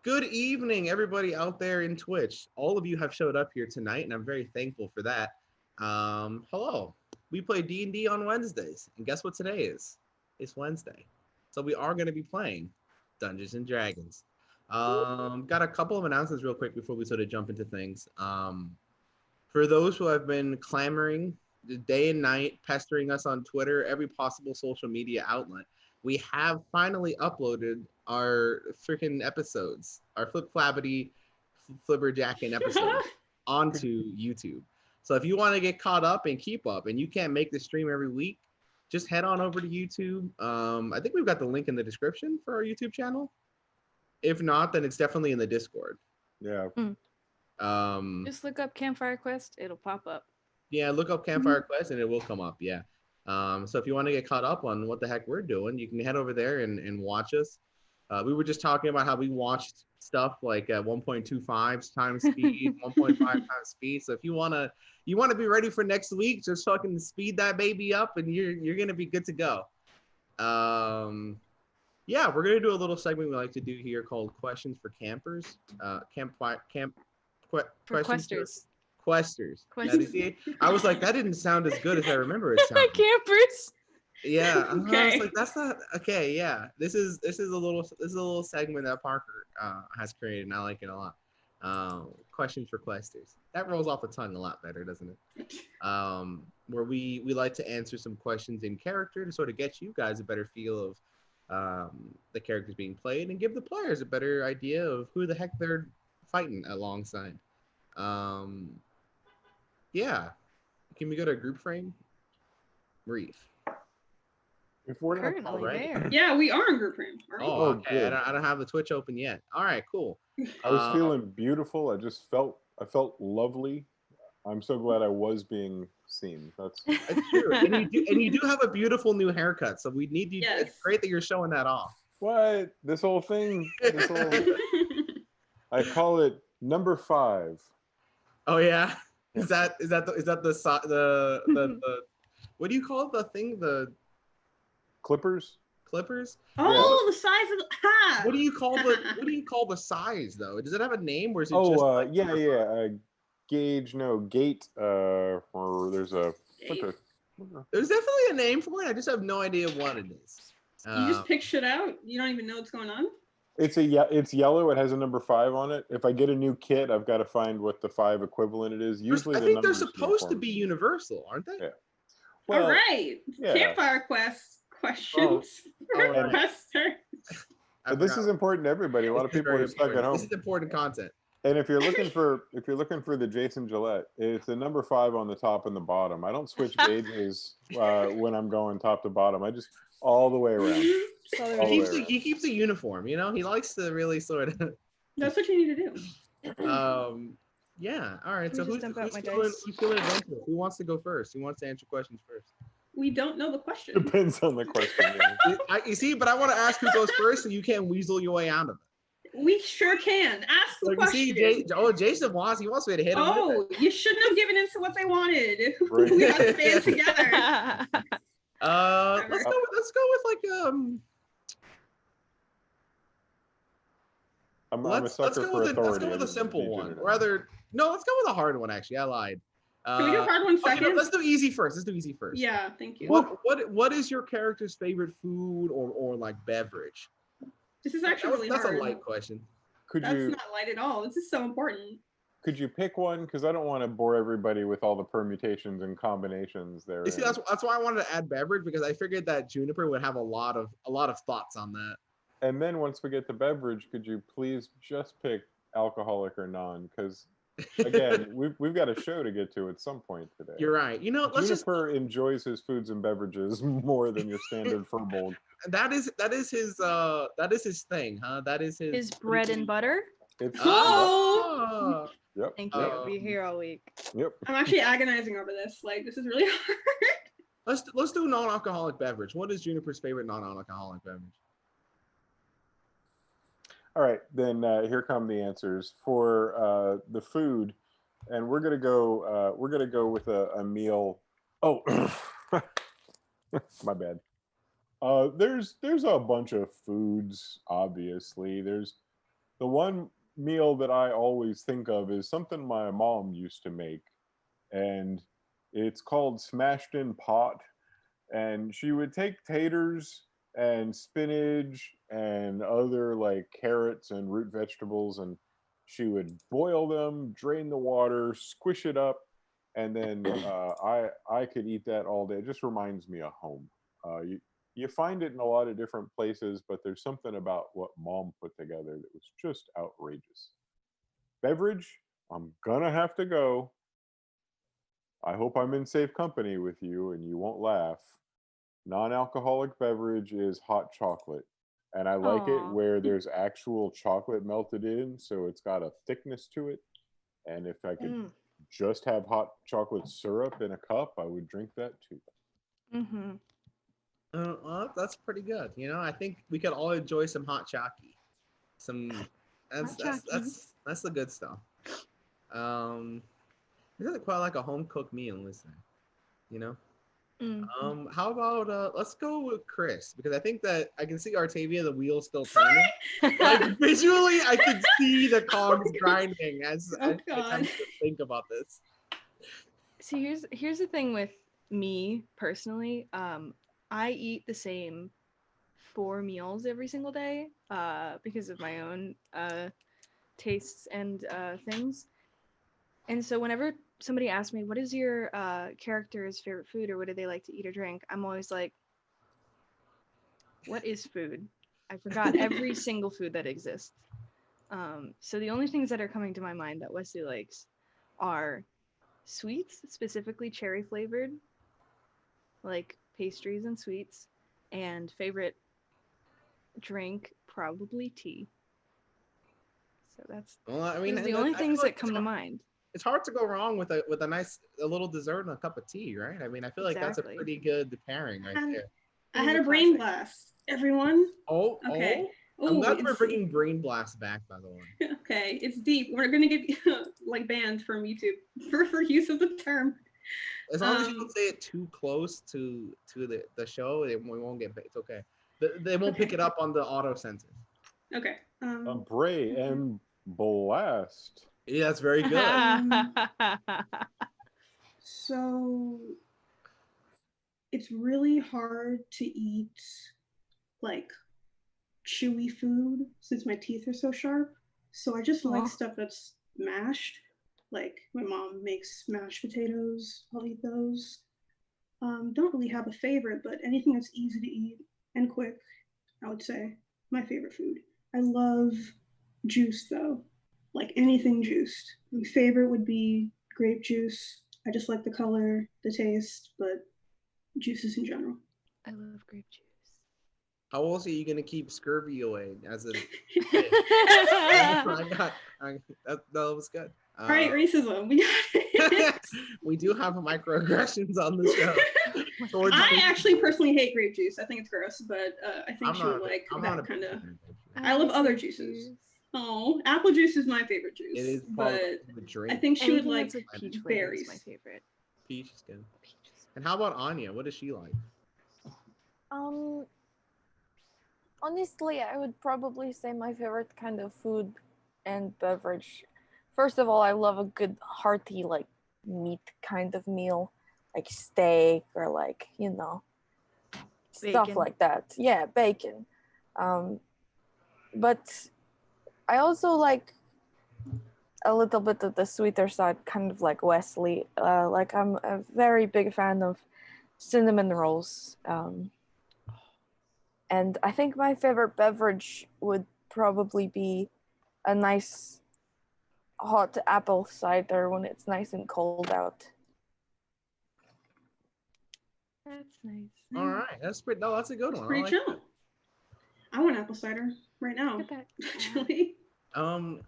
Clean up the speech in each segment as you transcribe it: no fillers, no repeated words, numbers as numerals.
Good evening, everybody out there in Twitch. All of you have showed up here tonight, and I'm very thankful for that. Hello. We play D&D on Wednesdays, and guess what today is? It's Wednesday. So we are going to be playing Dungeons and Dragons. Got a couple of announcements real quick before we sort of jump into things. For those who have been clamoring day and night, pestering us on Twitter, every possible social media outlet, we have finally uploaded our freaking episodes, our flip-flabbity, flibberjacking episodes onto YouTube. So if you want to get caught up and keep up, and you can't make the stream every week, just head on over to YouTube. I think we've got the link in the description for our YouTube channel. If not, then it's definitely in the Discord. Yeah. Just look up Campfire Quest, it'll pop up. Yeah, look up Campfire Quest and it will come up. Yeah. So if you want to get caught up on what the heck we're doing, you can head over there and watch us. We were just talking about how we watched stuff like at 1.25 times speed, 1.5 times speed. So if you wanna be ready for next week, just fucking speed that baby up, and you're gonna be good to go. Yeah, we're gonna do a little segment we like to do here called Questions for Campers. Questers. Questers. I was like, that didn't sound as good as I remember it sounded. Campers. Yeah, I Okay. was like, that's not okay. Yeah, this is a little segment that Parker has created, and I like it a lot. Questions for Questers. That rolls off the tongue a lot better, doesn't it? Where we like to answer some questions in character to sort of get you guys a better feel of the characters being played, and give the players a better idea of who the heck they're fighting alongside. Yeah, can we go to a group frame? Reef. If we're not Currently right. there. Yeah, we are in group room. Aren't we? Oh, okay. good. I don't have the Twitch open yet. All right, cool. I was feeling beautiful. I felt lovely. I'm so glad I was being seen. That's true. And you do have a beautiful new haircut, so we need you. Yes. It's great that you're showing that off. what this whole thing. I call it number 5. Oh yeah, is that the what do you call it? The thing, the Clippers. clippers? Oh, the size of the What do you call the size though? Does it have a name, or is it just? Oh, like, yeah. Gauge, no, gate. Or there's a. There's definitely a name for it. I just have no idea what it is. You just pick shit out. You don't even know what's going on. It's yellow. It has a number 5 on it. If I get a new kit, I've got to find what the 5 equivalent it is. Usually, I think they're supposed to be universal, aren't they? Yeah. Well, All right. yeah. Campfire Quest questions for all right. Questers. But this is important to everybody. A lot of people are stuck at home. This is important content. And if you're looking for the Jason Gillette, it's a number 5 on the top and the bottom. I don't switch gauges when I'm going top to bottom. I just all the way around. He keeps a uniform. You know, he likes to really sort of. That's what you need to do. Yeah. All right. So Let me who's just dump out my feeling dice. adventurous? Who wants to go first? Who wants to answer questions first? We don't know the question. Depends on the question. Yeah. You see, but I want to ask who goes first, so you can't weasel your way out of it. We sure can. Ask the Like, question. you see, Jason wants me to hit him. Oh, you shouldn't have given in to what they wanted. Right. We got to band together. Let's go with like I'm a let's sucker go for with authority. a I simple need you one. to know. Rather, no, let's go with a hard one. Actually, I lied. Can we do a hard one Okay, second? no, let's do easy first. Yeah, thank you. What is your character's favorite food or like beverage? This is actually really That's hard. a light question. That's not light at all. This is so important. Could you pick one? Because I don't want to bore everybody with all the permutations and combinations there. You see, that's why I wanted to add beverage, because I figured that Juniper would have a lot of thoughts on that. And then once we get to beverage, could you please just pick alcoholic or non? Because again, we've got a show to get to at some point today. You're right. You know, Juniper enjoys his foods and beverages more than your standard Furbolg. That is his thing, huh? That is his bread and butter. It's Oh! Yep. Thank you. I'll be here all week. Yep. I'm actually agonizing over this. Like, this is really hard. Let's do non-alcoholic beverage. What is Juniper's favorite non-alcoholic beverage? All right, then here come the answers for the food, and we're gonna go with a meal. Oh, my bad. There's a bunch of foods. Obviously, there's The one meal that I always think of is something my mom used to make, and it's called smashed in pot. And she would take taters and spinach and other like carrots and root vegetables, and she would boil them, drain the water, squish it up, and then I could eat that all day. It just reminds me of home. You find it in a lot of different places, but there's something about what mom put together that was just outrageous. Beverage, I'm gonna have to go. I hope I'm in safe company with you and you won't laugh. Non-alcoholic beverage is hot chocolate. And I like it Aw. where there's actual chocolate melted in, so it's got a thickness to it. And if I could just have hot chocolate syrup in a cup, I would drink that too. Mm-hmm. Well, that's pretty good. You know, I think we could all enjoy some hot chalky. Some that's the good stuff. It's really quite like a home cooked meal, listen. You know. How about let's go with Chris, because I think that I can see Artavia, the wheel still turning. Like visually, I can see the cogs grinding as I tend to think about this. See, here's the thing with me personally. I eat the same 4 meals every single day because of my own tastes and things. And so whenever somebody asks me, what is your character's favorite food, or what do they like to eat or drink, I'm always like, what is food? I forgot every single food that exists. So the only things that are coming to my mind that Wesley likes are sweets, specifically cherry flavored, like pastries and sweets, and favorite drink, probably tea. So that's the only things that come to mind. It's hard to go wrong with a nice little dessert and a cup of tea, right? I mean, I feel like that's a pretty good pairing right there. I had a brain blast, everyone. Oh, okay. I'm glad we're bringing brain blast back, by the way. Okay, it's deep. We're gonna get like banned from YouTube for use of the term. As long as you don't say it too close to the show, we won't get. It's okay. They won't pick it up on the auto censor. Okay. Bray and blast. Yeah, that's very good. So it's really hard to eat like chewy food since my teeth are so sharp. So I just like stuff that's mashed. Like my mom makes mashed potatoes. I'll eat those. Don't really have a favorite, but anything that's easy to eat and quick, I would say my favorite food. I love juice though. Like anything juiced. My favorite would be grape juice. I just like the color, the taste, but juices in general. I love grape juice. How else are you gonna keep scurvy away? As a that was good. All right, racism. We got it. We do have microaggressions on the show. I actually personally hate grape juice. I think it's gross, but I think she would like that kind of. I love other juices. Oh, apple juice is my favorite juice. It is, but the drink. I think she would like peach berries. My favorite. Peach is good. And how about Anya? What does she like? Honestly, I would probably say my favorite kind of food and beverage. First of all, I love a good hearty like meat kind of meal, like steak or like, you know, stuff like that. Yeah, bacon. But I also like a little bit of the sweeter side, kind of like Wesley. Like I'm a very big fan of cinnamon rolls. And I think my favorite beverage would probably be a nice hot apple cider when it's nice and cold out. That's nice. All right, that's pretty. No, that's a good one. Pretty chill. I want apple cider right now. Actually. I'm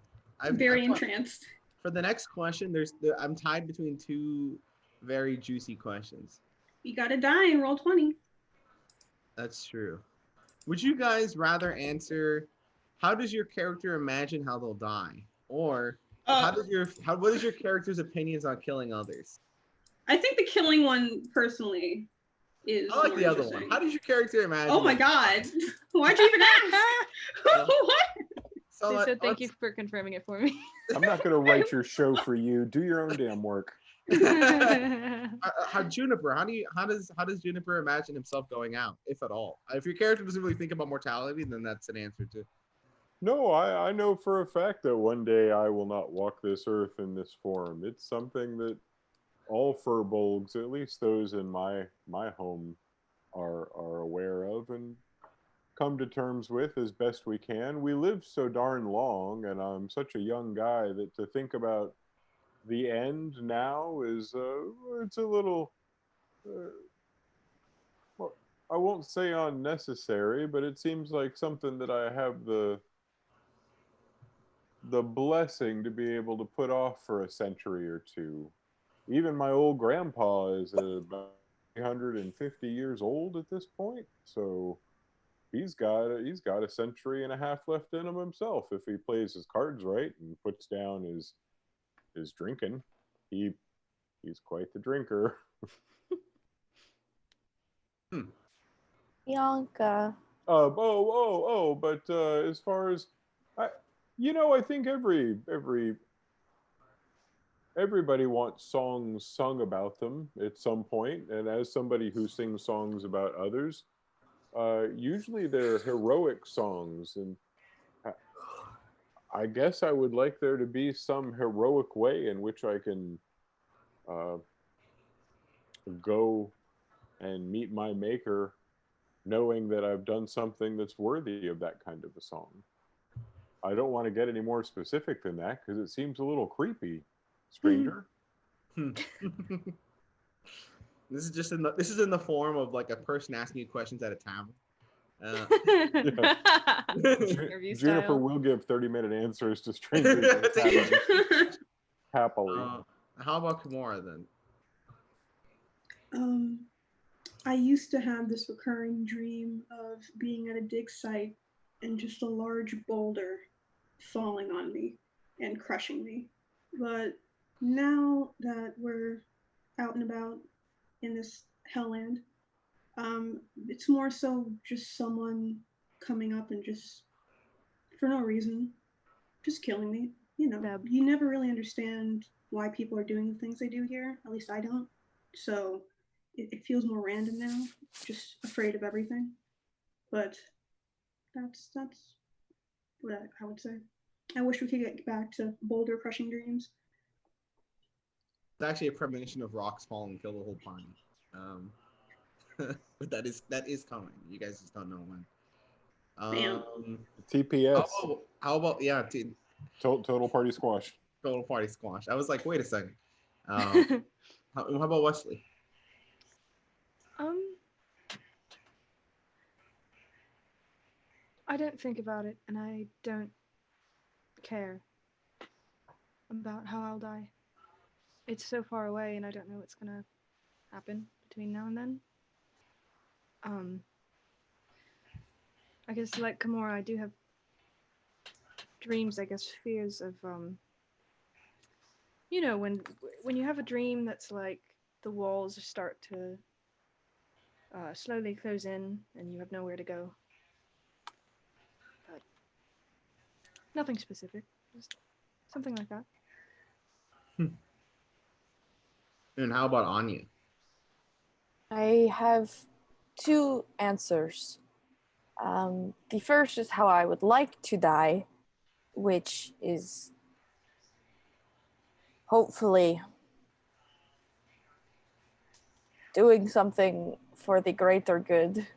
very entranced. For the next question, I'm tied between 2 very juicy questions. You gotta die and roll 20. That's true. Would you guys rather answer, how does your character imagine how they'll die? Or what is your character's opinions on killing others? I think the killing one personally is I like the other one. How does your character imagine? Oh my god. Why'd you even ask? What? So They said thank you for confirming it for me. I'm not going to write your show for you. Do your own damn work. How Juniper? How does Juniper imagine himself going out, if at all? If your character doesn't really think about mortality, then that's an answer too. No, I know for a fact that one day I will not walk this earth in this form. It's something that all furbolgs, at least those in my home, are aware of and come to terms with as best we can. We live so darn long, and I'm such a young guy that to think about the end now is it's a little well, I won't say unnecessary, but it seems like something that I have the blessing to be able to put off for a century or two. Even my old grandpa is about 350 years old at this point, so he's got a century and a half left in him himself if he plays his cards right and puts down his drinking. He's quite the drinker. Bianca. But as far as I think everybody wants songs sung about them at some point, and as somebody who sings songs about others, usually they're heroic songs, and I guess I would like there to be some heroic way in which I can go and meet my maker knowing that I've done something that's worthy of that kind of a song. I don't want to get any more specific than that because it seems a little creepy, stranger. This is in the form of like a person asking you questions at a tavern. Interview Juniper style. will give 30-minute answers to strangers at a tavern, happily. How about Kimura then? I used to have this recurring dream of being at a dig site and just a large boulder falling on me and crushing me. But now that we're out and about in this hellland, it's more so just someone coming up and just, for no reason, just killing me. You never really understand why people are doing the things they do here. At least I don't. So it feels more random now, just afraid of everything. But that's what I would say. I wish we could get back to boulder crushing dreams. It's actually a premonition of rocks falling and kill the whole party. But that is coming. You guys just don't know when. TPS. How about yeah, dude. Total party squash. Total party squash. I was like, wait a second. How about Wesley? I don't think about it, and I don't care about how I'll die. It's so far away, and I don't know what's gonna happen between now and then. I guess like Kimura, I do have dreams, I guess fears of when you have a dream that's like the walls start to slowly close in and you have nowhere to go. But nothing specific, just something like that. And how about Anya? I have two answers. The first is how I would like to die, which is hopefully doing something for the greater good.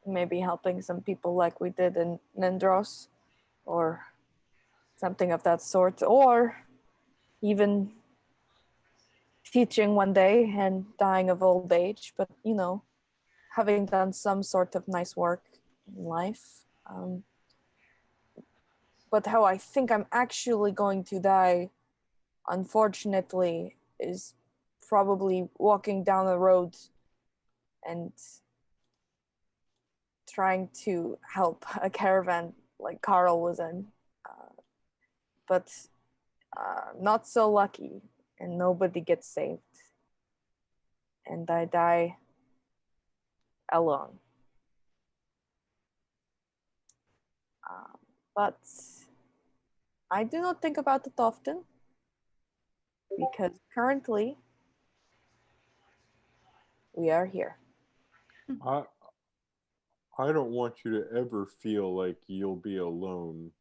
Maybe helping some people like we did in Nendros, or something of that sort, or even teaching one day and dying of old age, but having done some sort of nice work in life. But how I think I'm actually going to die, unfortunately, is probably walking down the road and trying to help a caravan like Carl was in. But not so lucky, and nobody gets saved. And I die alone. But I do not think about it often because currently we are here. I I don't want you to ever feel like you'll be alone.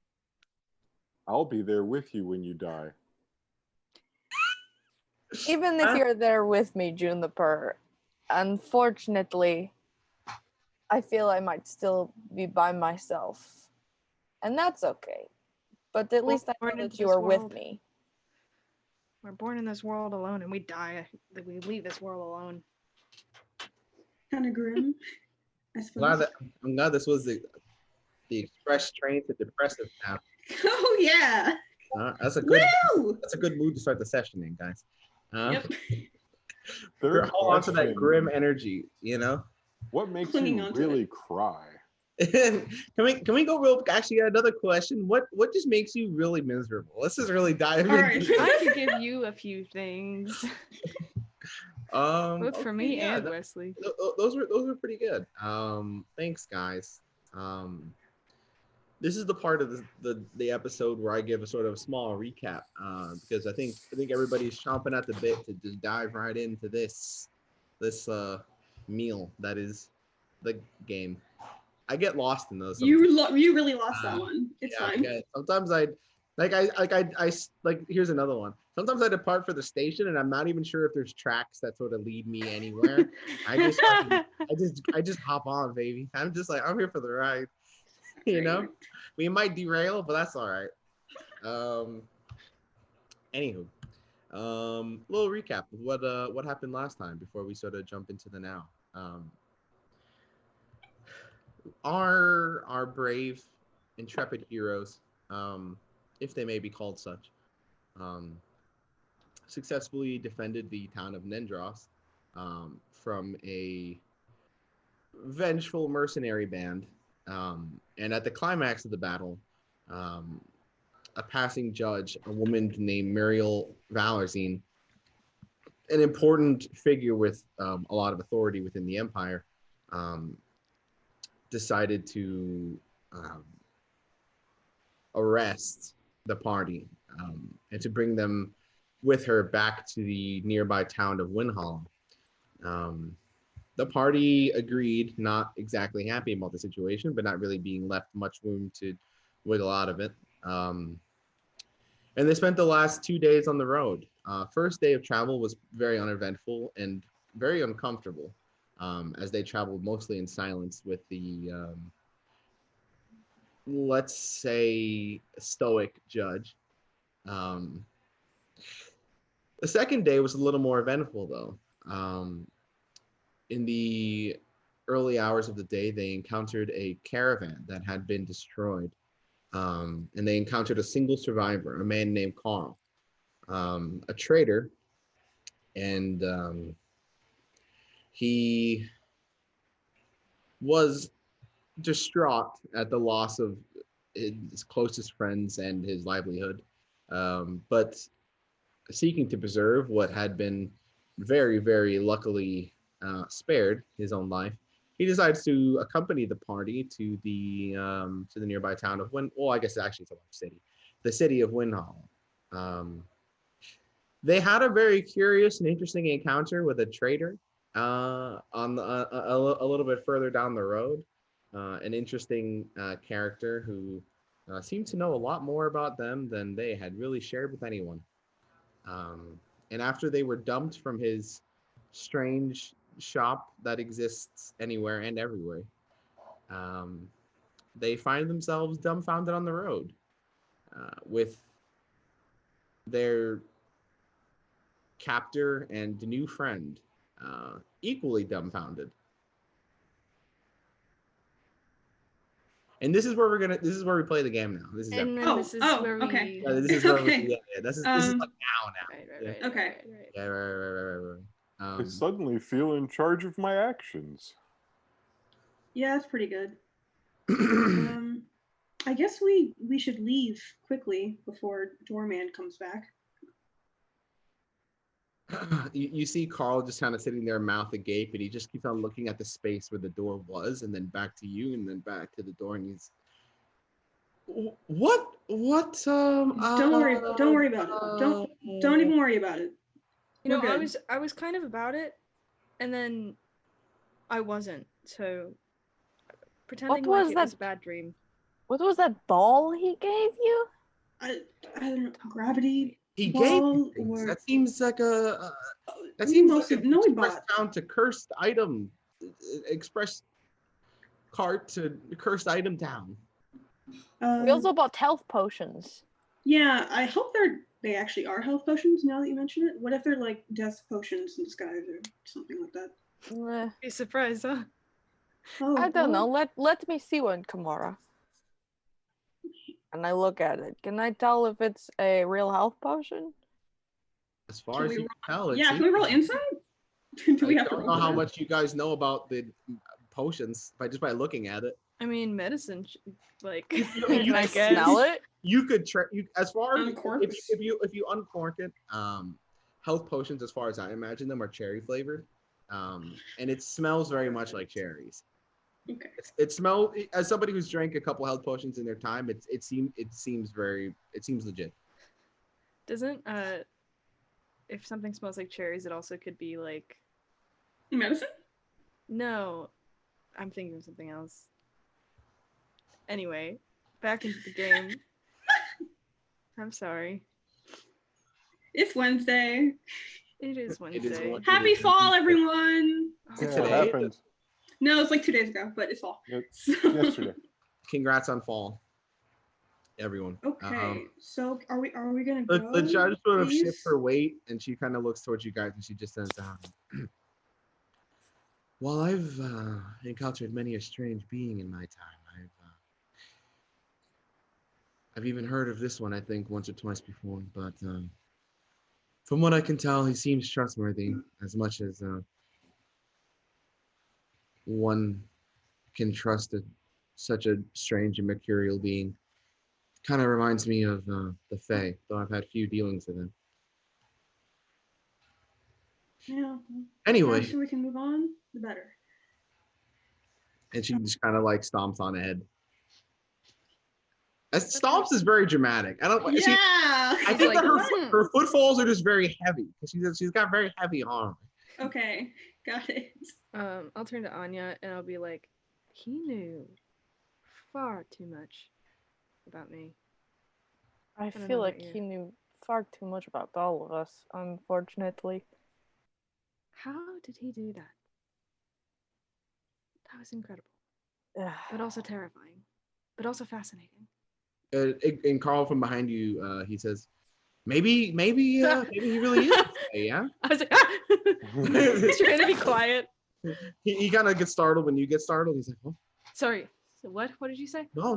I'll be there with you when you die. Even if you're there with me, Juniper, unfortunately, I feel I might still be by myself. And that's okay. But at least I Born know into that you this are with world. me. We're born in this world alone, and we die. We leave this world alone. Kind of grim, I I'm suppose. glad this was the express train to depressive now. Oh yeah. That's a Woo! good mood to start the session in, guys. Yep. Third Hold on to that question, grim energy, you know. what makes Clinging you onto really it. cry? can we go real? Actually, another question. What just makes you really miserable? Let's just really dive All into right. it. I could give you a few things, both for Okay, me yeah, and Wesley. those were pretty good. Thanks, guys. This is the part of the episode where I give a sort of small recap, because I think everybody's chomping at the bit to just dive right into this meal that is the game. I get lost in those. You really lost that one. It's Yeah, fine. okay. Sometimes here's another one. Sometimes I depart for the station and I'm not even sure if there's tracks that sort of lead me anywhere. I just hop on, baby. I'm just like, I'm here for the ride. You know, we might derail, but that's all right. Anywho, little recap of what happened last time before we sort of jump into the now. Our brave, intrepid heroes, if they may be called such, successfully defended the town of Nendros from a vengeful mercenary band. And at the climax of the battle, a passing judge, a woman named Muriel Valerzine, an important figure with a lot of authority within the Empire, decided to arrest the party and to bring them with her back to the nearby town of Winhall. The party agreed, not exactly happy about the situation, but not really being left much room to wiggle out of it. And they spent the last 2 days on the road. First day of travel was very uneventful and very uncomfortable, as they traveled mostly in silence with the, let's say, stoic judge. The second day was a little more eventful, though. In the early hours of the day, they encountered a caravan that had been destroyed. And they encountered a single survivor, a man named Carl, a trader. And he was distraught at the loss of his closest friends and his livelihood, but seeking to preserve what had been very, very luckily spared, his own life. He decides to accompany the party to the nearby town of I guess actually it's a large city, the city of Winhall. They had a very curious and interesting encounter with a trader on a little bit further down the road. An interesting character who seemed to know a lot more about them than they had really shared with anyone. And after they were dumped from his strange shop that exists anywhere and everywhere, they find themselves dumbfounded on the road with their captor and new friend equally dumbfounded. And this is where we play the game now. This is And then this is where we. okay. this is where Okay. this is like now. Right. Okay. Yeah, right. I suddenly feel in charge of my actions. Yeah, that's pretty good. I guess we should leave quickly before Doorman comes back. You see Carl just kind of sitting there, mouth agape, and he just keeps on looking at the space where the door was, and then back to you, and then back to the door, and he's, What? Don't worry about it. Don't even worry about it. You know, We're good. I was kind of about it, and then I wasn't. So pretending was like it that? was a bad dream. What was that ball he gave you? I don't know, gravity He gave ball you things. or That seems like a that we seems mostly like an no we express bought. down to cursed item express cart to cursed item town. We also bought health potions. Yeah, I hope they actually are health potions now that you mention it. What if they're like death potions in disguise or something like that? Be surprised, huh? Oh, I don't know. well, Let me see one, Kamara. And I look at it. Can I tell if it's a real health potion? As far Can as we you can tell, it yeah, seems can we roll insight? Do we I have to don't roll know how for that? much you guys know about the potions by looking at it. I mean, medicine, like, Can I I guess. smell it? You could as far as On a corpse? if you uncork it, health potions, as far as I imagine them, are cherry flavored, and it smells very much like cherries. Okay. It smells, as somebody who's drank a couple health potions in their time, it seems legit. Doesn't if something smells like cherries, it also could be like Medicine? no, I'm thinking of something else. Anyway, back into the game. I'm sorry. It's Wednesday. It is It is Wednesday. Wednesday. Happy fall, everyone! Oh, Yeah, today? it happened No, it's like 2 days ago, but it's fall. So- yesterday. Congrats on fall, everyone. Okay, so are we gonna The go? judge sort of please? shifts her weight, and she kind of looks towards you guys, and she just says, "Well, I've encountered many a strange being in my time. I've even heard of this one, I think, once or twice before. But from what I can tell, he seems trustworthy as much as one can trust such a strange and mercurial being. Kind of reminds me of the Fae, though I've had few dealings with them. Yeah. Anyway." The faster we can move on, the better. And she just kind of like stomps on ahead. Stomps is very dramatic. I don't. Yeah. I think that like, her footfalls are just very heavy because she's got very heavy arms. Okay, got it. I'll turn to Anya and I'll be like, he knew far too much about me. I don't know feel like about you. he knew far too much about all of us, unfortunately. How did he do that? That was incredible, Ugh. but also terrifying, but also fascinating. And Carl from behind you, he says, maybe he really is. Yeah. I was like, ah! He's trying to be quiet. He kind of gets startled when you get startled. He's like, oh, Sorry. So what? What did you say? no.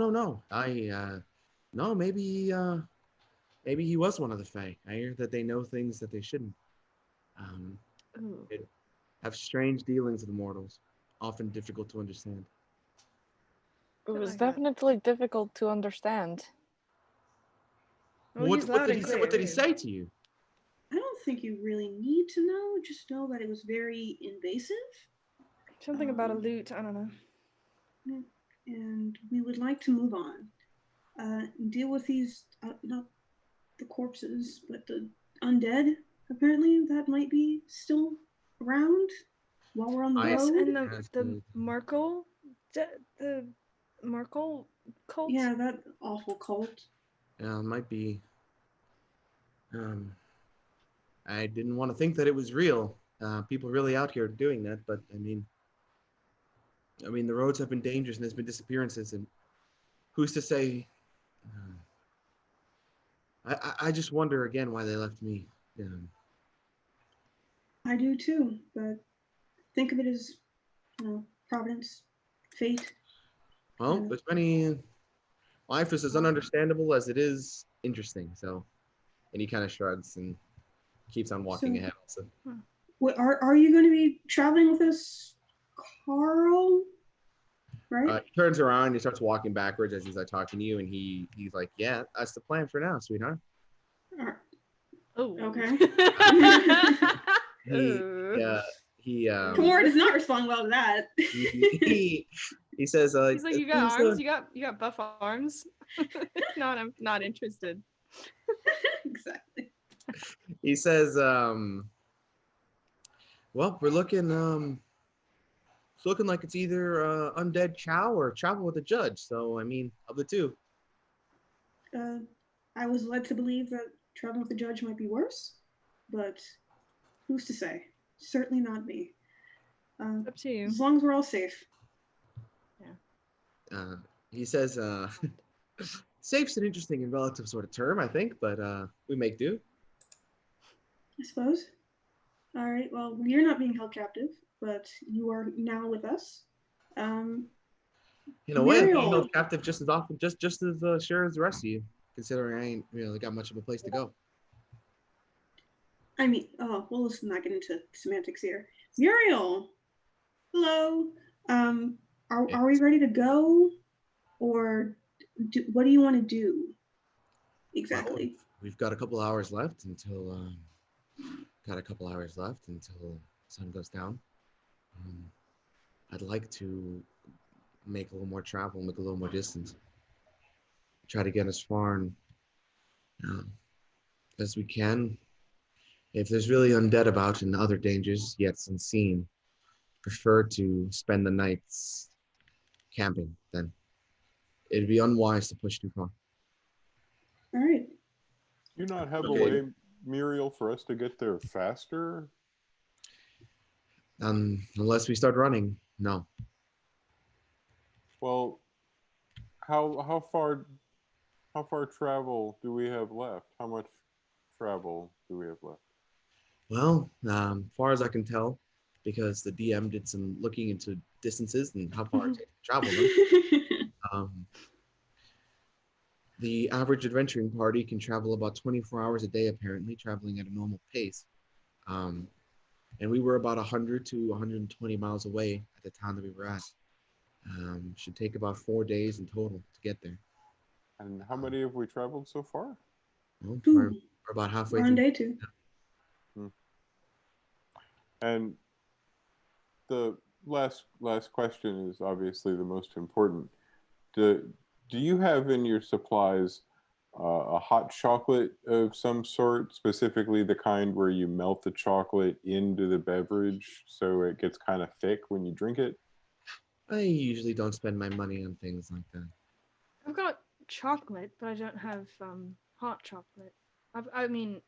No, maybe he was one of the Fae. I hear that they know things that they shouldn't. Ooh. Have strange dealings with mortals, often difficult to understand. It was like that. definitely difficult to understand. Well, he's loud and clear. What did he say to you? I don't think you really need to know. Just know that it was very invasive. Something about a loot. I don't know. And we would like to move on. Deal with these, not the corpses, but the undead. Apparently, that might be still around while we're on the Yes, road. and the Markle, the Markle cult. Yeah, that awful cult. Yeah, it might be. I didn't want to think that it was real. People really out here doing that, but I mean, the roads have been dangerous and there's been disappearances, and who's to say? I just wonder again why they left me. I do too, but think of it as, providence, fate. Well, there's many. Life is as ununderstandable as it is interesting. So, and he kind of shrugs and keeps on walking ahead. Also, Are you going to be traveling with us, Carl? Right? he turns around and he starts walking backwards as he's like talking to you, and he's like, "Yeah, that's the plan for now, sweetheart." Oh. Okay. Ooh. He Kamora does not respond well to that. he He says, He's like, you got arms? You got buff arms? No, I'm not interested. Exactly. he says, well, we're looking, it's looking like it's either undead chow or travel with a judge. So, I mean, of the two. I was led to believe that traveling with the judge might be worse, but who's to say? Certainly not me. Up to you. As long as we're all safe. He says, safe's an interesting and relative sort of term, I think, but we make do. I suppose. All right. Well, you're not being held captive, but you are now with us. In a way, I'm being held captive just as often, just as sure as the rest of you, considering I ain't really got much of a place to go. I mean, well, let's not get into semantics here. Muriel, hello. Are we ready to go, or what do you want to do exactly? Well, we've got a couple hours left until sun goes down. I'd like to make a little more travel, make a little more distance. Try to get as far as we can. If there's really undead about and other dangers yet unseen, prefer to spend the nights camping then. It'd be unwise to push too far. All right. Do you not have a way, Muriel, for us to get there faster? Unless we start running, no. Well, how far travel do we have left? How much travel do we have left? Well, far as I can tell, because the DM did some looking into distances and how far it takes to travel them. The average adventuring party can travel about 24 hours a day, apparently, traveling at a normal pace. And we were about 100 to 120 miles away at the town that we were at. Should take about 4 days in total to get there. And how many have we traveled so far? Well, we're about halfway We're on day 2. And the last question is obviously the most important. Do you have in your supplies a hot chocolate of some sort, specifically the kind where you melt the chocolate into the beverage so it gets kind of thick when you drink it? I usually don't spend my money on things like that. I've got chocolate, but I don't have hot chocolate. We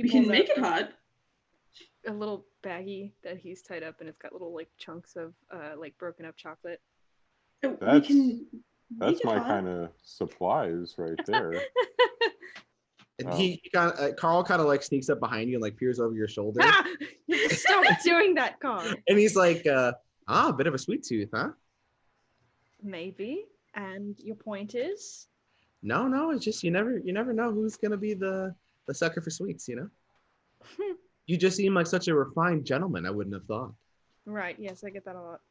can make it hot. A little baggie that he's tied up, and it's got little like chunks of like broken up chocolate. That's my kind of supplies right there. And Carl kind of like sneaks up behind you and like peers over your shoulder. Stop doing that, Carl. And he's like, a bit of a sweet tooth, huh? Maybe. And your point is? No, it's just you never know who's gonna be the sucker for sweets, you know? You just seem like such a refined gentleman, I wouldn't have thought. Right, yes, I get that a lot.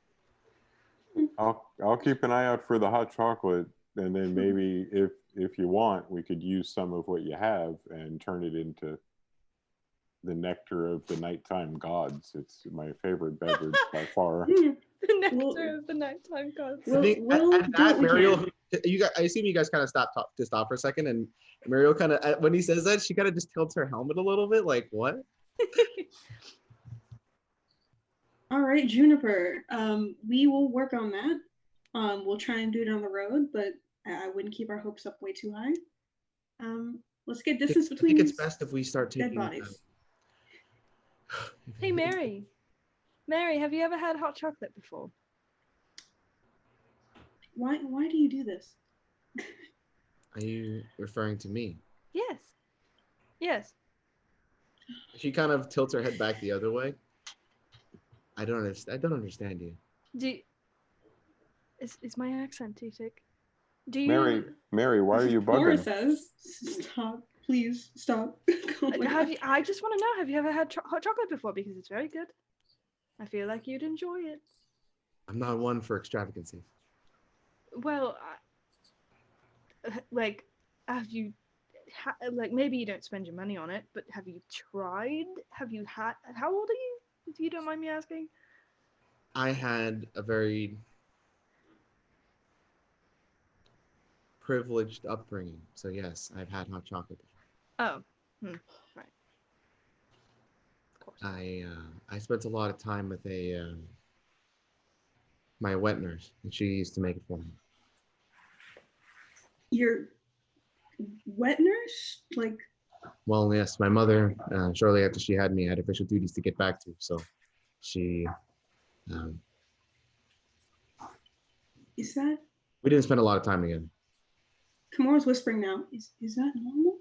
I'll keep an eye out for the hot chocolate, and then maybe if you want, we could use some of what you have and turn it into the nectar of the nighttime gods. It's my favorite beverage by far. The nectar of the nighttime gods. I assume you guys kind of stop for a second, and Muriel kind of, when he says that, she kind of just tilts her helmet a little bit, like, what? All right, Juniper. We will work on that. We'll try and do it on the road, but I wouldn't keep our hopes up way too high. Let's get distance between. I think it's best if we start taking dead bodies. Hey, Mary. Mary, have you ever had hot chocolate before? Why do you do this? Are you referring to me? Yes. She kind of tilts her head back the other way. I don't understand you. Is my accent too thick? Do you? Mary, why are you bugging? Laura says, "Stop, please, stop." I just want to know, have you ever had hot chocolate before? Because it's very good. I feel like you'd enjoy it. I'm not one for extravagancies. Well, like, have you? Like, maybe you don't spend your money on it, but have you tried? Have you had? How old are you? If you don't mind me asking. I had a very privileged upbringing. So yes, I've had hot chocolate. Oh, right. Of course. I spent a lot of time with my wet nurse, and she used to make it for me. Your wet nurse? Like, Well, yes, my mother, shortly after she had me, had official duties to get back to. So she, um, is that? we didn't spend a lot of time together. Kamora's whispering now. Is that normal?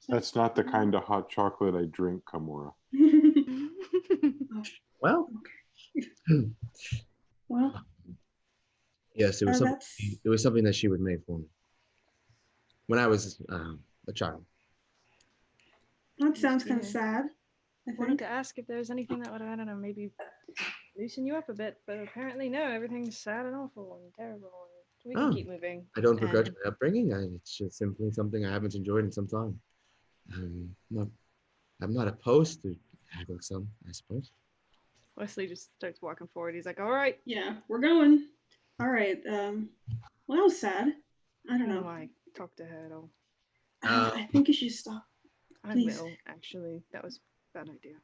That's not the kind of hot chocolate I drink, Kamora. Oh, Well, well, yes, it was something. that's- It was something that she would make for me when I was a child. that sounds kind of sad. I Wanted think. to ask if there was anything that would, I don't know, maybe loosen you up a bit, but apparently no. Everyth's sad and awful and terrible. And we can Oh. keep moving. I don't begrudge And- my upbringing. It's just simply something I haven't enjoyed in some time. I'm not opposed to having some, I suppose. Wesley just starts walking forward. He's like, "All right." Yeah, we're going. All right. Well, that was sad. I I don't don't know know. why I talked to her at all. I think you should stop. I Please. will, actually. That was a bad idea.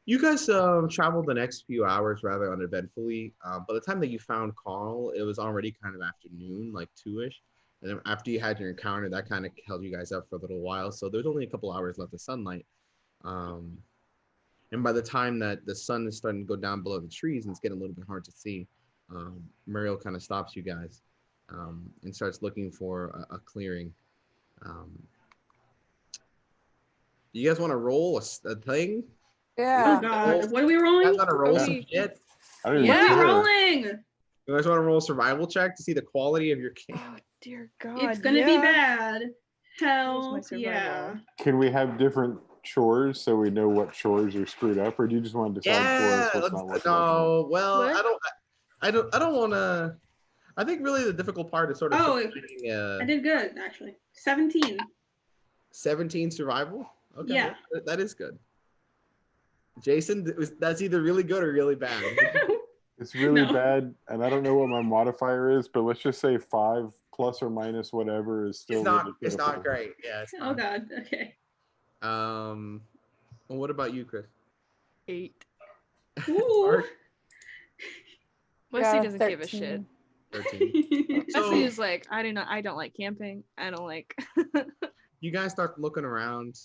You guys traveled the next few hours rather uneventfully. By the time that you found Carl, it was already kind of afternoon, like 2-ish. And then after you had your encounter, that kind of held you guys up for a little while. So there's only a couple hours left of sunlight. And by the time that the sun is starting to go down below the trees and it's getting a little bit hard to see, Muriel kind of stops you guys and starts looking for a clearing. You guys want to roll a thing? Yeah. Oh God, roll- what are we You rolling? guys want to roll Yeah. some shit? I don't even Yeah. What are we care. rolling? You guys want to roll a survival check to see the quality of your camp? Oh dear God. It's gonna be yeah. bad. Here's Hell my survival. yeah. Can we have different chores so we know what chores are screwed up, or do you just want to decide for us what's not working? no. Well, What? I don't want to. I think really the difficult part is sort of Oh, surviving, I did good actually. 17. 17 survival. Okay, Yeah. that is good. Jason, that's either really good or really bad. It's really No. bad, and I don't know what my modifier is, but let's just say 5 plus or minus whatever is still. It's not great. Yeah. It's Oh not. God. Okay. Well, what about you, Chris? 8. Ooh. Mark? Wesley Yeah, doesn't give a shit. 13. So- Wesley is like, I don't like camping. I don't like. You guys start looking around.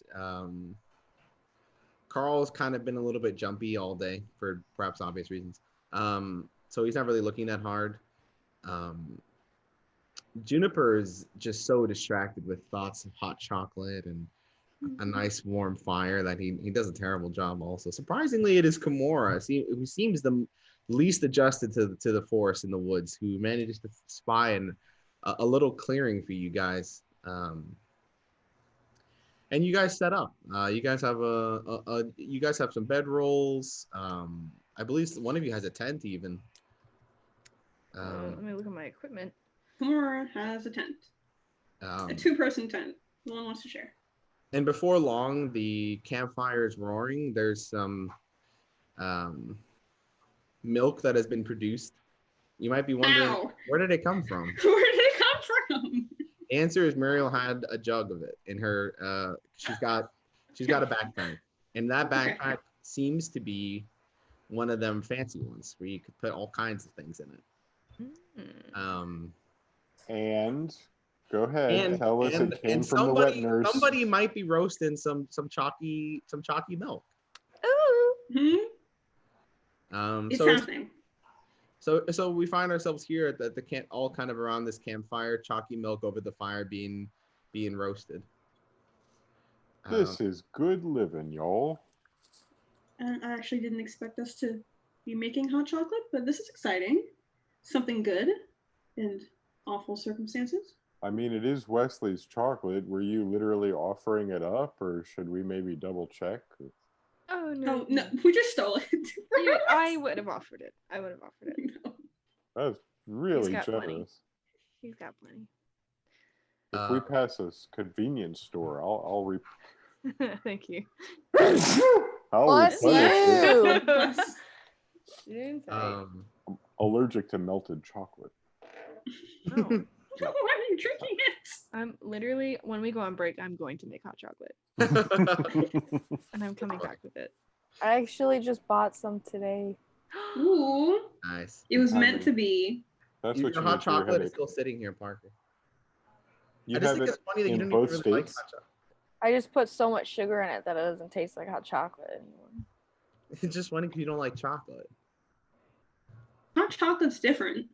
Carl's kind of been a little bit jumpy all day for perhaps obvious reasons. So he's not really looking that hard. Juniper is just so distracted with thoughts of hot chocolate and a nice warm fire that he does a terrible job also. Surprisingly, it is Kimura, who seems the least adjusted to the forest in the woods, who manages to spy in a little clearing for you guys. And you guys set up. You guys have you guys have some bedrolls. I believe one of you has a tent even. Let me look at my equipment. Kimura has a tent. A 2-person tent. No one wants to share. And before long, the campfire is roaring. There's some milk that has been produced. You might be wondering, Ow. where did it come from? Where did it come from? The answer is Muriel had a jug of it in her. She's got a backpack, and that backpack seems to be one of them fancy ones where you could put all kinds of things in it. And go ahead, tell us it came from the wet nurse. Somebody might be roasting some chalky milk. Ooh. Hmm? It's happening. So we find ourselves here at the camp, all kind of around this campfire, chalky milk over the fire being roasted. This is good living, y'all. And I actually didn't expect us to be making hot chocolate, but this is exciting. Something good in awful circumstances. I mean, it is Wesley's chocolate. Were you literally offering it up, or should we maybe double check? Oh no. Oh no, we just stole it. I would have offered it. No. That's really got plenty. generous. He's got plenty. If we pass a convenience store, I'll Thank you. I'll Bless replenish it. you. You didn't say. I'm allergic to melted chocolate. Oh. No. Why are you drinking it? I'm literally, when we go on break, I'm going to make hot chocolate. And I'm coming back with it. I actually just bought some today. Ooh, Nice. it was Timing. meant to be. That's Your what you hot need for your chocolate is headache. still sitting here, Parker. You I just have think it it's funny that you in don't both even really like states. hot chocolate. I just put so much sugar in it that it doesn't taste like hot chocolate anymore. It's just funny because you don't like chocolate. Hot chocolate's different.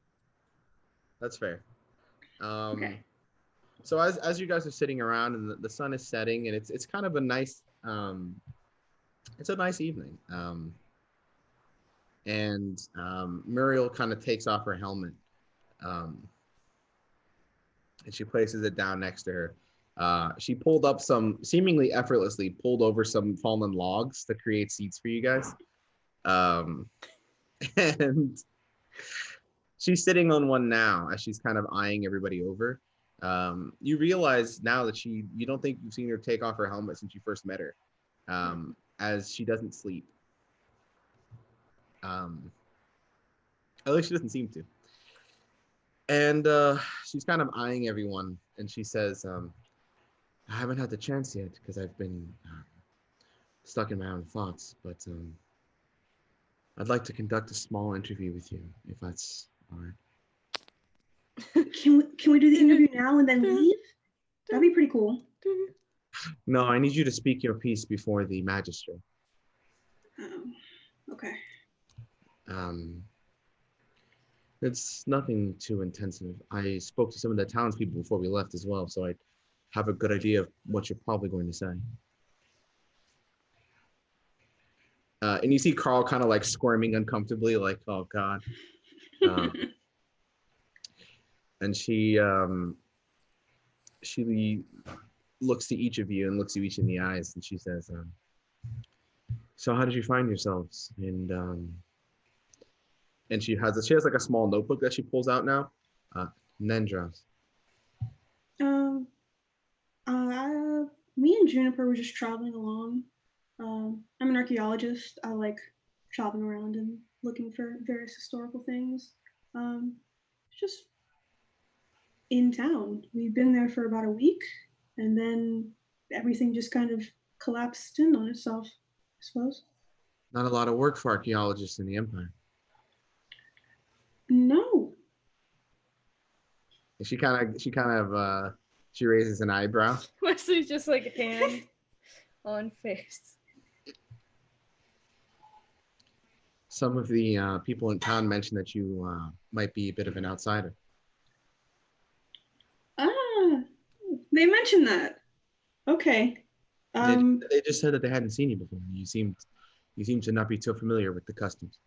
That's fair. Okay. So as you guys are sitting around and the sun is setting and it's kind of a nice it's a nice evening. Muriel kind of takes off her helmet and she places it down next to her. She pulled up seemingly effortlessly pulled over some fallen logs to create seats for you guys. And she's sitting on one now as she's kind of eyeing everybody over. You realize now that you don't think you've seen her take off her helmet since you first met her, as she doesn't sleep. At least she doesn't seem to. And she's kind of eyeing everyone, and she says, I haven't had the chance yet because I've been stuck in my own thoughts, but I'd like to conduct a small interview with you, if that's all right. Can we do the interview now and then leave? That'd be pretty cool. No, I need you to speak your piece before the magistrate. Okay. It's nothing too intensive. I spoke to some of the townspeople before we left as well, so I have a good idea of what you're probably going to say. And you see Carl kind of like squirming uncomfortably, like, oh God. And she looks to each of you and looks you each in the eyes, and she says, so how did you find yourselves? And she has like a small notebook that she pulls out now. Nendras. Me and Juniper were just traveling along. I'm an archaeologist. I like traveling around and looking for various historical things. Just in town. We've been there for about a week, and then everything just kind of collapsed in on itself, I suppose. Not a lot of work for archaeologists in the Empire. No. She raises an eyebrow. Wesley's just like hand on face. Some of the people in town mentioned that you might be a bit of an outsider. They mentioned that. Okay. They just said that they hadn't seen you before. You seem to not be so familiar with the customs.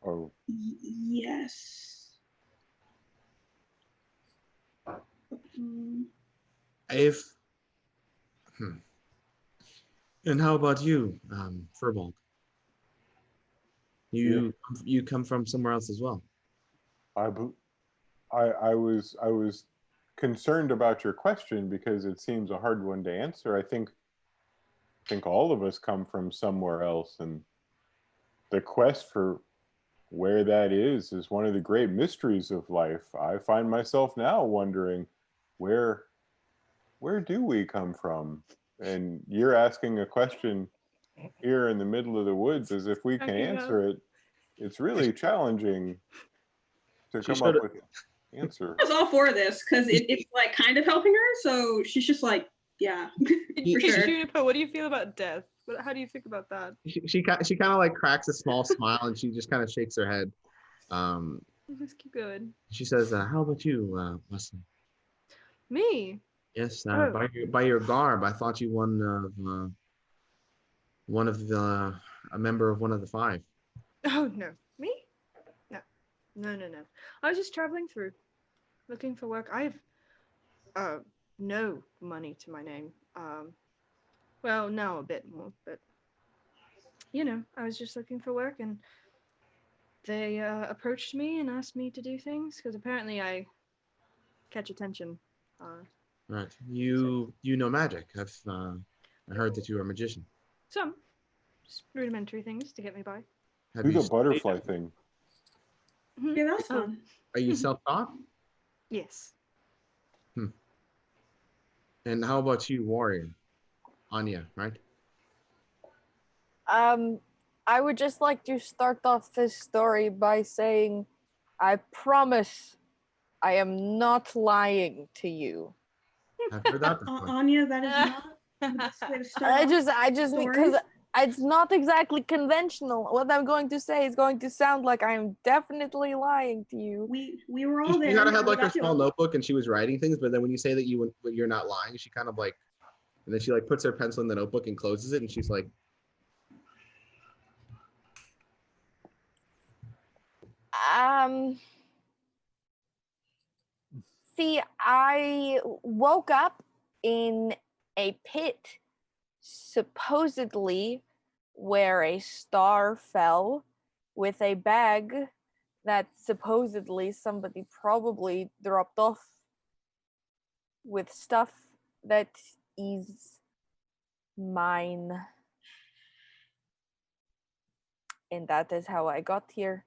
Oh. Yes. And how about you, Furball? You come from somewhere else as well. I was concerned about your question because it seems a hard one to answer. I think all of us come from somewhere else, and the quest for where that is one of the great mysteries of life. I find myself now wondering, where do we come from? And you're asking a question here in the middle of the woods as if we can answer it. It's really challenging to come up with an answer. I was all for this because it's like kind of helping her, so she's just like, yeah, for sure. Juniper, what do you feel about death? How do you think about that? She kind of like cracks a small smile and she just kind of shakes her head. Just keep going. She says, how about you, Wesley? Me? Yes, by your garb, I thought you a member of one of the five. Oh, no. Me? No. I was just traveling through, looking for work. I have no money to my name. Well, now a bit more, but I was just looking for work, and they approached me and asked me to do things because apparently I catch attention. Right. You know magic. I heard that you are a magician. Some just rudimentary things to get me by. Do the butterfly thing. Yeah, that's fun. Are you self-taught? Yes. And how about you, Warrior? Anya, right? I would just like to start off this story by saying, I promise I am not lying to you. I've heard that before. Anya, that is not the best way to start. I off just stories. because it's not exactly conventional. What I'm going to say is going to sound like I'm definitely lying to you. We were all there. She kind of had like We her got you small all. notebook and she was writing things, but then when you say that you're not lying, she kind of like, and then she like puts her pencil in the notebook and closes it, and she's like, See, I woke up in a pit, supposedly where a star fell, with a bag that supposedly somebody probably dropped off with stuff that is mine. And that is how I got here.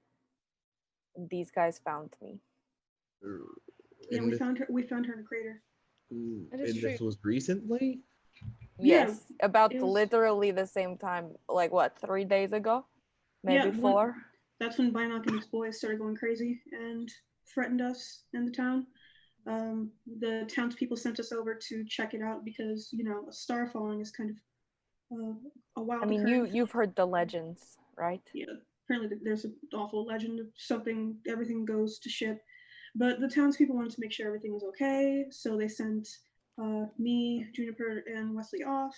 These guys found me. Yeah, and we this, found her. We found her in a crater. and That is this true. was recently? Yeah, Yes, about it was- literally the same time, like what, 3 days ago? Maybe Yeah, 4? That's when Binoc and his boys started going crazy and threatened us in the town. The townspeople sent us over to check it out because a star falling is kind of a wild. I mean, occurrence. you've heard the legends, right? Yeah, apparently there's an awful legend of something. Everything goes to shit, but the townspeople wanted to make sure everything was okay, so they sent me, Juniper, and Wesley off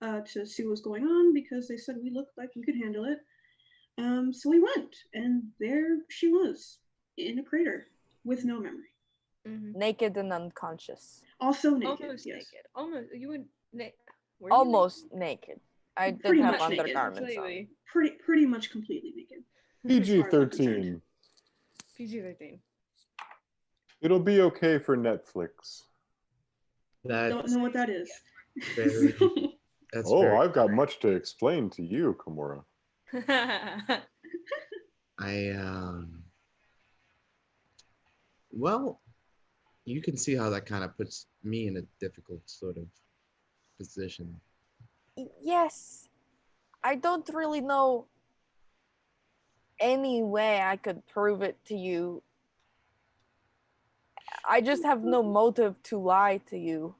to see what was going on because they said we looked like we could handle it. So we went, and there she was in a crater with no memory. Mm-hmm. Naked and unconscious. Also naked. Almost Yes. naked. Almost. You would. Were you Almost naked. I did Pretty have much naked. undergarments on. Completely. Pretty much completely naked. PG-13. PG-13. It'll be okay for Netflix. Don't That's know what that is. very, that's Oh, very, I've got much to explain to you, Kimura. well, you can see how that kind of puts me in a difficult sort of position. Yes. I don't really know any way I could prove it to you. I just have no motive to lie to you.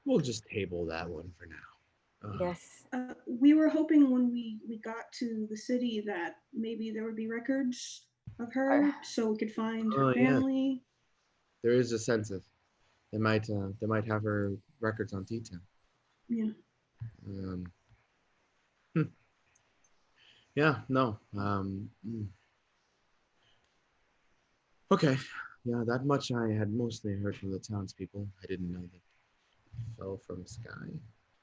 We'll just table that one for now. Yes. We were hoping when we got to the city that maybe there would be records of her so we could find her yeah. family. There is a census. They might have her records on T10. Yeah. Yeah, no. Okay. Yeah, that much I had mostly heard from the townspeople. I didn't know that fell from sky.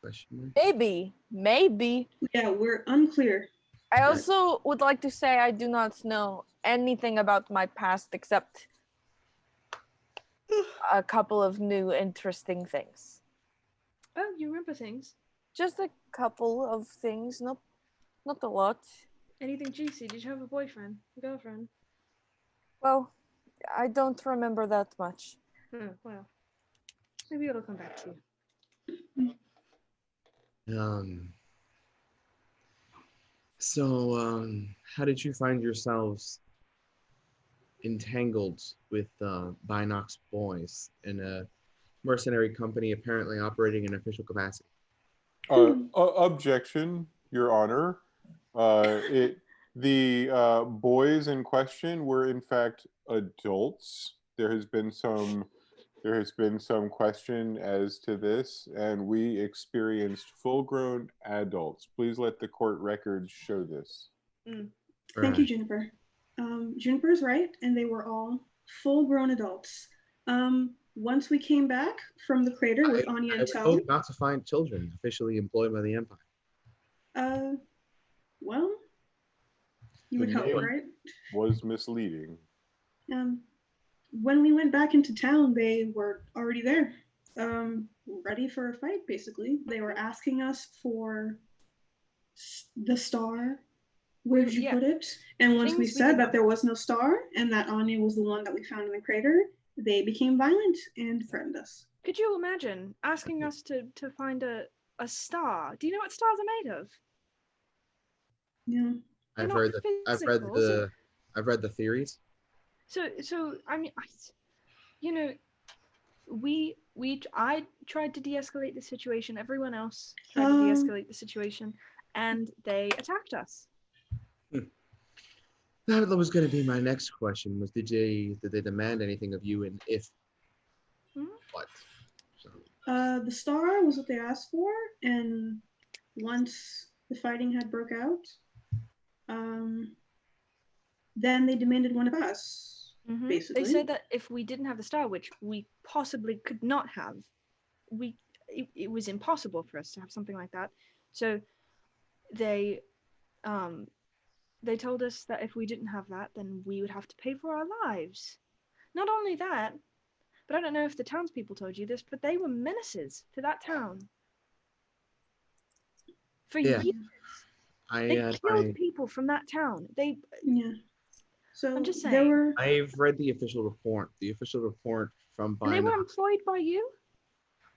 Question mark. Maybe. Yeah, we're unclear. I also would like to say I do not know anything about my past except a couple of new interesting things. Oh, you remember things? Just a couple of things, not a lot. Anything juicy? Did you have a boyfriend, a girlfriend? Well, I don't remember that much. Oh, well. Maybe it'll come back to you. So, how did you find yourselves entangled with Binox boys in a mercenary company apparently operating in official capacity? Objection, Your Honor. The boys in question were in fact adults. There has been some question as to this, and we experienced full-grown adults. Please let the court records show this. Thank you, Juniper. Juniper's right, and they were all full-grown adults. Once we came back from the crater with Anya and I was Toad. told not to find children officially employed by the Empire. Well, you would The hope, name right? Was misleading. When we went back into town, they were already there, ready for a fight, basically. They were asking us for the star. Where did you put it? And once we said that there was no star and that Anya was the one that we found in the crater, they became violent and threatened us. Could you imagine asking us to find a star? Do you know what stars are made of? Yeah. They're I've not heard physical, so- I've read the theories. So I mean, you know, I tried to de-escalate the situation. Everyone else tried to de-escalate the situation, and they attacked us. That was going to be my next question. Was did they demand anything of you, and if what? So, The star was what they asked for, and once the fighting had broke out, then they demanded one of us. Basically, they said that if we didn't have the star, which we possibly could not have, it was impossible for us to have something like that. So they told us that if we didn't have that, then we would have to pay for our lives. Not only that, but I don't know if the townspeople told you this, but they were menaces to that town. For yeah, years. They killed people from that town. Yeah. So I'm just saying. I've read the official report. The official report from And they were Bina. employed by you?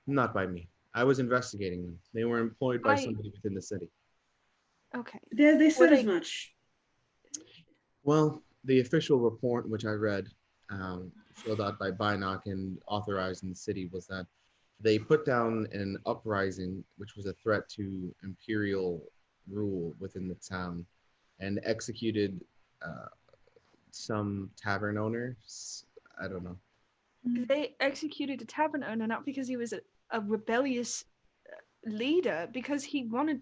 Not by me. I was investigating them. They were employed by somebody within the city. Okay. They said as much. Well, the official report, which I read, filled out by Binoc and authorized in the city, was that they put down an uprising, which was a threat to imperial rule within the town, and executed some tavern owners. I don't know. They executed a tavern owner not because he was a rebellious leader, because he wanted.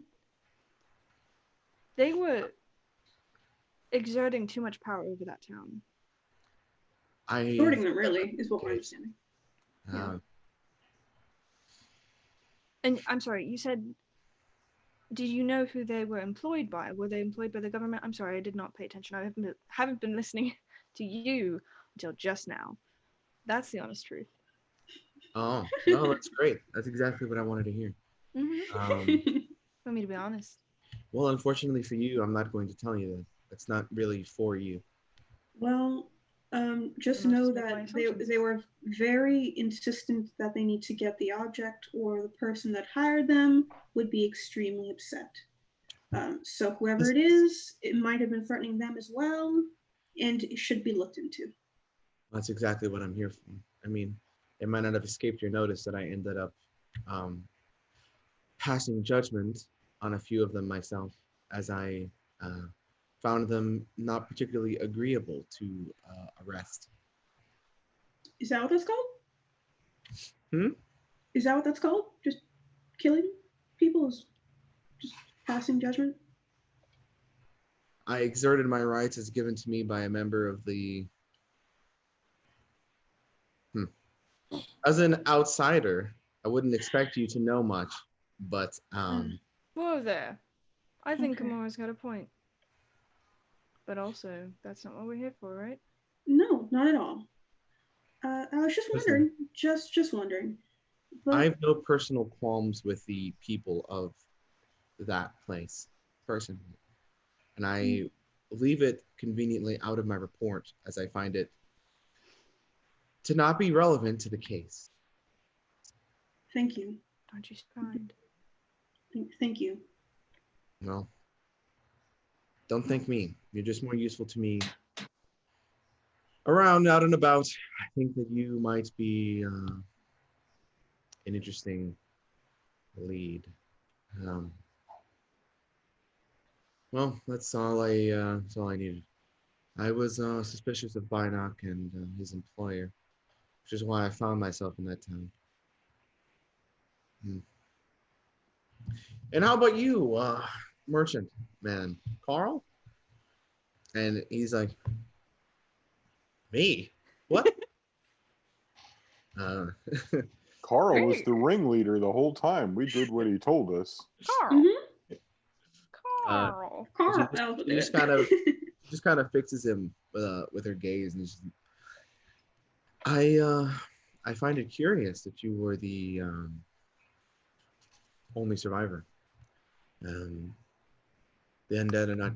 They were exerting too much power over that town. Extorting them, really, is what we're understanding. Yeah. And I'm sorry, you said. Did you know who they were employed by? Were they employed by the government? I'm sorry, I did not pay attention. I haven't been listening to you until just now. That's the honest truth. Oh, no, that's great. That's exactly what I wanted to hear. Want me to be honest? Well, unfortunately for you, I'm not going to tell you that. That's not really for you. Well, just know that they were very insistent that they need to get the object, or the person that hired them would be extremely upset. So whoever it is, it might have been threatening them as well, and it should be looked into. That's exactly what I'm here for. I mean, it might not have escaped your notice that I ended up passing judgment on a few of them myself, as I found them not particularly agreeable to arrest. Is that what that's called? Hmm? Is that what that's called? Just killing people? Is just passing judgment? I exerted my rights as given to me by a member of the... As an outsider, I wouldn't expect you to know much, but... Whoa there. I think Amara's got a point. But also, that's not what we're here for, right? No, not at all. I was just wondering. Just wondering. But I have no personal qualms with the people of that place, personally. And I leave it conveniently out of my report, as I find it to not be relevant to the case. Thank you. Aren't you kind? Thank you. Well, don't thank me. You're just more useful to me around, out and about. I think that you might be an interesting lead. Well, that's all I needed. I was suspicious of Binoc and his employer, which is why I found myself in that town. And how about you, merchant man, Carl? And he's like, me? What? Carl was the ringleader the whole time. We did what he told us. Carl. Carl. She just kind of fixes him with her gaze, and she's, I find it curious that you were the only survivor. The undead are not,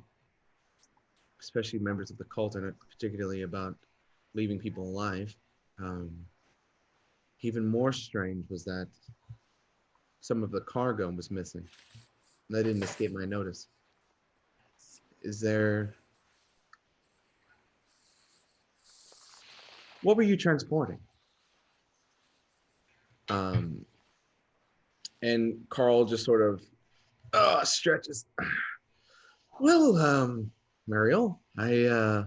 especially members of the cult, are not particularly about leaving people alive. even more strange was that some of the cargo was missing. That didn't escape my notice. Is there... What were you transporting? And Carl just sort of stretches. Well, Mariel, I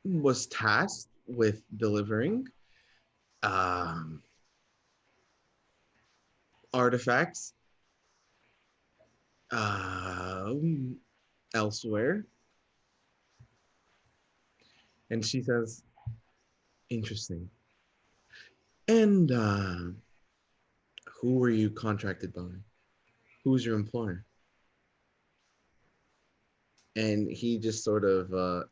was tasked with delivering artifacts elsewhere. And she says, interesting. And who were you contracted by? Who was your employer? And he just sort of,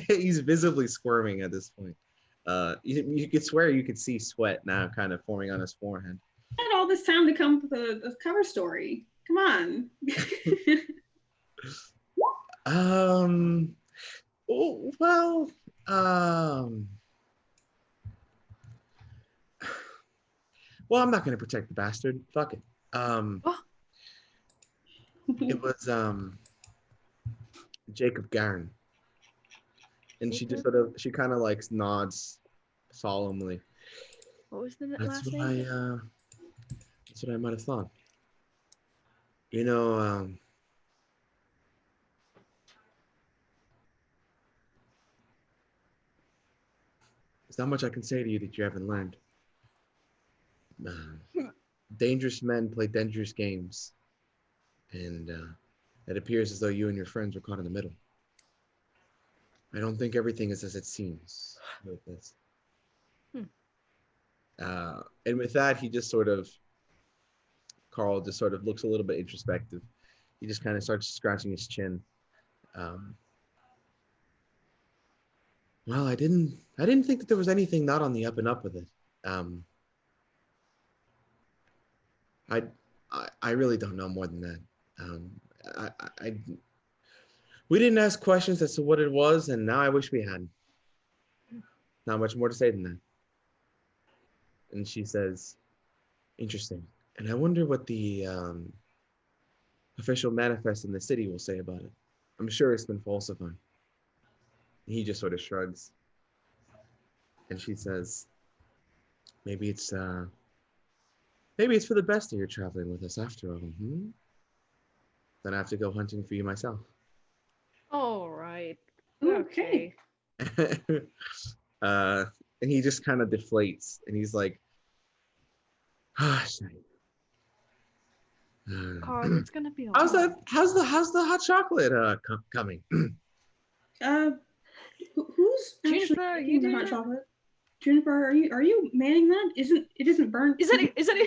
he's visibly squirming at this point. You could swear you could see sweat now kind of forming on his forehead. I had all this time to come up with a cover story. Come on. Well, well, I'm not going to protect the bastard. Fuck it. It was Jacob Garn. And she just sort of, she kind of like nods solemnly. What was the That's last what name? That's what I might have thought. You know, there's not much I can say to you that you haven't learned. Dangerous men play dangerous games. And it appears as though you and your friends were caught in the middle. I don't think everything is as it seems with this. And with that, he just sort of, Carl just sort of looks a little bit introspective. He just kind of starts scratching his chin. Well, I didn't think that there was anything not on the up and up with it. I really don't know more than that. We didn't ask questions as to what it was, and now I wish we had. Not much more to say than that. And she says, interesting. And I wonder what the official manifest in the city will say about it. I'm sure it's been falsified. He just sort of shrugs. And she says, maybe it's for the best that you're traveling with us after all. Then I have to go hunting for you myself. All right. Okay. And he just kind of deflates, and he's like, shit. Carl, it's gonna be How's alright. that? How's the hot chocolate coming? Who's actually Juniper, you making the do hot that? chocolate? Juniper, are you manning that? It isn't burnt? Is anyone looking at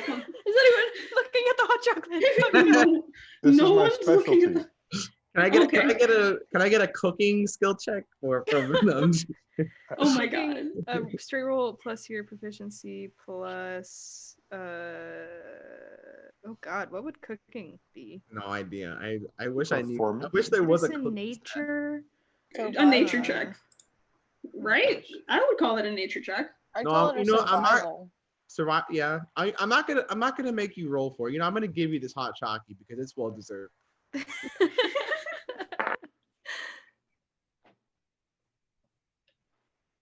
the hot chocolate? No, This no is my one's looking at specialty. the. Can I get a cooking skill check from no, Oh my Cooking, god. straight roll plus your proficiency plus oh god, what would cooking be? no idea. I wish I knew. I Performance? wish there was a Medicine, cooking stat. nature. A nature Uh, check, right? I would call it a nature check. I No, call it a you know, I'm not- survival. Survive. Yeah, I'm not gonna make you roll for it. You know, I'm gonna give you this hot chocolate because it's well deserved.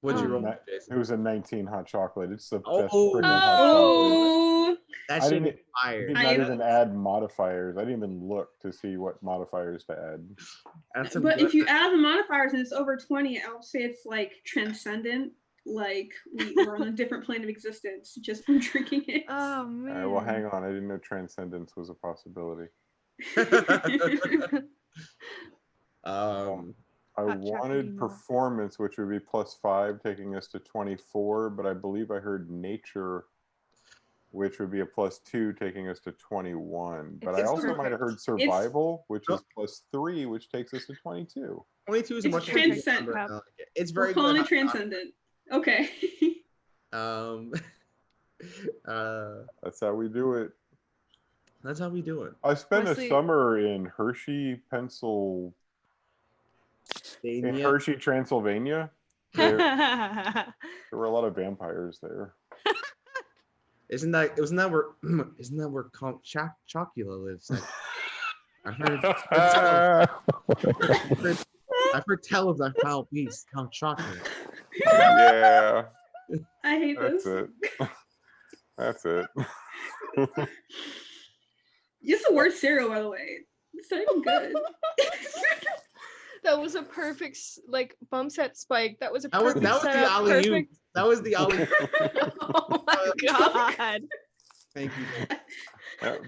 What'd you Um, roll, It Jason? was a 19 hot chocolate. It's the Oh. best freaking hot chocolate. Oh, That I shit didn't- is fire. Did not even add modifiers. I didn't even look to see what modifiers to add. That's some but good- if you add the modifiers and it's over 20, I would say it's like transcendent. Like we're on a different plane of existence just from drinking it. Oh man. Well, hang on. I didn't know transcendence was a possibility. I Hot wanted chocolate-y more. performance, which would be +5, taking us to 24. But I believe I heard nature, which would be a +2, taking us to 21. But I It's also might have heard survival, which is +3, which takes us to 22. 22 is a It's much more transcend- number. I like it. It's very We're calling good. it transcendent. Okay. That's how we do it. That's how we do it. I spent Wesley- a summer in Hershey, Transylvania. There were a lot of vampires there. Isn't that where Chocula lives? I've heard tell of that foul beast, Count Chocula. Yeah. I hate That's this. it. That's it. Use the word cereal, by the way. It's not even good. That was a perfect bump set spike. That was a That was perfect the setup. alley-oop. Perfect. That was the alley. Oh my god. Thank you.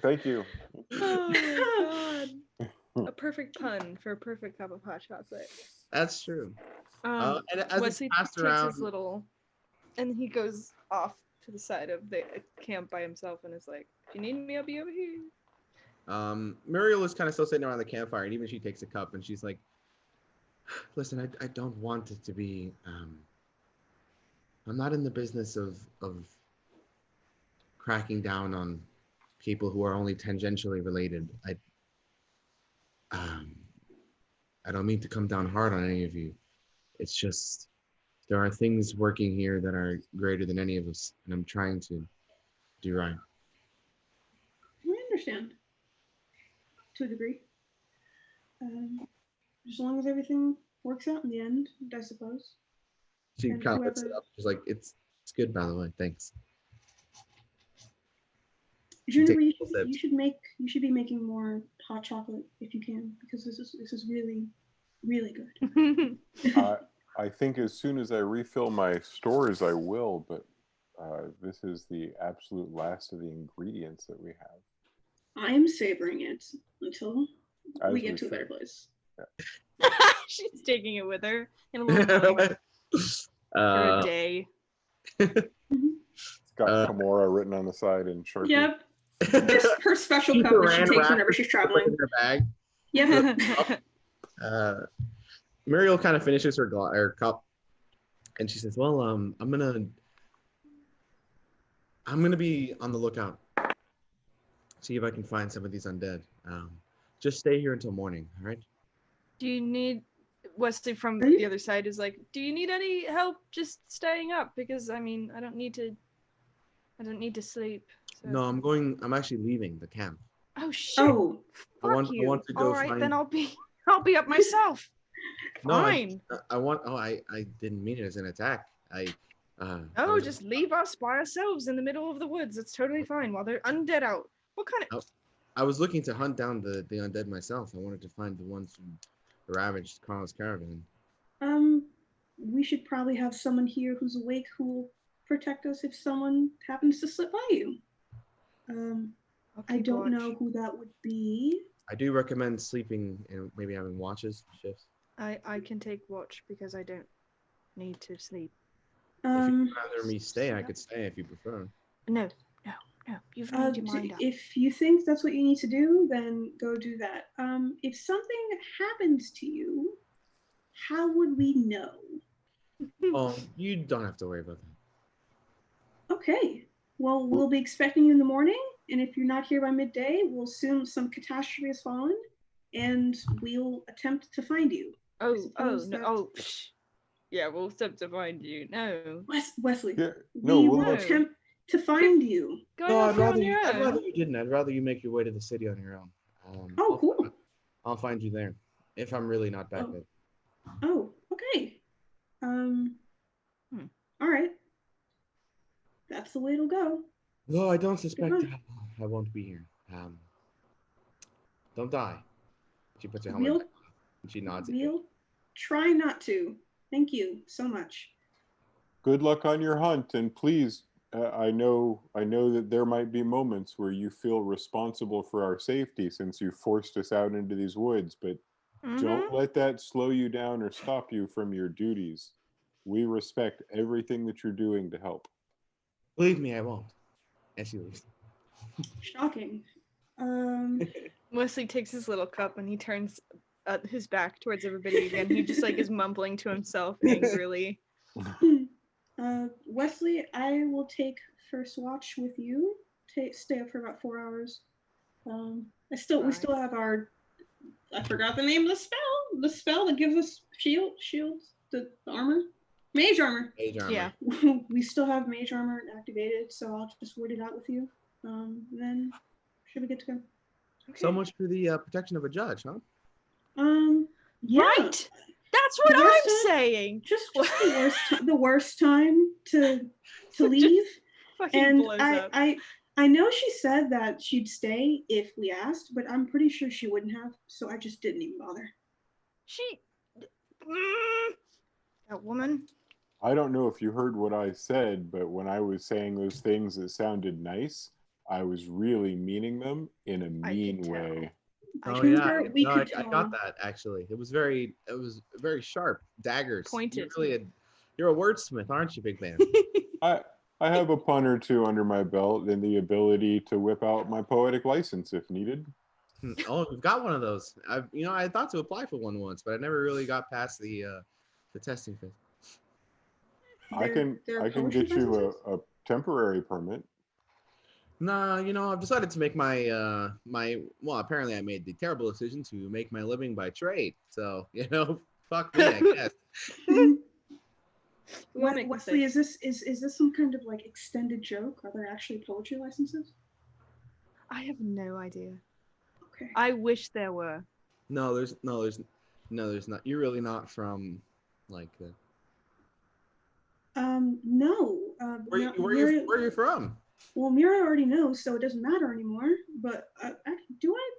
Thank you. Oh my god. A perfect pun for a perfect cup of hot chocolate. That's true. And as Wesley it's passed takes around, his little, and he goes off to the side of the camp by himself and is like, if you need me, I'll be over here. Muriel is kind of still sitting around the campfire, and even she takes a cup and she's like, listen, I don't want it to be, I'm not in the business of cracking down on people who are only tangentially related. I don't mean to come down hard on any of you. It's just, there are things working here that are greater than any of us, and I'm trying to do right. I understand. To a degree. As long as everything works out in the end, I suppose. She And kind of lifts it whoever- up. She's like, it's good, by the way. Thanks. Juniper, Take you should be making more hot chocolate if you can, because this is really, really good. I think as soon as I refill my stores, I will, but this is the absolute last of the ingredients that we have. I'm savoring it until As we get to a should. better place. Yeah. She's taking it with her in a little mug for a day. It's got Kimura written on the side in Sharpie. Yep. Her special cup that she takes whenever she's traveling. In her bag. Yep. Muriel kind of finishes her cup, and she says, "Well, I'm gonna be on the lookout. See if I can find some of these undead. Just stay here until morning, all right?" Do you need, Wesley from the other side is like, do you need any help just staying up? Because I mean, I don't need to sleep. So. No, I'm actually leaving the camp. Oh shit. Oh. I want to go All right, find. then I'll be up myself. No, Fine. I didn't mean it as an attack. I Just leave us by ourselves in the middle of the woods. It's totally fine while they're undead out. What kind of? I was looking to hunt down the undead myself. I wanted to find the ones who ravaged Carl's caravan. We should probably have someone here who's awake who will protect us if someone happens to slip by you. I don't know who that would be. I do recommend sleeping and maybe having shifts. I can take watch because I don't need to sleep. If you'd rather me stay, I could stay if you prefer. No. You've made your mind up. If you think that's what you need to do, then go do that. If something happens to you, how would we know? Oh, you don't have to worry about that. Okay. Well, we'll be expecting you in the morning, and if you're not here by midday, we'll assume some catastrophe has fallen, and we'll attempt to find you. Yeah, we'll attempt to find you. No. Wesley. Yeah, we will attempt to find you. I'd rather you didn't. I'd rather you make your way to the city on your own. Cool. I'll find you there if I'm really not back then. Oh, okay. All right. That's the way it'll go. No, I don't suspect I won't be here. Don't die. She puts her helmet down and she nods at you. We'll try not to. Thank you so much. Good luck on your hunt, and please, I know that there might be moments where you feel responsible for our safety since you forced us out into these woods, but don't let that slow you down or stop you from your duties. We respect everything that you're doing to help. Believe me, I won't. And she leaves. Shocking. Wesley takes his little cup and he turns his back towards everybody again. He just is mumbling to himself angrily. Wesley, I will take first watch with you. Stay up for about 4 hours. We still have our. I forgot the name of the spell. The spell that gives us shields, the armor. Mage armor. Mage armor. Yeah. We still have mage armor activated, so I'll just word it out with you. Then should we get to go? So much for the protection of a judge, huh? Yeah. Right. That's what The worst I'm time- saying. Just the worst time to leave. Fucking And blows up. I know she said that she'd stay if we asked, but I'm pretty sure she wouldn't have, so I just didn't even bother. That woman. I don't know if you heard what I said, but when I was saying those things that sounded nice, I was really meaning them in a I mean could tell. way. Oh Couldn't yeah, hurt, we no, could I tell. got that actually. It was very sharp. Daggers. Pointed. You're a wordsmith, aren't you, big man? I have a pun or two under my belt and the ability to whip out my poetic license if needed. Oh, we've got one of those. I thought to apply for one once, but I never really got past the testing phase. I can get you a temporary permit. Nah, I've decided to make my well, apparently I made the terrible decision to make my living by trade. So, fuck me, I guess. We all make Wesley, mistakes. is this some kind of like extended joke? Are there actually poetry licenses? I have no idea. Okay. I wish there were. No, there's not. You're really not from like the. No. Where are you from? Well, Mira already knows, so it doesn't matter anymore. But do I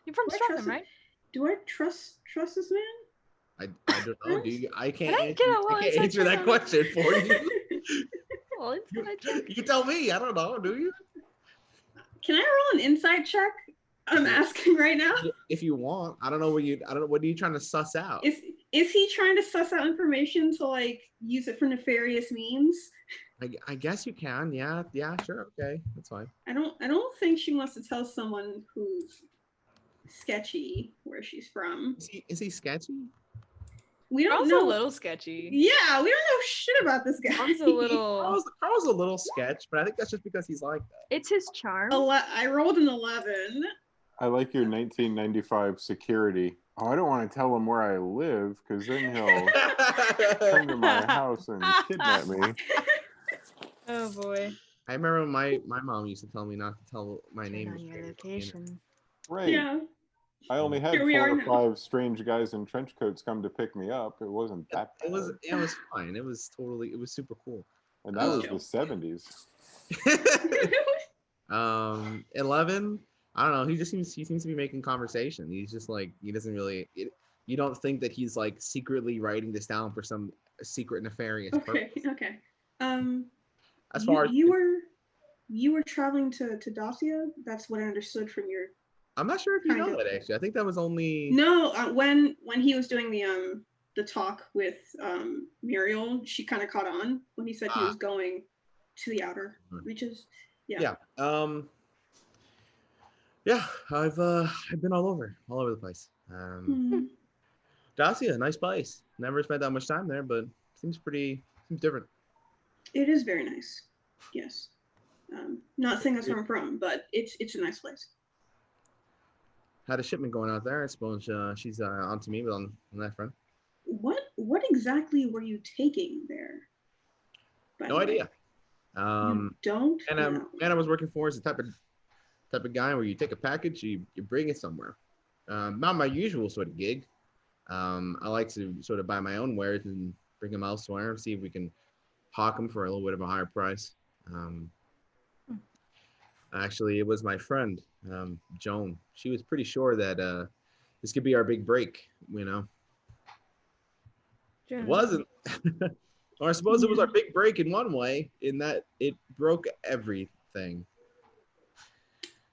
You're from Do I Stratham, trust right? Do I trust this man? I don't know. Do you? I can't. I can't answer that question for you. Well, inside check. You tell me. I don't know. Do you? Can I roll an inside check? I'm asking right now. If you want, I don't know. What are you trying to suss out? Is he trying to suss out information to like use it for nefarious means? I guess you can. Yeah. Sure. Okay. That's fine. I don't think she wants to tell someone who's sketchy where she's from. Is he sketchy? We don't Carl's know. a little sketchy. Yeah, we don't know shit about this guy. Carl's a little. Carl's a little sketch, but I think that's just because he's like that. It's his charm. I rolled an 11. I like your 1995 security. Oh, I don't want to tell him where I live because then he'll come to my house and kidnap me. Oh boy. I remember when my mom used to tell me not to tell my name. On your location. Right. Yeah. I only had Here we 4 are or now. 5 strange guys in trench coats come to pick me up. It wasn't that bad. It was fine. It was super cool. And that was the 70s. 11. I don't know. He seems to be making conversation. He's just like he doesn't really. You don't think that he's like secretly writing this down for some secret nefarious purpose. Okay. As far as you were traveling to Dacia. That's what I understood from your. I'm not sure if you know that actually. I think that was only. No, when he was doing the talk with Muriel, she kind of caught on when he said he was going to the outer reaches. Yeah. Yeah, I've been all over the place. Dacia, nice place. Never spent that much time there, but seems different. It is very nice. Yes. Not saying that's where I'm from, but it's a nice place. Had a shipment going out there. I suppose she's on to me, but on that front. What exactly were you taking there? No idea. You don't. And man I was working for is the type of guy where you take a package, you bring it somewhere. Not my usual sort of gig. I like to sort of buy my own wares and bring them elsewhere and see if we can hawk them for a little bit of a higher price. Actually, it was my friend, Joan. She was pretty sure that this could be our big break, Joan. It wasn't. Or I suppose it was our big break in one way, in that it broke everything.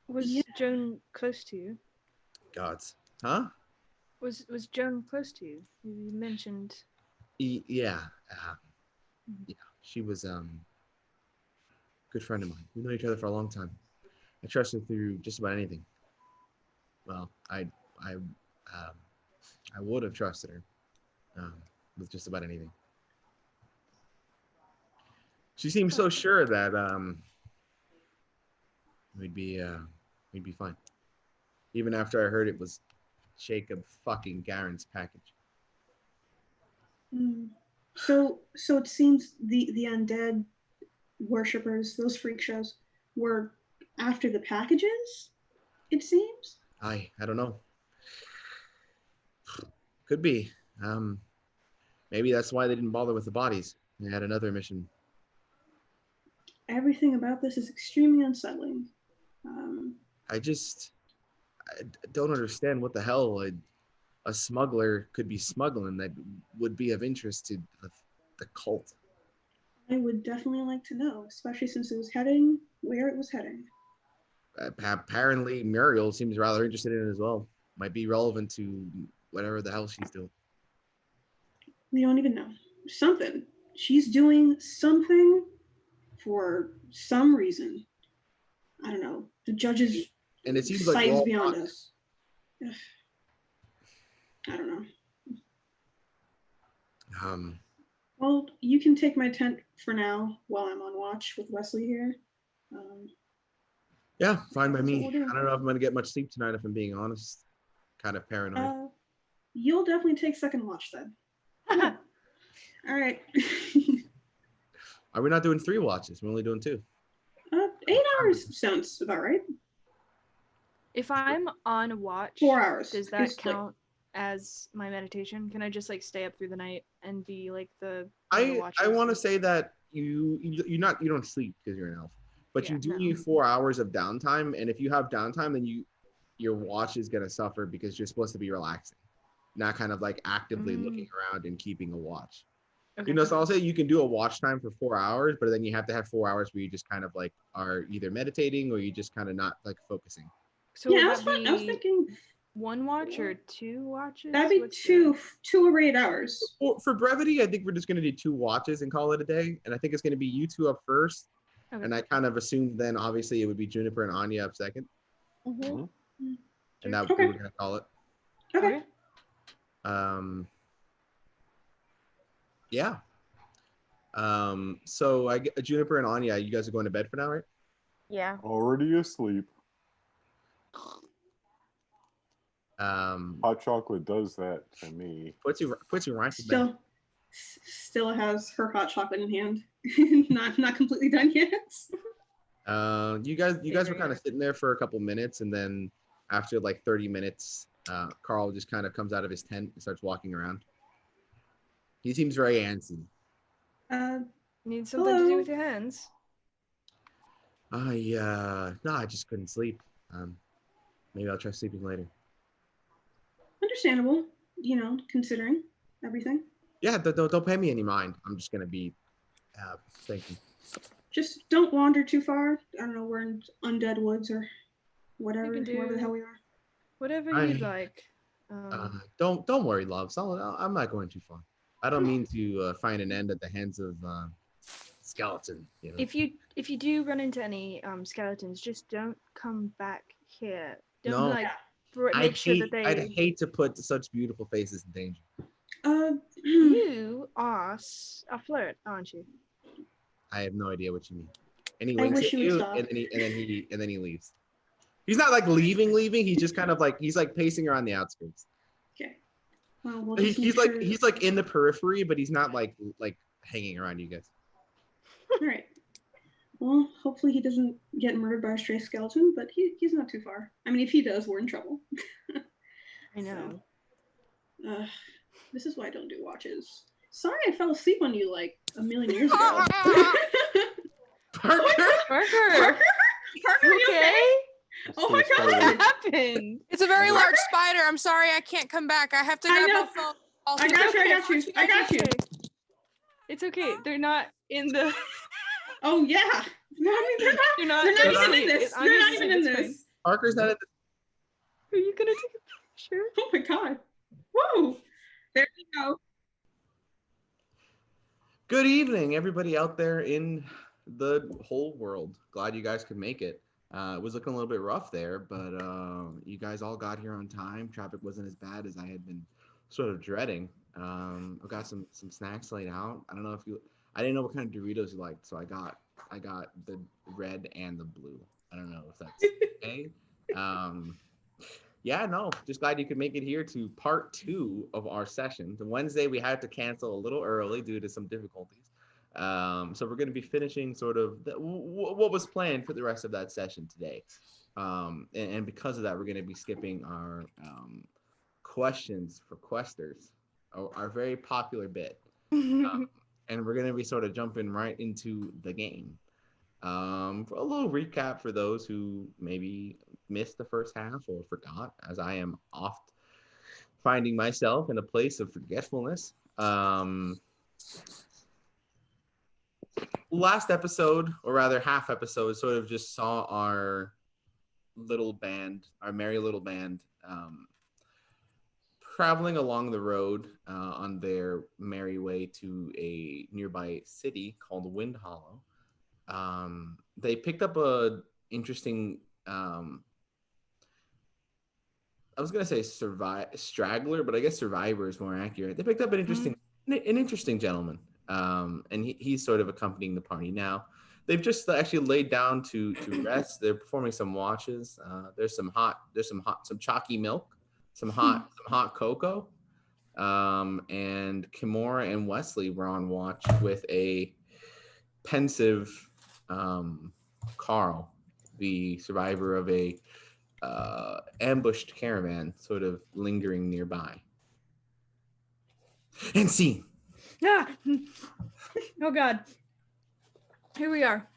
Was Joan close to you? Gods. Huh? Was Joan close to you? You mentioned. Yeah. Yeah. She was a good friend of mine. We know each other for a long time. I trust her through just about anything. Well, I would have trusted her with just about anything. She seemed so sure that we'd be fine. Even after I heard it was Jacob fucking Garen's package. So it seems the undead worshippers, those freak shows, were after the packages. It seems. I don't know. Could be. Maybe that's why they didn't bother with the bodies. They had another mission. Everything about this is extremely unsettling. I don't understand what the hell a smuggler could be smuggling that would be of interest to the cult. I would definitely like to know, especially since it was heading where it was heading. Apparently, Muriel seems rather interested in it as well. Might be relevant to whatever the hell she's doing. We don't even know. Something. She's doing something for some reason. I don't know. The judge's And it seems like sight we're is all beyond talking. us. I don't know. Well, you can take my tent for now while I'm on watch with Wesley here. Yeah, fine by That's what me. we'll do. I don't know if I'm gonna get much sleep tonight, if I'm being honest. Kind of paranoid. You'll definitely take second watch then. All right. Are we not doing 3 watches? We're only doing 2. 8 hours sounds about right. If I'm on watch, 4 hours. does that It's like- count as my meditation? Can I just like stay up through the night and be like the I watches? want to say that you don't sleep because you're an elf, but Yeah, you do no. need 4 hours of downtime, and if you have downtime, then your watch is gonna suffer because you're supposed to be relaxing, not kind of like actively looking around and keeping a watch. Okay. You know, so I'll say you can do a watch time for 4 hours, but then you have to have 4 hours where you just kind of like are either meditating or you just kind of not like focusing. So yeah, would that I was be thinking 1 watch or 2 watches? that'd be What's two over 8 hours. For brevity, I think we're just going to do 2 watches and call it a day. And I think it's going to be you 2 up first. Okay. And I kind of assumed then, obviously, it would be Juniper and Anya up second. Mm-hmm. And that Okay. we were going to call it. Okay. Yeah. So I get Juniper and Anya, you guys are going to bed for now, right? Yeah. Already asleep. Hot chocolate does that to me. Puts you right to bed. Still has her hot chocolate in hand. not completely done yet. You guys were kind of sitting there for a couple minutes, and then after like 30 minutes, Carl just kind of comes out of his tent and starts walking around. He seems very antsy. Need something to do with your hands? I just couldn't sleep. Maybe I'll try sleeping later. Understandable, considering everything. Yeah, don't pay me any mind. I'm just gonna be thinking. Just don't wander too far. I don't know, we're in undead woods or whatever, wherever the hell we are. Whatever you'd like. Don't worry, loves. I'm not going too far. I don't mean to find an end at the hands of skeleton. You know? If you do run into any skeletons, just don't come back here. Don't No. make sure that they. I'd hate to put such beautiful faces in danger. You are a flirt, aren't you? I have no idea what you mean. And he I winks wish at you would you, stop. and then he leaves. He's not like leaving. He's just kind of like he's like pacing around the outskirts. Okay. Well, we'll He's like in the periphery, but he's not like hanging around you guys. All right. Well, hopefully he doesn't get murdered by a stray skeleton, but he's not too far. I mean, if he does, we're in trouble. I know. So, this is why I don't do watches. Sorry, I fell asleep on you like a million years ago. Parker! Parker, Parker, you okay? Oh my what god! happened? It's a very large spider. I'm sorry, I can't come back. I have to grab my phone. I got you. It's okay. They're not in the. Oh yeah. No, I mean they're not even in this. They're not even in this. Parker's not at the. Are you gonna take a picture? Oh my god. Whoa. There you go. Good evening, everybody out there in the whole world. Glad you guys could make it. It was looking a little bit rough there, but you guys all got here on time. Traffic wasn't as bad as I had been sort of dreading. I've got some snacks laid out. I don't know if I didn't know what kind of Doritos you liked, so I got the red and the blue. I don't know if that's okay. Yeah, no, just glad you could make it here to part 2 of our session. The Wednesday we had to cancel a little early due to some difficulties. So we're going to be finishing sort of what was planned for the rest of that session today. And because of that, we're going to be skipping our questions for questers, our very popular bit. And we're going to be sort of jumping right into the game. For a little recap for those who maybe missed the first half or forgot, as I am oft finding myself in a place of forgetfulness. Last episode, or rather half episode, sort of just saw our little band, our merry little band, traveling along the road on their merry way to a nearby city called Wind Hollow. They picked up a interesting I was gonna say straggler, but I guess survivor is more accurate. They picked up an interesting gentleman, and he's sort of accompanying the party now. They've just actually laid down to rest. They're performing some watches. There's some chalky milk, some hot cocoa, and Kimura and Wesley were on watch with a pensive Carl, the survivor of a ambushed caravan, sort of lingering nearby. And scene. Ah! Oh God. Here we are.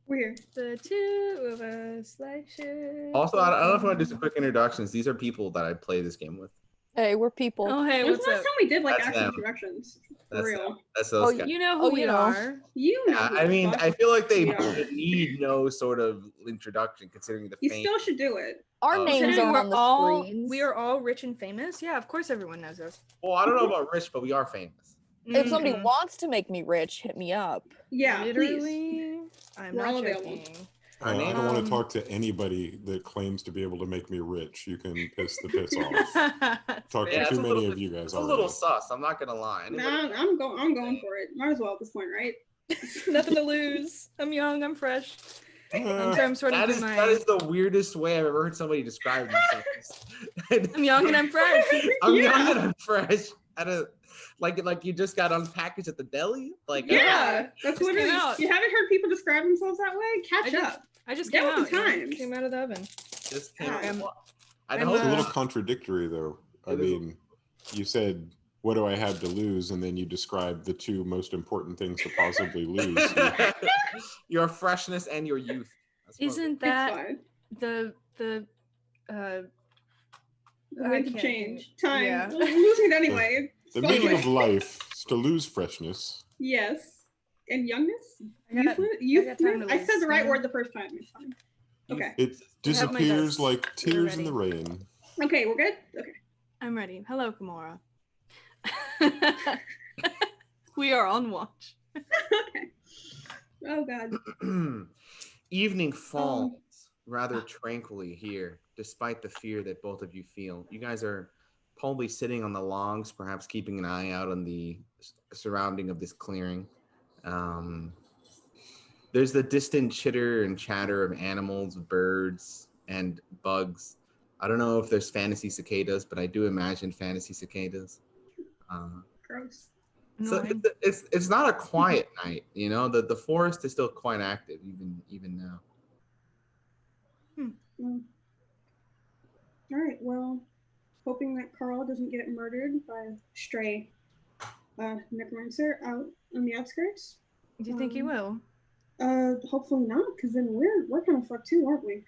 We're The two of us like shit. Also, I don't know if I want to do some quick introductions. These are people that I play this game with. Hey, we're people. Oh, hey, When's what's the last up? time we did like That's actual them. introductions? For That's real. That's those Oh, guys. You know who we you know. are. You know. Yeah, who I the mean, fuck I feel like they we are. need no sort of introduction, considering the You fame. still should do it. Our names Considering aren't on the screens. we are all rich and famous. Yeah, of course everyone knows us. Well, I don't know about rich, but we are famous. If somebody Mhm. wants to make me rich, hit me up. Yeah, please. Literally, I'm We're not all available. joking. Our I name- don't want to talk to anybody that claims to be able to make me rich. You can piss the piss off. Talk Yeah, to it's too a many little- of you guys It's a little already. sus. I'm not gonna lie. Anybody- Nah, I'm going for it. Might as well at this point, right? Nothing to lose. I'm young. I'm fresh. I'm Uh, sorry. I'm sorting That through is my. that is the weirdest way I've ever heard somebody describe themselves. I'm young and I'm fresh. I'm Yeah. young and I'm fresh. Like you just got unpackaged at the deli. Like Yeah, that's Just came literally. out. You haven't heard people describe themselves that way? Catch I up. I just Get came with the out. times. Came out of the oven. just came. I'm- I I'm, hope it's a little Uh, contradictory, though. I It is. mean, you said, "What do I have to lose?" and then you described the two most important things to possibly lose. your freshness and your youth. That's what- Isn't It's that fine. the The I wind of can't change. even- Time. yeah. We're losing it anyway. The So meaning anyway. of life is to lose freshness. Yes. And youngness? I got time to I said lose, the right yeah. word the first time. It's fine. Okay. It have my disappears dice. like tears in ready. the rain. Okay, we're good? Okay. I'm ready. Hello, Kimura. We are on watch. Okay. Oh god. Evening falls rather tranquilly here, despite the fear that both of you feel. You guys are probably sitting on the logs, perhaps keeping an eye out on the surrounding of this clearing. There's the distant chitter and chatter of animals, birds, and bugs. I don't know if there's fantasy cicadas, but I do imagine fantasy cicadas. Gross. So Annoying. it's not a quiet night, you know. The forest is still quite active even now. All right, well, hoping that Carl doesn't get murdered by a stray necromancer out on the outskirts. Do you think you will? Hopefully not, because then we're kind of fucked too, aren't we?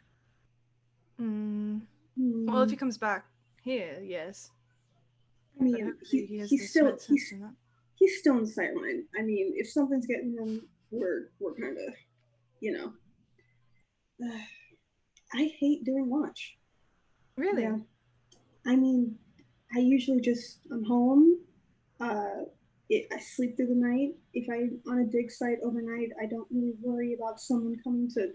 Well, if he comes back here, yes. I mean, But hopefully he has the he's still smart sense in that. he's still in the sight line. I mean, if something's getting him, we're kind of, you know. I hate doing watch. Really? Yeah. I mean, I'm home. I sleep through the night. If I'm on a dig site overnight, I don't really worry about someone coming to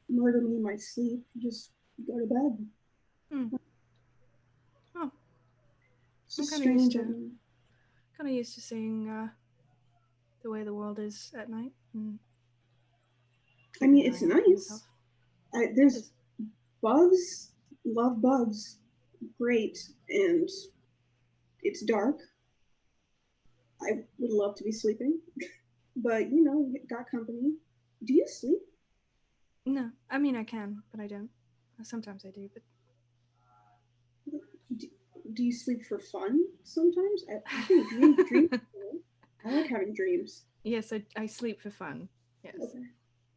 murder me in my sleep. Just go to bed. Oh, It's I'm just kinda used strange. to- kind of used to seeing the way the world is at night. I mean, it's keeping an eye on nice. myself. There's bugs. Love bugs. great, and it's dark. I would love to be sleeping, but got company. Do you sleep? No, I mean I can, but I don't. Sometimes I do, but Do, do you sleep for fun sometimes? I think dreams. I like having dreams. yes, I sleep for fun. Yes. Okay.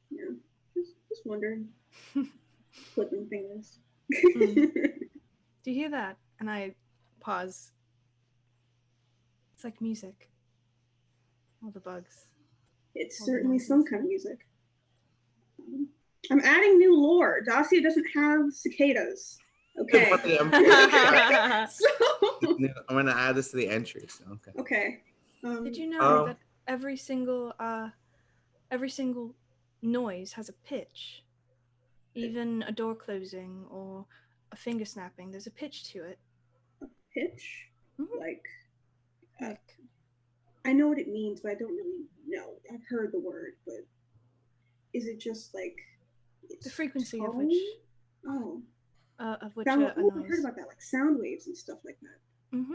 Yeah. Just wondering. Flipping fingers. Mm. Do you hear that? And I pause. It's like music. All the bugs. It's All the certainly noises. some kind of music. I'm adding new lore. Dacia doesn't have cicadas. Okay. So, I'm gonna add this to the entries. Okay. okay. Did you know that every single noise has a pitch? Even a door closing or a finger snapping, there's a pitch to it. Pitch? Mhm. Like, Like I know what it means, but I don't really know. I've heard the word, but is it just like the frequency tone? of which I've a heard noise. about that, like sound waves and stuff like that. Mm-hmm.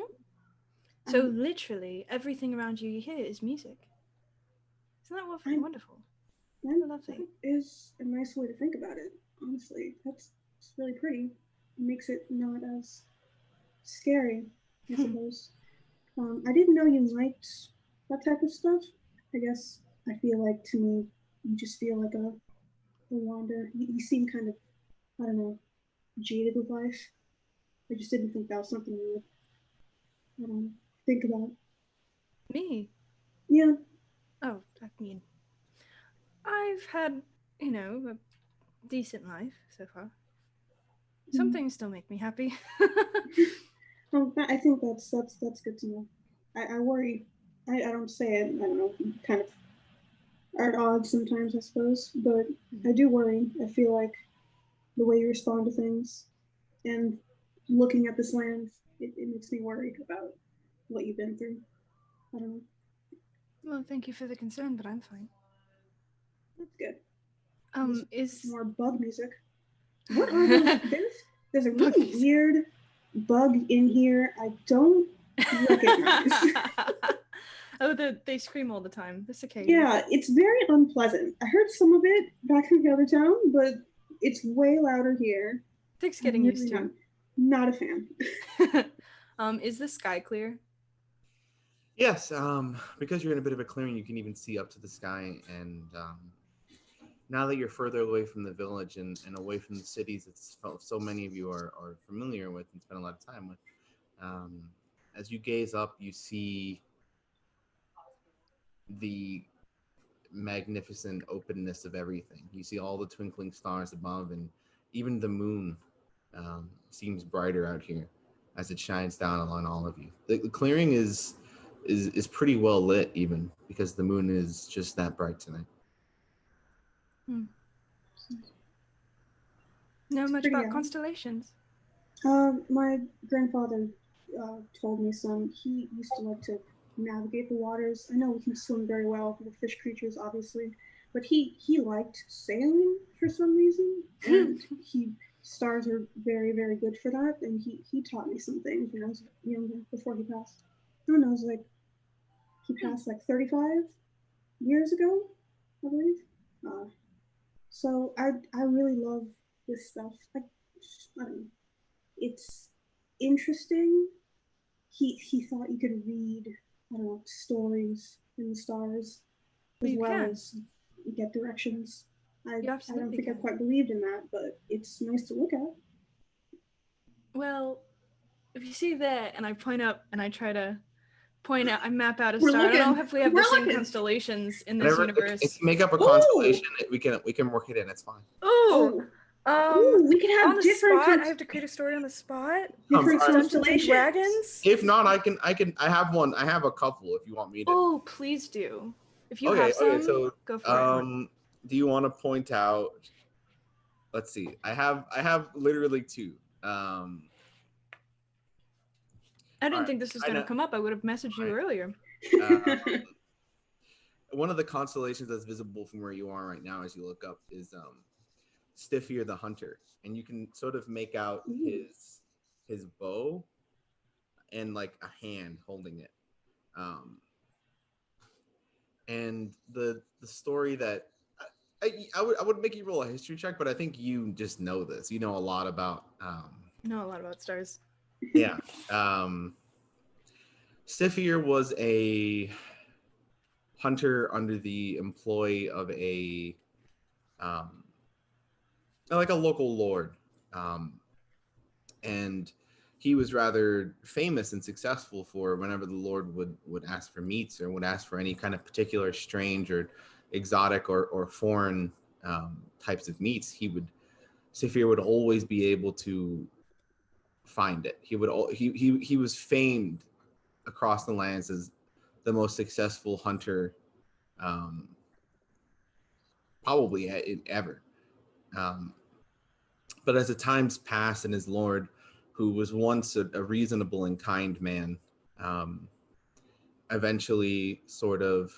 So literally everything around you hear is music. Isn't that wonderful? Lovely. That is a nice way to think about it. Honestly, it's really pretty. It makes it not as scary, I suppose. I didn't know you liked that type of stuff. I guess I feel like to me, you just feel like a wander. You seem kind of, I don't know, jaded with life. I just didn't think that was something you would, I don't know, think about. Me? Yeah. Oh, I mean, I've had, a decent life so far. Some things still make me happy. I think that's good to know. I worry. I don't say it. I don't know. Kind of are at odds sometimes, I suppose. But I do worry. I feel like the way you respond to things and looking at this land, it makes me worried about what you've been through. I don't know. Well, thank you for the concern, but I'm fine. That's good. Is more bug music? What are those? There's a really weird bug in here. I don't recognize. Oh, they scream all the time. The cicadas. Yeah, it's very unpleasant. I heard some of it back in the other town, but it's way louder here. Takes getting used to. Not a fan. Is the sky clear? Yes, because you're in a bit of a clearing, you can even see up to the sky. And now that you're further away from the village and away from the cities that so many of you are familiar with and spend a lot of time with, as you gaze up, you see the magnificent openness of everything. You see all the twinkling stars above, and even the moon seems brighter out here as it shines down on all of you. The clearing is pretty well lit, even because the moon is just that bright tonight. Know much about constellations? My grandfather told me some. He used to like to navigate the waters. I know he can swim very well for the fish creatures, obviously, but he liked sailing for some reason, and stars are very, very good for that. And he taught me some things when I was younger before he passed. I don't know, it was like he passed like 35 years ago, I believe. So I really love this stuff. I don't know. It's interesting. He thought you could read, I don't know, stories in the stars as well as get directions. I don't think I quite believed in that, but it's nice to look at. Well, if you see there, and I point up and I try to point out, I map out a star. I don't know if we have the same constellations in this universe. If you make up a constellation, we can work it in. It's fine. We can have on the different spot. I have to create a story on the spot. Different Dungeons and Dragons. If not, I have one. I have a couple. If you want me to. Oh, please do. If you have some, so go for it. Do you want to point out? Let's see. I have literally two. I didn't think this was going to come up. I would have messaged you earlier. One of the constellations that's visible from where you are right now as you look up is Stiffier the Hunter. And you can sort of make out his bow and like a hand holding it. And the story that I would make you roll a history check, but I think you just know this. You know a lot about I know a lot about stars. yeah. Sifir was a hunter under the employ of a like a local lord, and he was rather famous and successful for whenever the lord would ask for meats or would ask for any kind of particular strange or exotic or foreign types of meats. Sifir would always be able to find it. He was famed across the lands as the most successful hunter, um, probably ever. Um, but as the times passed, and his lord, who was once a reasonable and kind man, um, eventually sort of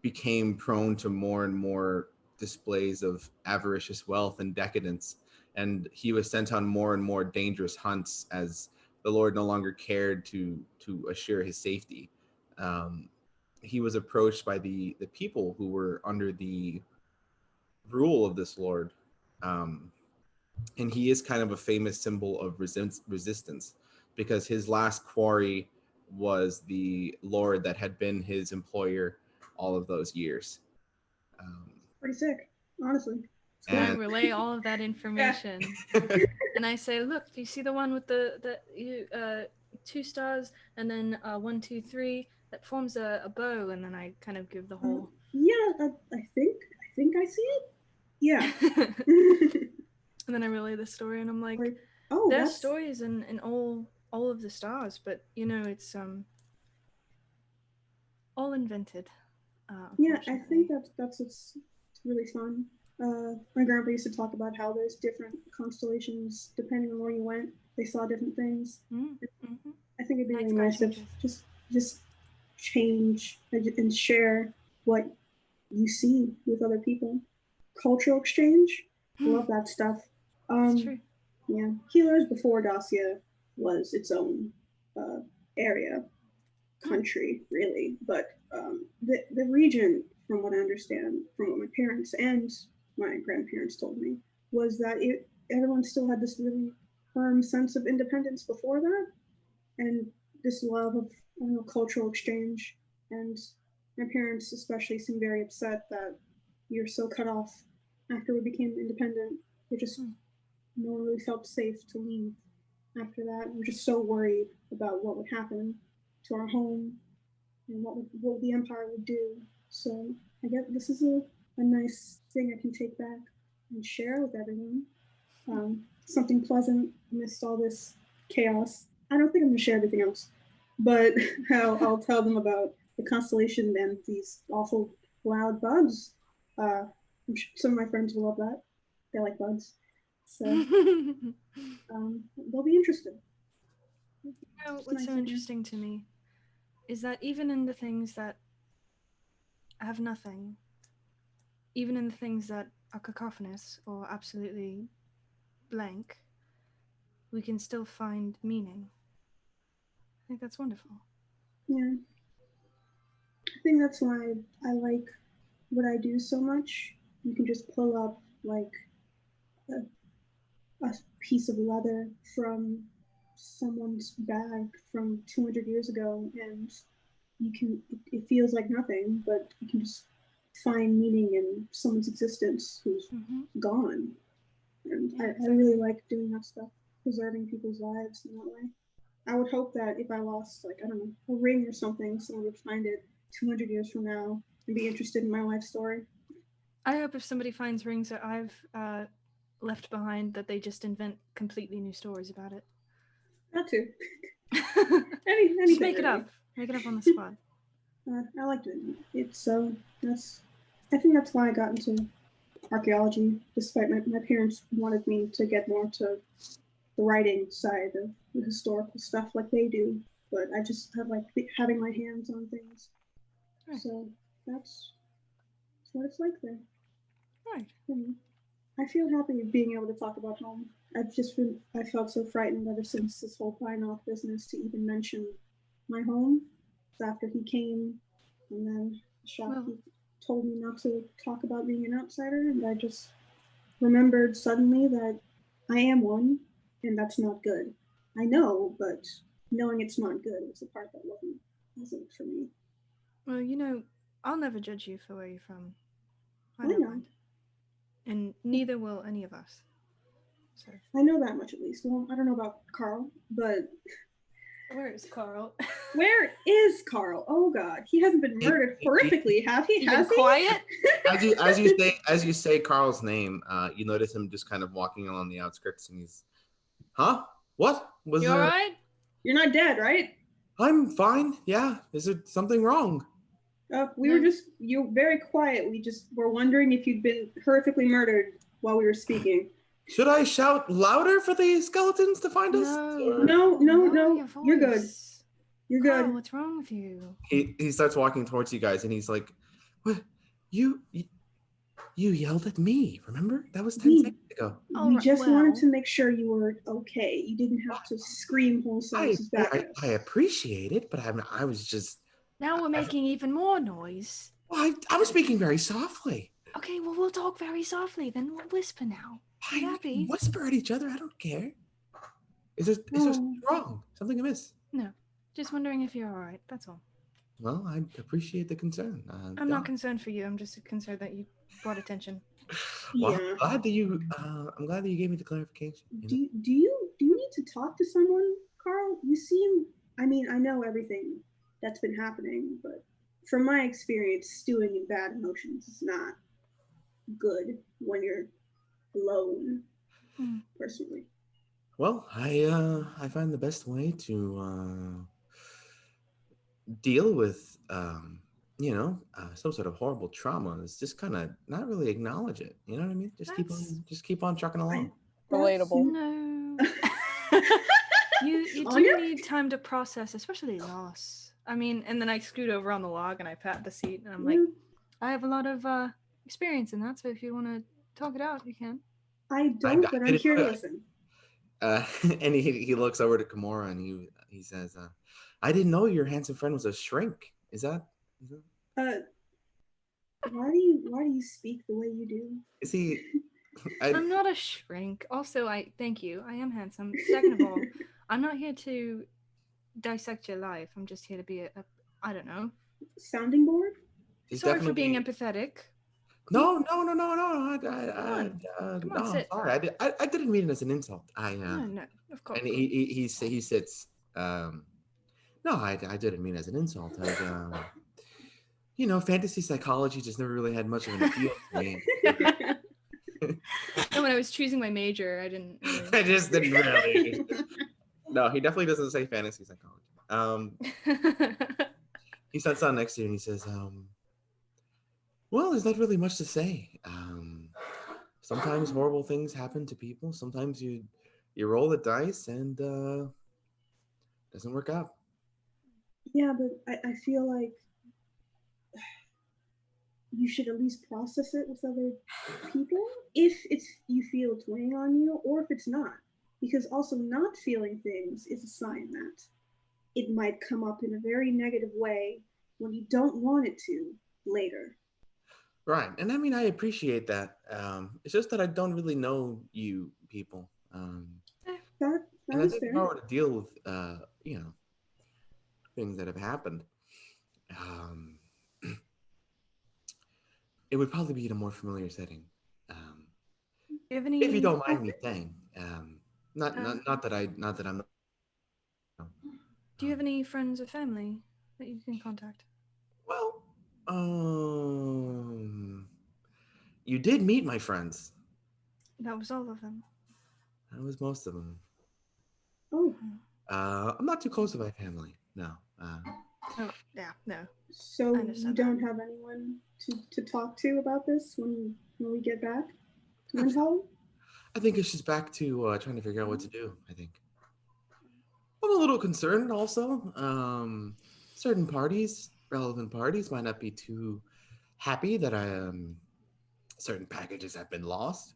became prone to more and more displays of avaricious wealth and decadence. And he was sent on more and more dangerous hunts as the Lord no longer cared to assure his safety. He was approached by the people who were under the rule of this Lord. And he is kind of a famous symbol of resistance because his last quarry was the Lord that had been his employer all of those years. Pretty sick, honestly. And I And relay all of that information, and I say, "Look, do you see the one with the 2 stars, and then 1, 2, 3 that forms a bow?" And then I kind of give the whole. Yeah, I think I see it. Yeah. And then I relay the story, and I'm like, oh, "There's that's stories in all of the stars, but it's all invented." yeah. I think unfortunately. that's it's really fun. My grandpa used to talk about how there's different constellations depending on where you went. They saw different things. Mm-hmm. I think it'd be Night really sky nice if changes. just change and share what you see with other people. Cultural exchange, love that stuff. It's true. Yeah, Healers before Dacia was its own area, country, really. But the region, from what I understand, from what my parents and my grandparents told me, was that everyone still had this really firm sense of independence before that, and this love of cultural exchange. And my parents especially seemed very upset that we were so cut off after we became independent. They just no one really felt safe to leave after that. We were just so worried about what would happen to our home and what the empire would do. So I guess this is a nice thing I can take back and share with everyone. Something pleasant amidst all this chaos. I don't think I'm going to share everything else, but I'll tell them about the constellation and these awful loud bugs. Some of my friends will love that. They like bugs. So they'll be interested. What's so interesting to me is that even in the things that have nothing, even in the things that are cacophonous or absolutely blank, we can still find meaning. I think that's wonderful. Yeah. I think that's why I like what I do so much. You can just pull up like a piece of leather from someone's bag from 200 years ago, and it feels like nothing, but you can just find meaning in someone's existence who's gone. And I really like doing that stuff, preserving people's lives in that way. I would hope that if I lost, like, I don't know, a ring or something, someone would find it 200 years from now and be interested in my life story. I hope if somebody finds rings that I've left behind, that they just invent completely new stories about it. That too. Just make it up. Make it up on the spot. I like doing it. It's I think that's why I got into archaeology, despite my parents wanted me to get more to the writing side of the historical stuff like they do. But I just have like having my hands on things. Right. So that's what it's like there. Right. I feel happy being able to talk about home. I felt so frightened ever since this whole pie knock business to even mention my home. After he came, and then the Well, shopkeeper told me not to talk about being an outsider, and I just remembered suddenly that I am one, and that's not good. I know, but knowing it's not good was the part that wasn't for me. well, I'll never judge you for where you're from. I I don't know. mind. And neither will any of us. So I know that much at least. Well, I don't know about Carl, but where is Carl? where is Carl? Oh God, he hasn't been murdered horrifically, have he? You Has been he? quiet? As you say Carl's name, you notice him just kind of walking along the outskirts, and he's, huh? What was You alright? You're not dead, right? I'm fine. Yeah. Is there something wrong? We No. were just you're very quiet. We just were wondering if you'd been horrifically murdered while we were speaking. Should I shout louder for the skeletons to find us? Or- No, Lower your you're good. voice. You're Carl, good. what's wrong with you? He starts walking towards you guys, and he's like, "What? You yelled at me? Remember? That was 10 We- seconds ago." We just wanted well. to make sure you were okay. You didn't have to scream whole sentences back at us. I appreciate it, but I was just. Now we're making even more noise. Well, I was speaking very softly. Okay, well, we'll talk very softly. Then we'll whisper now. Be I happy. whisper at each other. I don't care. Is there something wrong? Something amiss? No, just wondering if you're all right. That's all. Well, I appreciate the concern. I'm not concerned for you. I'm just concerned that you brought attention. Well, Yeah. I'm glad that you gave me the clarification. Do you need to talk to someone, Carl? You seem. I mean, I know everything that's been happening, but from my experience, stewing in bad emotions is not good when you're alone. Hmm. Personally, Well, I find the best way to deal with some sort of horrible trauma is just kind of not really acknowledge it. You know what I mean? Just keep on trucking along. Relatable. No. you do Anya? need time to process, especially loss. I mean, and then I scoot over on the log and I pat the seat and I'm like, I have a lot of experience in that, so if you want to talk it out, you can. I don't, but I'm here to listen. And he looks over to Kimura and he says, "I didn't know your handsome friend was a shrink. Is that?" Why do you speak the way you do? Is he? I'm not a shrink. Also, I thank you. I am handsome. Second of all, I'm not here to dissect your life. I'm just here to be a I don't know. Sounding board? Sorry for being empathetic. No. Come on, No, sit. sorry. I didn't mean it as an insult. No, of course. And he sits. No, I didn't mean it as an insult. Fantasy psychology just never really had much of an appeal to me. And when I was choosing my major, I didn't. Really... I just didn't really. No, he definitely doesn't say fantasy psychology. He sits down next to you and he says, well, there's not really much to say. Sometimes horrible things happen to people. Sometimes you roll the dice and it doesn't work out. Yeah, but I feel like you should at least process it with other people if you feel it's weighing on you or if it's not. Because also not feeling things is a sign that it might come up in a very negative way when you don't want it to later. Right. And I mean, I appreciate that. It's just that I don't really know you people. That and I is think fair. if I were to deal with, things that have happened, it would probably be in a more familiar setting. If you don't mind me saying, not that I'm. Do you have any friends or family that you can contact? Well, you did meet my friends. That was all of them. That was most of them. Oh. I'm not too close to my family. No. Oh, yeah, no. So you don't have anyone to talk to about this when we get back to Windhollow? I think it's just back to trying to figure out what to do, I think. I'm a little concerned also. Certain relevant parties might not be too happy that certain packages have been lost.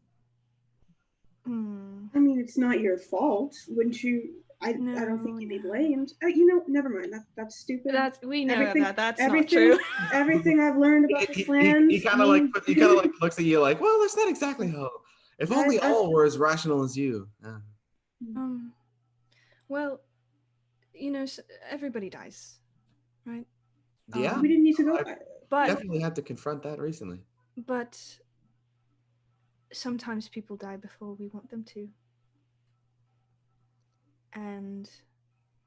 I mean, it's not your fault. Wouldn't you? I don't think you'd be blamed. Never mind. That's stupid. We know that. That's not everything, true. Everything I've learned about this land. He kind of like looks at you like, well, that's not exactly how. If only all were as rational as you. Well, everybody dies, right? Yeah. We didn't need to go. But definitely had to confront that recently. But sometimes people die before we want them to. And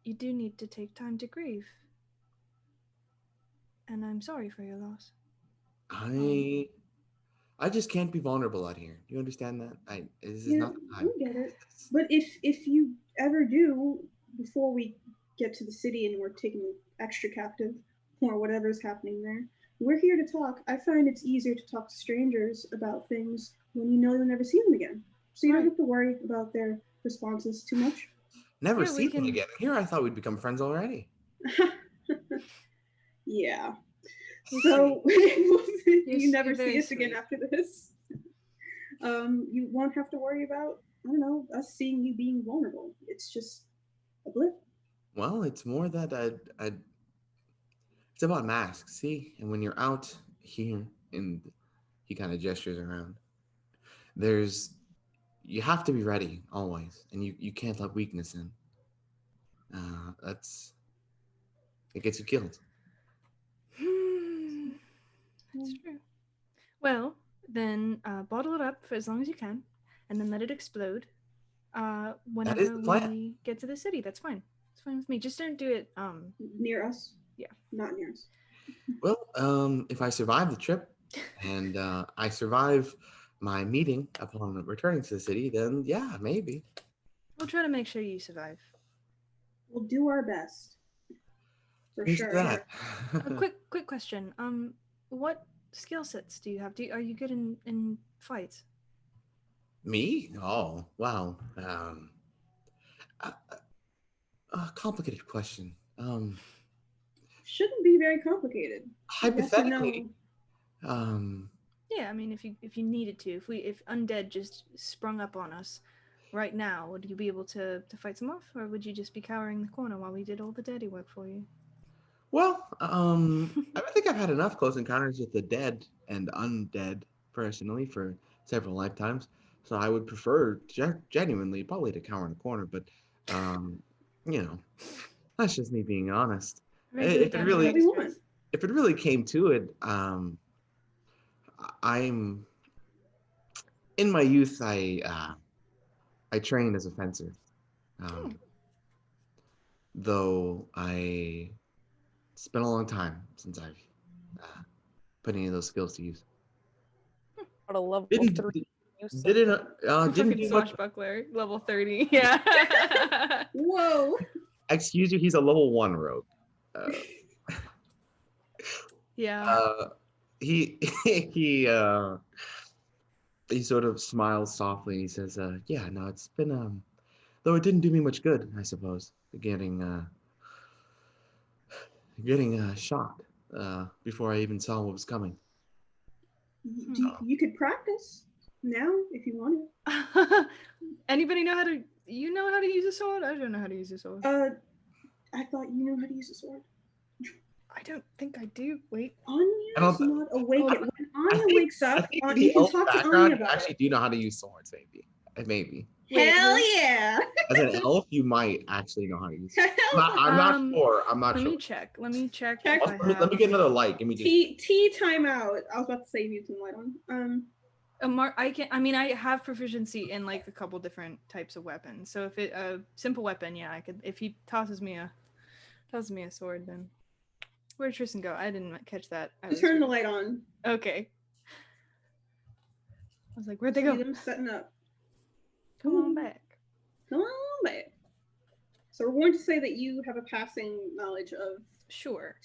you do need to take time to grieve. And I'm sorry for your loss. I just can't be vulnerable out here. You understand that? This is not the time. I get it. But if you ever do, before we get to the city and we're taken extra captive or whatever's happening there, we're here to talk. I find it's easier to talk to strangers about things when you know you'll never see them again. So you don't have to worry about their responses too much. Never see them again. Here I thought we'd become friends already. Yeah. So you never see us again after this. You won't have to worry about, I don't know, us seeing you being vulnerable. It's just a blip. Well, it's more that it's about masks, see? And when you're out here, and he kind of gestures around, you have to be ready always, and you can't let weakness in. It gets you killed. That's true. Well, then bottle it up for as long as you can, and then let it explode whenever we get to the city. That's fine. It's fine with me. Just don't do it near us. Yeah, not near us. Well, if I survive the trip and I survive my meeting upon returning to the city, then yeah, maybe. We'll try to make sure you survive. We'll do our best. For sure. That. A quick question. What skill sets do you have? Are you good in fights? Me? Oh, wow. A complicated question. Shouldn't be very complicated. Hypothetically. Yeah, I mean, if you needed to, if undead just sprung up on us right now, would you be able to fight them off, or would you just be cowering in the corner while we did all the dirty work for you? Well, I think I've had enough close encounters with the dead and undead personally for several lifetimes. So I would prefer genuinely probably to cower in a corner, but that's just me being honest. If it really came to it, I'm in my youth. I trained as a fencer, though it's been a long time since I've put any of those skills to use. What a level 3. Didn't do swashbuckler, level 30. Yeah. Whoa. Excuse you, he's a level 1 rogue. Yeah. He sort of smiles softly and he says, yeah, no, it's been though it didn't do me much good, I suppose, getting shot before I even saw what was coming. You could practice now if you wanted. Anybody know how to use a sword? I don't know how to use a sword. I thought you knew how to use a sword. I don't think I do. Wait. Anya's not awake. When Anya wakes up, you can talk to Anya about actually do know how to use swords, maybe. Hell yeah! As an elf, you might actually know how to use swords. I'm not sure. Let me check. Let me get another light. Give me just tea timeout. I was about to say you need some light on. I have proficiency in like a couple different types of weapons. So if it a simple weapon, yeah, I could. If he tosses me a sword, then where did Tristan go? I didn't catch that. Turn the light on. Okay. I was like, where'd they go? I'm setting up. Come on back. So we're going to say that you have a passing knowledge of. Sure.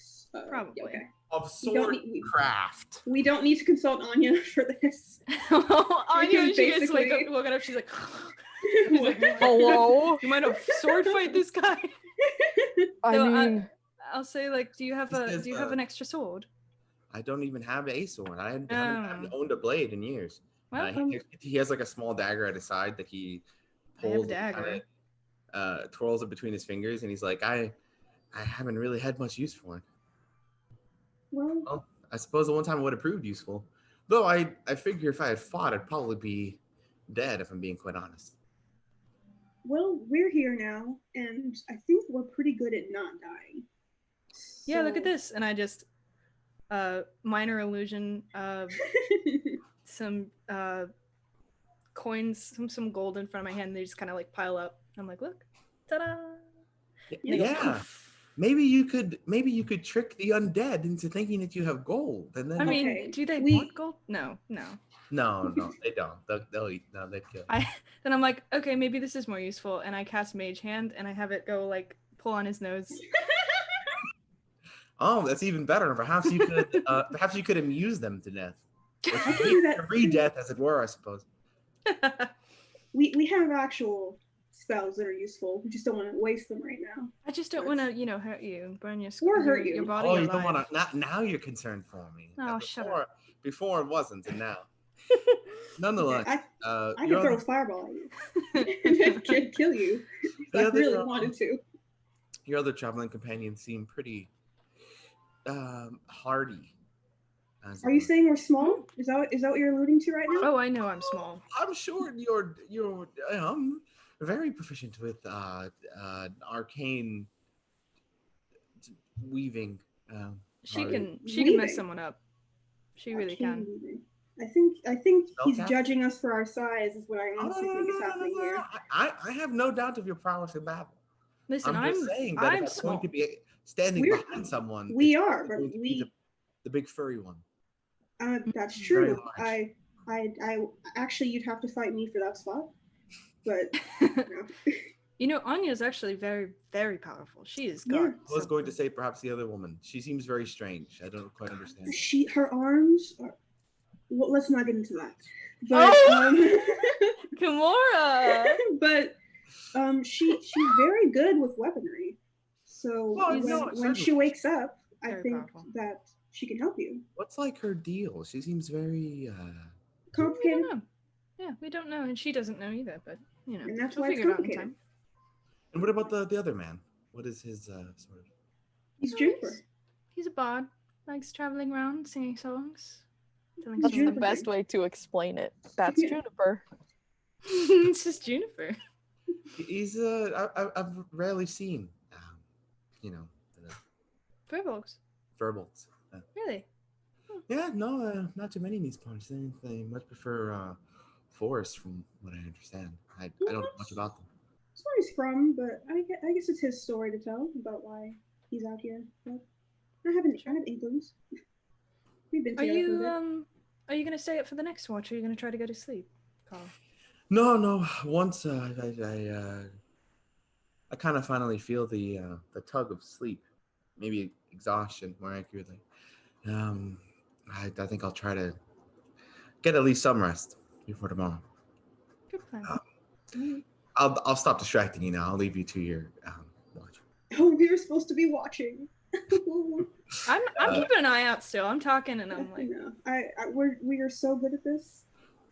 Probably. Yeah, okay. Of sword craft. We don't need to consult Anya for this. Anya, she gets woken up. She's like, hello. You might have sword fight this guy. I'll say, like, do you have an extra sword? I don't even have a sword. I haven't owned a blade in years. Well, He has like a small dagger at his side that he I have a pulls, and dagger. twirls it between his fingers, and he's like, I haven't really had much use for it. Well, Well, I suppose the one time it would have proved useful. Though I figure if I had fought, I'd probably be dead, if I'm being quite honest. well, we're here now, and I think we're pretty good at not dying. Yeah, look at So- this. And I just minor illusion of some coins, some gold in front of my hand. They just kind of like pile up. I'm like, look, ta-da! And they go, Yeah. poof. Maybe you could trick the undead into thinking that you have gold, and then I mean, Okay, do they we- want gold? No. no, they don't. They'll eat. No, they'd kill. Then I'm like, okay, maybe this is more useful, and I cast Mage Hand, and I have it go like pull on his nose. Oh, that's even better. Perhaps you could amuse them to death. I can do that. Re-death, as it were, I suppose. We have actual spells that are useful. We just don't want to waste them right now. I just don't want to, hurt you, burn your Or hurt you. your body Oh, alive. you don't want to. Now you're concerned for me. Oh, shut up. Before it wasn't, and now. Nonetheless, I your could throw a other- fireball at you and then kill you if The I other, really wanted to. your other traveling companions seem pretty hardy. as Are it you were. saying we're small? Is that what you're alluding to right now? Oh, I know I'm small. I'm sure you're very proficient with arcane weaving. She art. can mess Weaving. someone up. She really Arcane can. weaving. I think he's Spellcasting? judging us for our size is what I Oh, honestly think is happening here. I have no doubt of your prowess in battle. Listen, I'm just saying that I'm if I'm going small. to be standing We're- behind someone, we it's are, but going to be the big furry one. That's Very true. large. I actually you'd have to fight me for that spot. But Anya's actually very, very powerful. She is Yeah. God. I was going to say perhaps the other woman. She seems very strange. I don't quite understand. her arms are, well, let's not get into that. But Kimura! but she's very good with weaponry. So Well, when, no, when certainly. she wakes up, I Very think powerful. that she can help you. What's like her deal? She seems very We Complicated. don't know. Yeah, we don't know, and she doesn't know either. But And that's we'll why it's figure it out in complicated. time. And what about the other man? What is his sort of? He's Oh, Juniper. He's a bard. Likes traveling around, singing songs. Telling That's the stories. Juniper. best way to explain it. That's Yeah. Juniper. It's just Juniper. He's I've rarely seen the Furbolgs. verbals. Really? Yeah, no, not too many in these parts. They much prefer forests, from what I understand. I don't know much about them. That's where he's from, but I guess it's his story to tell about why he's out here. But I have inklings. We've been Are together for a you bit. are you gonna stay up for the next watch, or are you gonna try to go to sleep, Carl? No. Once I kind of finally feel the tug of sleep, maybe exhaustion more accurately. I think I'll try to get at least some rest before tomorrow. Good plan. I'll stop distracting you now. I'll leave you to your watch. Oh, we were supposed to be watching. I'm keeping an eye out still. I'm talking, and I'm like, No, we are so good at this.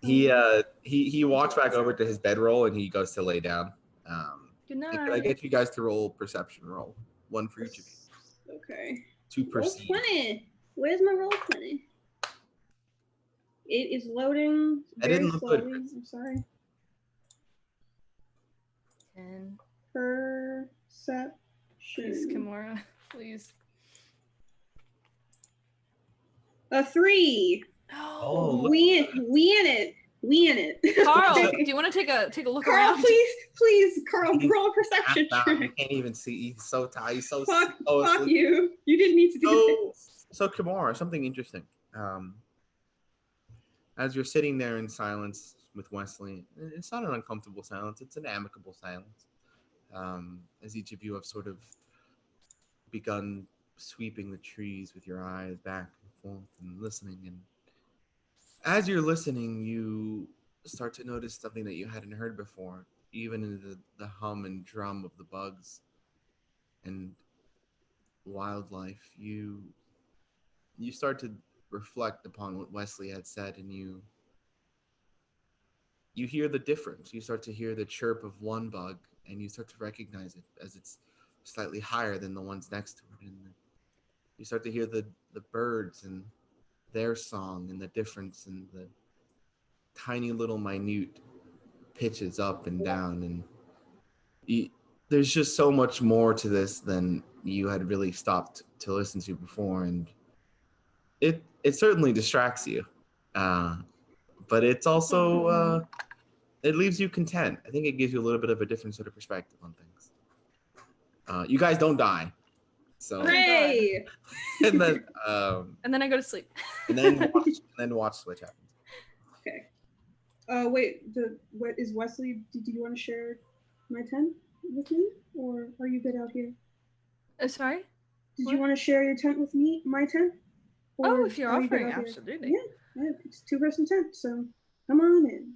He walks back over to his bedroll and he goes to lay down. good Can I night. get you guys to roll perception roll? One for each of you. Okay. To Roll perceive. 20. Where's my roll 20? It is loading That very didn't look good. slowly. I'm sorry. 10. Perception. Please, Kimura. Please. A 3. Oh, look. We in it. We in it. Carl, Okay. do you want to take a look Carl, around? please, Carl, He's roll a perception Half down. You check. can't even see. He's so tired. He's so Fuck asleep. you. You didn't need to do So Kimura, something interesting. As you're sitting there in silence with Wesley, it's not an uncomfortable silence. It's an amicable silence. As each of you have sort of begun sweeping the trees with your eyes back and forth and listening. And as you're listening, you start to notice something that you hadn't heard before, even in the hum and drum of the bugs and wildlife. You start to reflect upon what Wesley had said, and you you hear the difference. You start to hear the chirp of one bug, and you start to recognize it as it's slightly higher than the ones next to it. And you start to hear the birds and their song and the difference in the tiny little minute pitches up and down. And there's just so much more to this than you had really stopped to listen to before. And it certainly distracts you. But it's also, it leaves you content. I think it gives you a little bit of a different sort of perspective on things. You guys don't die. So, Hooray! and then I go to sleep. and then watch Switch happens. Okay. Wait. What is Wesley? Did you want to share my 10 with me, or are you good out here? Sorry. Did you want to share your tent with me? My tent? Oh, if you're are you good offering, out here? absolutely. Yeah, it's 2-person tent, so come on in.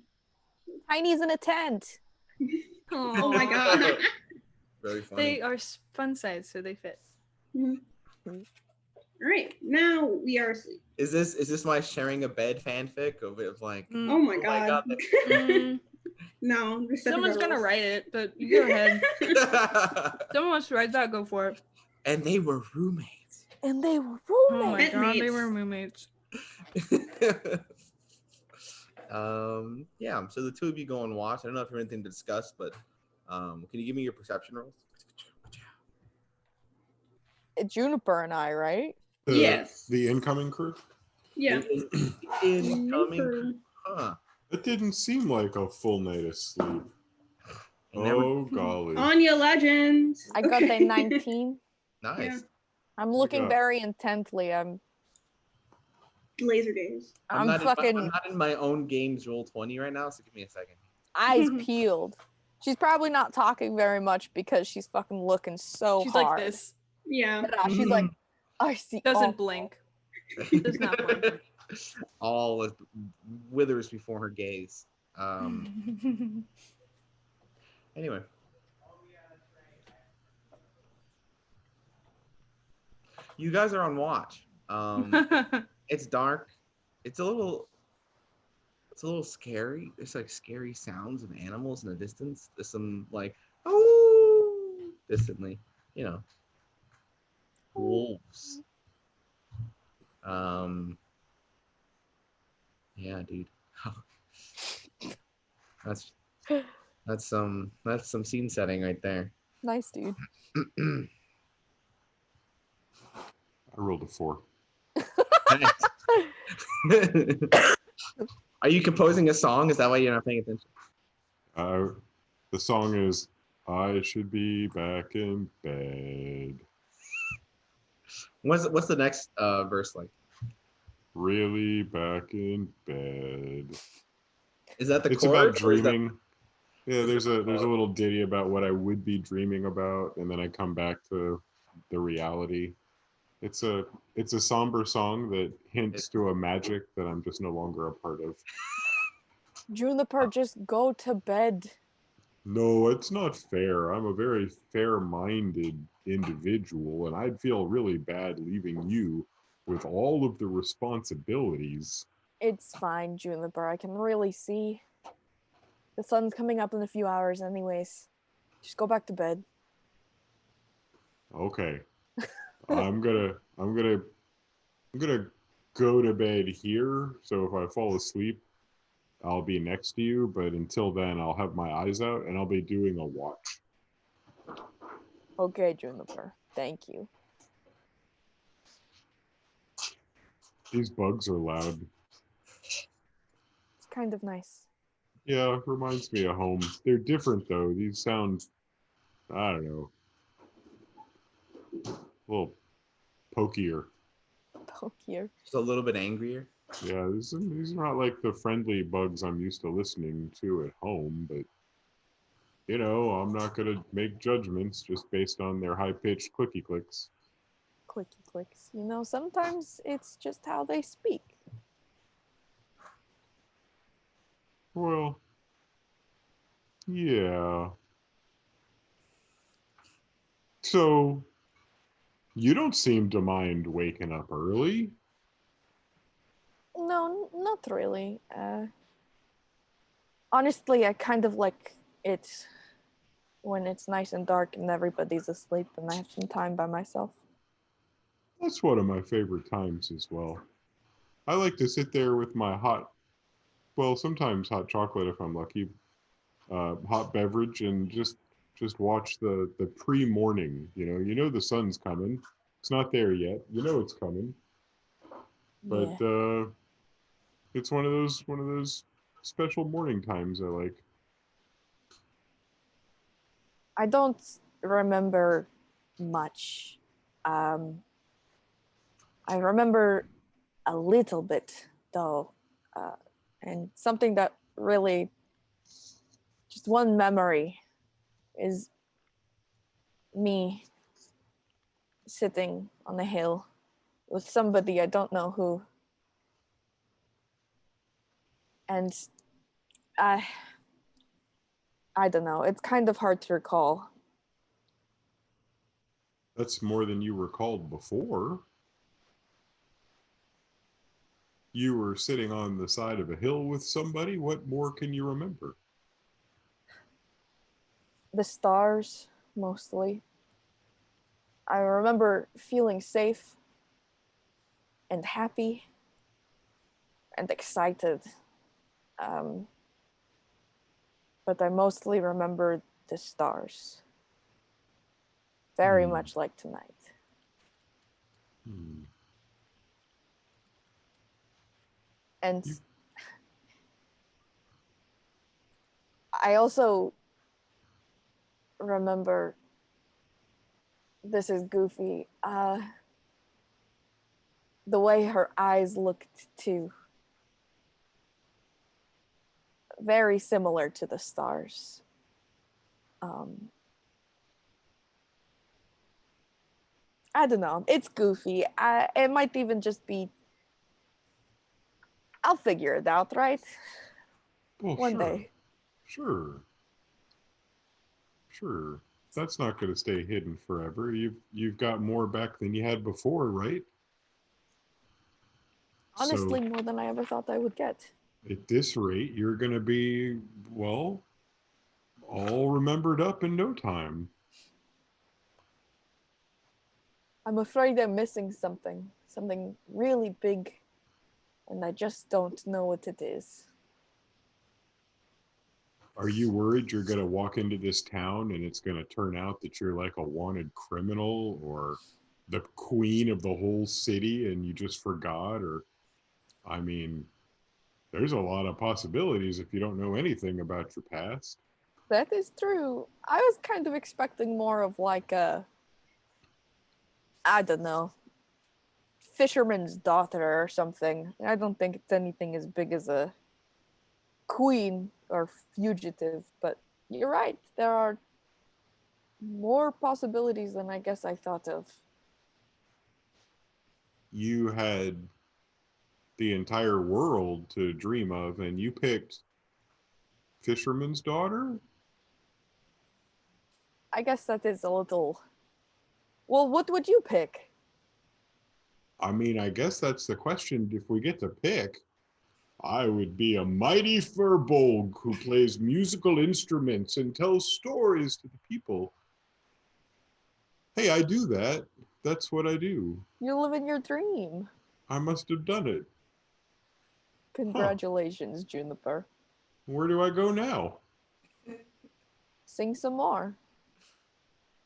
Tiny's in a tent. Oh my god. Very funny. They are fun size, so they fit. All right, now we are asleep. Is this my sharing a bed fanfic of like? Oh my god. No, Someone's gonna write it, but you go ahead. Someone wants to write that, go for it. And they were roommates. And they were Oh my roommates. god, they were roommates. Yeah, so the two of you go and watch. I don't know if you have anything to discuss, but can you give me your perception rolls? Juniper and I, right? Yes. The incoming crew? Yeah. Incoming. Huh. It didn't seem like a full night of sleep. Oh, golly. Anya Legend. I got a 19. Nice. Yeah. I'm looking Yeah. very intently. I'm Laser days. I'm not fucking I'm not in my own game's roll 20 right now, so give me a second. eyes peeled. She's probably not talking very much because she's fucking looking so She's hard. like this. Yeah. She's like, I see. Doesn't blink. Does not blink. All withers before her gaze. Anyway. You guys are on watch. It's dark. It's a little scary. There's like scary sounds of animals in the distance. There's some like distantly, wolves. Yeah, dude. That's some scene setting right there. Nice, dude. I rolled a 4. Are you composing a song? Is that why you're not paying attention? The song is I Should Be Back in Bed. What's the next verse like? Really back in bed. Is that the It's chorus? about dreaming. Yeah, there's a little ditty about what I would be dreaming about, and then I come back to the reality. It's a somber song that hints to a magic that I'm just no longer a part of. Juniper, just go to bed. No, it's not fair. I'm a very fair-minded individual, and I'd feel really bad leaving you with all of the responsibilities. It's fine, Juniper. I can really see. The sun's coming up in a few hours anyways. Just go back to bed. Okay. I'm gonna go to bed here, so if I fall asleep, I'll be next to you, but until then I'll have my eyes out and I'll be doing a watch. Okay, Juniper. Thank you. These bugs are loud. It's kind of nice. Yeah, reminds me of home. They're different though. These sound, I don't know, a little pokier. Pokier. Just a little bit angrier. Yeah, these are not like the friendly bugs I'm used to listening to at home, but I'm not gonna make judgments just based on their high-pitched clicky clicks. Clicky clicks. Sometimes it's just how they speak. Well, yeah. So, you don't seem to mind waking up early. No, not really. Honestly, I kind of like it when it's nice and dark and everybody's asleep and I have some time by myself. That's one of my favorite times as well. I like to sit there with my well, sometimes hot chocolate if I'm lucky, hot beverage, and just watch the pre-morning. You know the sun's coming. It's not there yet. You know it's coming, but Yeah. it's one of those special morning times I like. I don't remember much. Um, I remember a little bit though, and something that really, just one memory, is me sitting on a hill with somebody I don't know who, and I I don't know. It's kind of hard to recall. That's more than you recalled before. You were sitting on the side of a hill with somebody. What more can you remember? The stars, mostly. I remember feeling safe and happy and excited. Um, but I mostly remember the stars. Very Hmm. much like tonight. Hmm. And You, I also remember, this is goofy, the way her eyes looked too. Very similar to the stars. I don't know. It's goofy. It might even just be. I'll figure it out, right? well, One sure, day. sure, sure. That's not going to stay hidden forever. You've got more back than you had before, right? So Honestly, more than I ever thought I would get. at this rate, you're going to be, well, all remembered up in no time. I'm afraid I'm missing something. Something really big. And I just don't know what it is. Are you worried you're going to walk into this town and it's going to turn out that you're like a wanted criminal or the queen of the whole city and you just forgot? Or, I mean, there's a lot of possibilities if you don't know anything about your past. That is true. I was kind of expecting more of like a, I don't know, fisherman's daughter or something. I don't think it's anything as big as a queen or fugitive, but you're right. There are more possibilities than I guess I thought of. You had the entire world to dream of and you picked fisherman's daughter? I guess that is a little. Well, what would you pick? I mean, I guess that's the question. If we get to pick, I would be a mighty furbolg who plays musical instruments and tells stories to the people. Hey, I do that. That's what I do. You live in your dream. I must have done it. Huh. Congratulations, Juniper. Where do I go now? Sing some more.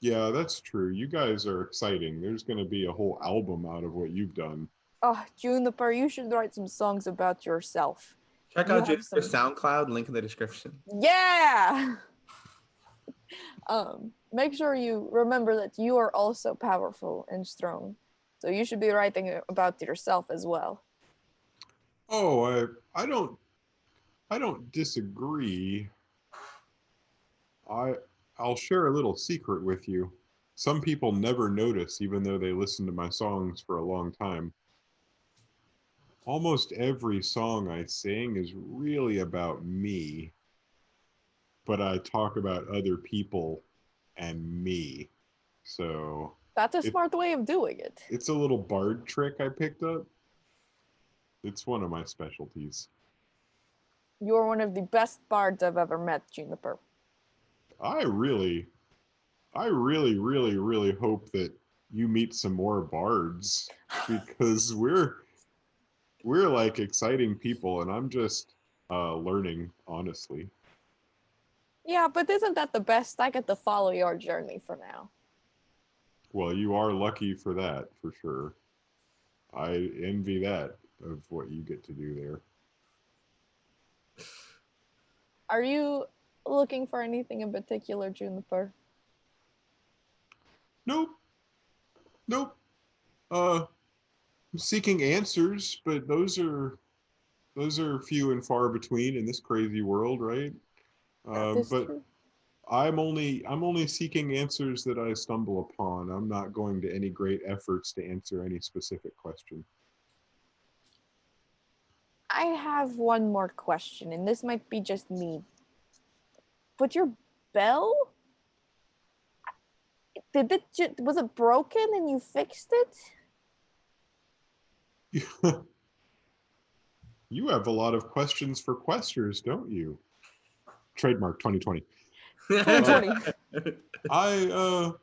Yeah, that's true. You guys are exciting. There's going to be a whole album out of what you've done. Oh, Juniper, you should write some songs about yourself. Check You out have Jennifer's some. SoundCloud, link in the description. Yeah! Make sure you remember that you are also powerful and strong. So you should be writing about yourself as well. Oh, I don't disagree. I I'll share a little secret with you. Some people never notice even though they listen to my songs for a long time. Almost every song I sing is really about me, but I talk about other people and me. So That's a it, smart way of doing it. it's a little bard trick I picked up. It's one of my specialties. You're one of the best bards I've ever met, Juniper. I really, really hope that you meet some more bards because we're like exciting people, and I'm just learning, honestly. Yeah, but isn't that the best? I get to follow your journey for now. Well, you are lucky for that, for sure. I envy that of what you get to do there. Are you looking for anything in particular, Juniper? Nope, nope. I'm seeking answers, but those are few and far between in this crazy world, right? That is But true. I'm only seeking answers that I stumble upon. I'm not going to any great efforts to answer any specific question. I have one more question, and this might be just me. But your bell? Was it broken and you fixed it? You have a lot of questions for questers, don't you? Trademark 2020. 2020.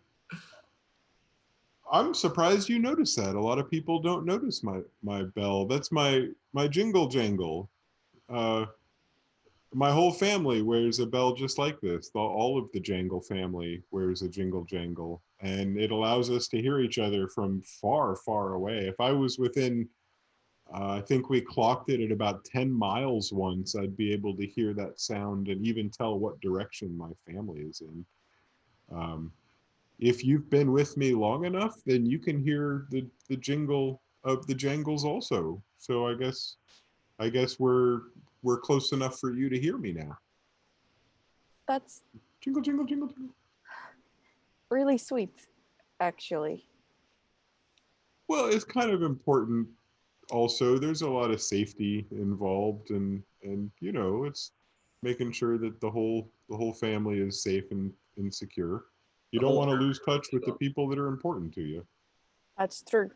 I'm surprised you noticed that. A lot of people don't notice my bell. That's my jingle jangle. Uh, my whole family wears a bell just like this. All of the Jangle family wears a jingle jangle, and it allows us to hear each other from far, far away. If I was within, I think we clocked it at about 10 miles once, I'd be able to hear that sound and even tell what direction my family is in. If you've been with me long enough, then you can hear the jingle of the jangles also. So I guess we're close enough for you to hear me now. That's Jingle, jingle, jingle, jingle. really sweet, actually. Well, it's kind of important also. There's a lot of safety involved, and you know, it's making sure that the whole family is safe and secure. You don't want to lose touch with the people that are important to you. That's true.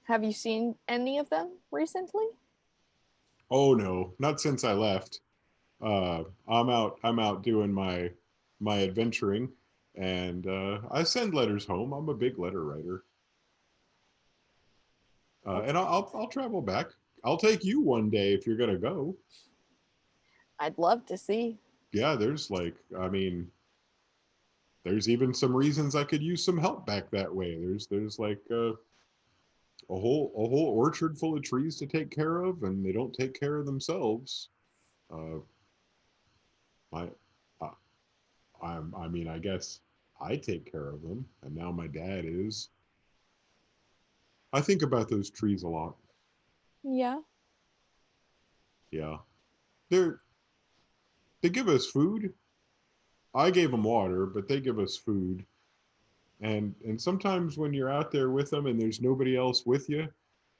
Have you seen any of them recently? Oh no, not since I left. I'm out doing my adventuring, and I send letters home. I'm a big letter writer. And I'll travel back. I'll take you one day if you're gonna go. I'd love to see. Yeah, there's like, I mean, there's even some reasons I could use some help back that way. There's like a whole orchard full of trees to take care of, and they don't take care of themselves. Uh, I, I I mean, I guess I take care of them, and now my dad is. I think about those trees a lot. Yeah. Yeah, they're they give us food. I gave them water, but they give us food. And sometimes when you're out there with them and there's nobody else with you,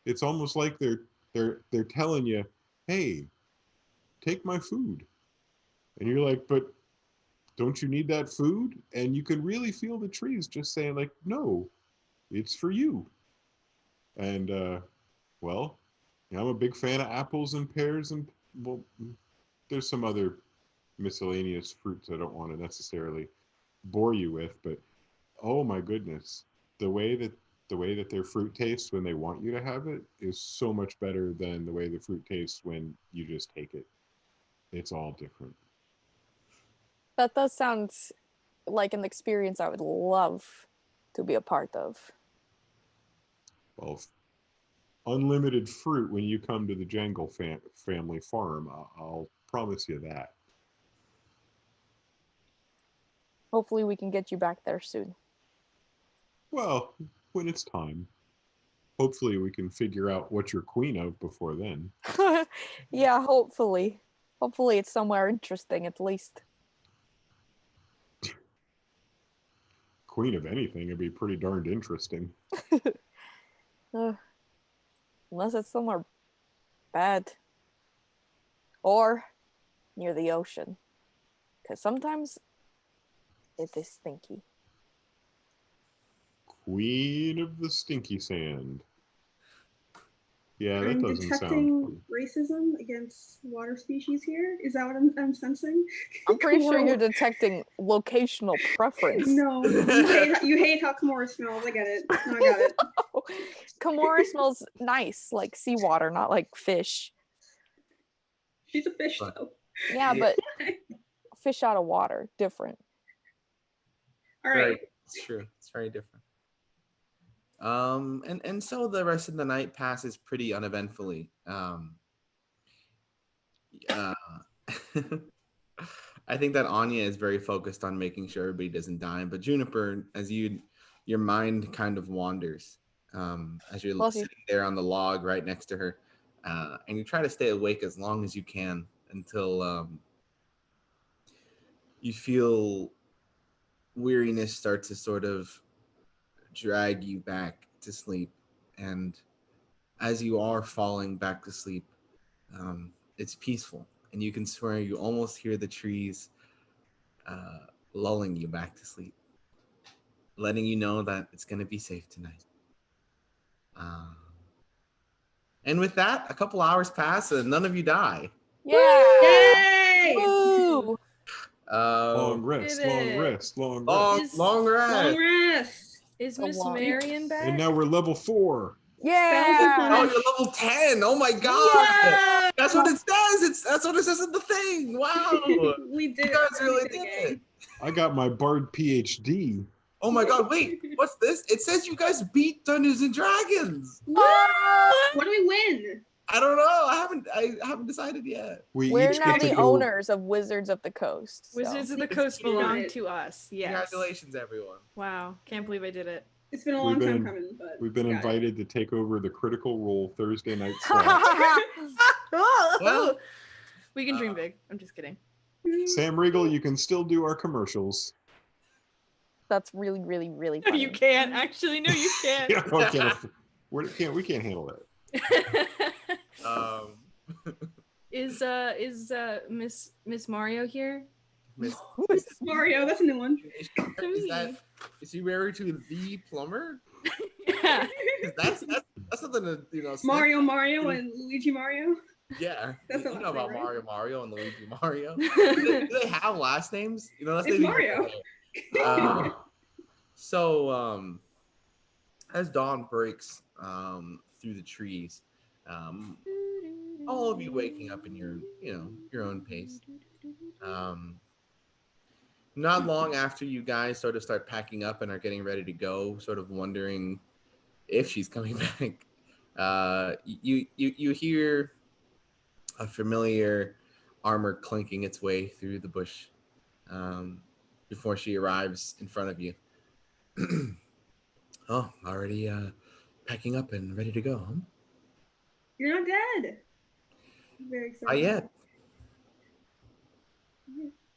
it's almost like they're telling you, "Hey, take my food." And you're like, "But don't you need that food?" And you can really feel the trees just saying like, "No, it's for you." And well, you know, I'm a big fan of apples and pears and well, there's some other miscellaneous fruits I don't want to necessarily bore you with, but oh my goodness, the way that their fruit tastes when they want you to have it is so much better than the way the fruit tastes when you just take it. It's all different. That does sound like an experience I would love to be a part of. Well, unlimited fruit when you come to the Jangle family farm. I'll promise you that. Hopefully, we can get you back there soon. Well, when it's time. Hopefully we can figure out what you're queen of before then. Yeah, hopefully. Hopefully, it's somewhere interesting at least. Queen of anything would be pretty darned interesting. Unless it's somewhere bad. Or near the ocean. Because sometimes it is stinky. Queen of the stinky sand. Yeah, that I'm doesn't sound detecting fun. racism against water species here. Is that what I'm sensing? I'm pretty sure you're Kimura- detecting locational preference. No, you hate how Kimura smells. I get it. No, I got it. Kimura smells nice, like seawater, not like fish. She's a fish But- though. Yeah, Yeah. but fish out of water, different. All Very- right. It's true. It's very different. And so the rest of the night passes pretty uneventfully. Uh, I think that Anya is very focused on making sure everybody doesn't die. But Juniper, as your mind kind of wanders as you're Bless you. sitting there on the log right next to her, and you try to stay awake as long as you can until you feel weariness start to sort of drag you back to sleep. And as you are falling back to sleep, it's peaceful, and you can swear you almost hear the trees lulling you back to sleep, letting you know that it's going to be safe tonight. And with that, a couple hours pass and none of you die. Yeah. Yay! Woo! Long rest, Did long it. rest, long Long, rest. long rest. Long rest. Is A Miss lot. Marion back? And now we're level 4. Yeah. Oh, you're level 10. Oh my god. That's what it says. That's what it says in the thing. Wow. We did You it. guys really We did it. it. I got my Bard PhD. Oh my god, wait. What's this? It says you guys beat Dungeons and Dragons. What do we win? I don't know. I haven't decided yet. We're each now get to the go- owners of Wizards of the Coast. so. Wizards of the It's Coast here. belong to us. Yes. Congratulations, everyone. Wow. Can't believe I did it. It's been a We've long time been- coming, but We've been got it. invited to take over the Critical Role Thursday night slot. Well, We can dream big. I'm just kidding. Sam Riegel, you can still do our commercials. That's really, really, really No, funny. you can't. Actually, no, you can't. Yeah, we can't handle that. Is Miss Mario here? Miss, Mario, that's a new one. is he married to the plumber? Yeah. 'Cause that's something to sniff. Mario and Luigi Mario. Yeah, That's the you last know about name, right? Mario and Luigi Mario. Do they have last names? That's It's Mario. So as dawn breaks through the trees, all of you waking up in your own pace. Not long after you guys sort of start packing up and are getting ready to go, sort of wondering if she's coming back, you hear a familiar armor clinking its way through the bush before she arrives in front of you. Oh, already packing up and ready to go, huh? You're not dead. I'm very excited. Not yet.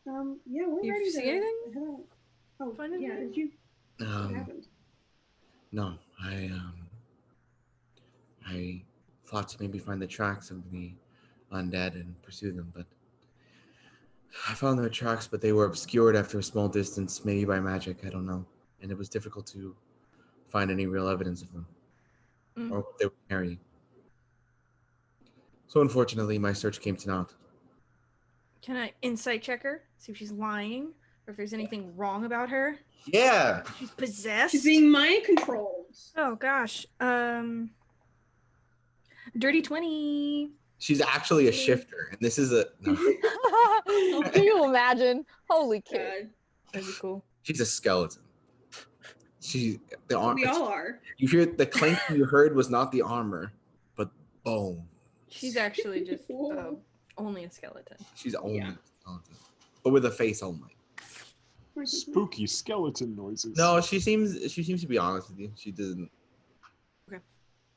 Yeah, we're You ready see to anything? head out. Oh, Find yeah. anything? Did you? What Um, happened? no, I thought to maybe find the tracks of the undead and pursue them, but I found their tracks, but they were obscured after a small distance, maybe by magic, I don't know. And it was difficult to find any real evidence of them or what they were carrying. So unfortunately, my search came to naught. Can I insight check her? See if she's lying or if there's anything wrong about her? Yeah. She's possessed. She's being mind controlled. Oh gosh. Dirty 20. She's actually a shifter, and this is no. Can you imagine? Holy kid. God, That'd be cool. She's a skeleton. we all are. You hear the clanking you heard was not the armor, but bone. She's actually just Whoa. only a skeleton. She's only Yeah. a skeleton, but with a face only. Spooky skeleton noises. No, she seems to be honest with you. She doesn't. Okay.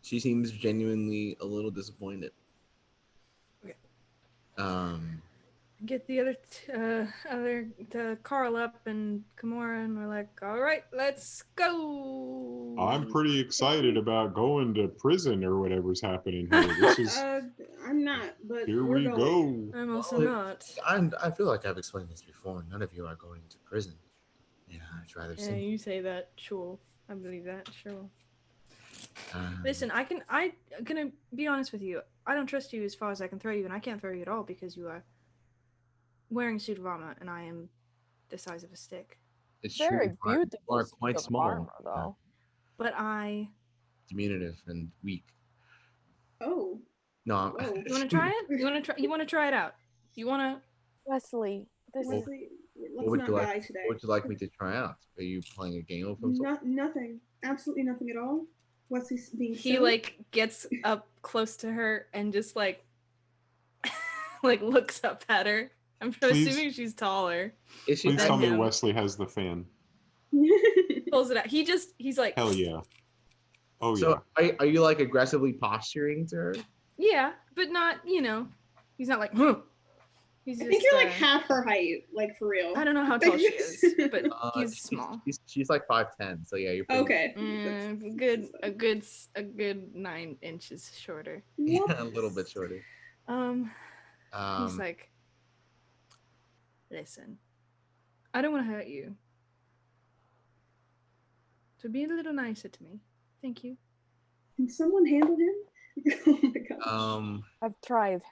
She seems genuinely a little disappointed. Okay. Get the other Carl up and Kimura, and we're like, all right, let's go. I'm pretty excited about going to prison or whatever's happening here. This is I'm not, but here we're we going. go. I'm also Well, not. I feel like I've explained this before. None of you are going to prison. Yeah, I'd rather Yeah, say. you say that. Sure. I believe that. Sure. Listen, I'm gonna be honest with you. I don't trust you as far as I can throw you, and I can't throw you at all because you are wearing a suit of armor, and I am the size of a stick. It's Very true. You beautiful are suit quite of small, armor, though. But I. diminutive, and weak. Oh, No, whoa. You want to try it? You want to try it out? You want to? Wesley, this is Wesley, what let's would not you like? die today. What would you like me to try out? Are you playing a game of some sort? Nothing. Absolutely nothing at all. Wesley's being He silly. like gets up close to her and just like like looks up at her. I'm Please. assuming she's taller. Is she? Please tell me him. Wesley has the fan. Pulls it out. He's like, Hell yeah. Oh So yeah. are you like aggressively posturing to her? yeah, but not, he's not like, huh. He's I just, think you're like half her height, like for real. I don't know how tall she is, but he's She's- small. She's like 5'10", so yeah, you're pretty Okay. A good 9 inches shorter. yeah, a little bit shorter. He's like, listen, I don't want to hurt you. So be a little nicer to me. Thank you. Can someone handle him? Oh my gosh. I've tried.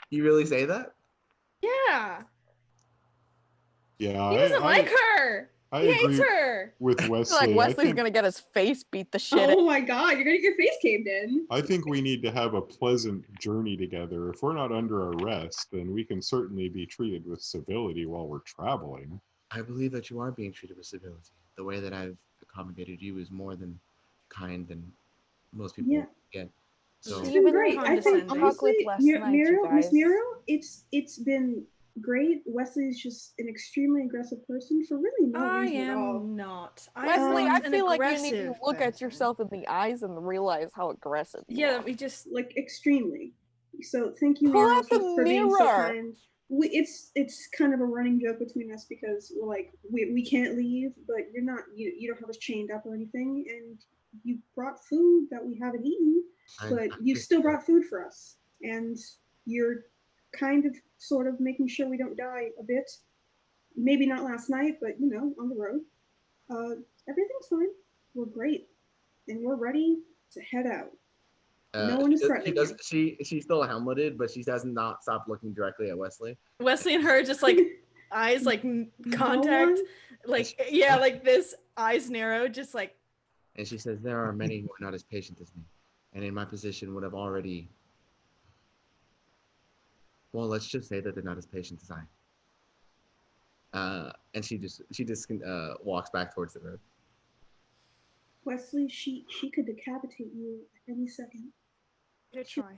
You really say that? Yeah. Yeah. He doesn't like her. I He agree hates her. with I feel Wesley. like Wesley's think, gonna get his face beat the shit out. Oh my god, you're gonna get your face caved in. I think we need to have a pleasant journey together. If we're not under arrest, then we can certainly be treated with civility while we're traveling. I believe that you are being treated with civility. The way that I've accommodated you is more than kind than most people get. So It's Even been great. I think condescending. honestly, Chocolate last night, you Miss guys. Miro, it's been great. Wesley's just an extremely aggressive person for really no I reason at all. am not. I Wesley, am I an feel like you need to aggressive look at person. yourself in the eyes and realize how aggressive you Yeah, are. we just. Like extremely. So thank you, Pull Miro, out the for being so mirror. kind. It's kind of a running joke between us because we're like we can't leave, but you're not you don't have us chained up or anything, and you brought food that we haven't eaten, but you still brought food for us, and you're kind of sort of making sure we don't die a bit. Maybe not last night, but on the road. Everything's fine. We're great, and we're ready to head out. No one is threatening you. She's still helmeted, but she does not stop looking directly at Wesley. Wesley and her just like eyes like contact, one? like yeah, like this eyes narrow, just like. And she says, there are many who are not as patient as me, and in my position would have already. Well, let's just say that they're not as patient as I. And she just walks back towards the road. Wesley, she could decapitate you at any second. Good try.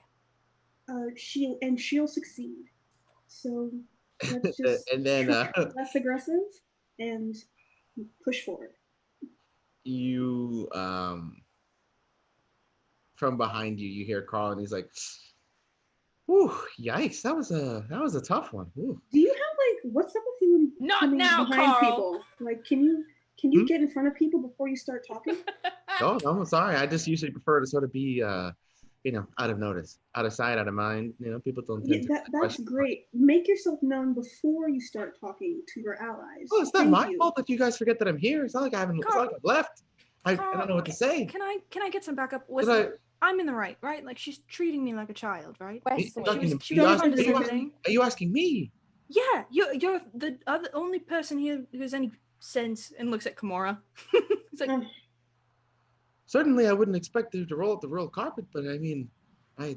She'll succeed. So let's just And then less aggressive and push forward. you from behind you hear Carl, and he's like, "Whew, yikes! That was a tough one." Whew. Do you have like what's up with you and Not coming now, behind Carl. people? Like, can you get in front of people before you start talking? Oh, I'm sorry. I just usually prefer to sort of be out of notice, out of sight, out of mind. People don't tend to That's question. great. Make yourself known before you start talking to your allies. Well, it's not Thank my you. fault that you guys forget that I'm here. It's not like I haven't. It's not like I've left. I don't know what to say. Can I get some backup? Did Listen, I- I'm in the right? Like she's treating me like a child, right? Wesley, She was condescending. Are you asking me? Yeah, you're the only person here who has any sense and looks at Kimura. It's like, Certainly, I wouldn't expect her to roll up the royal carpet, but I mean, I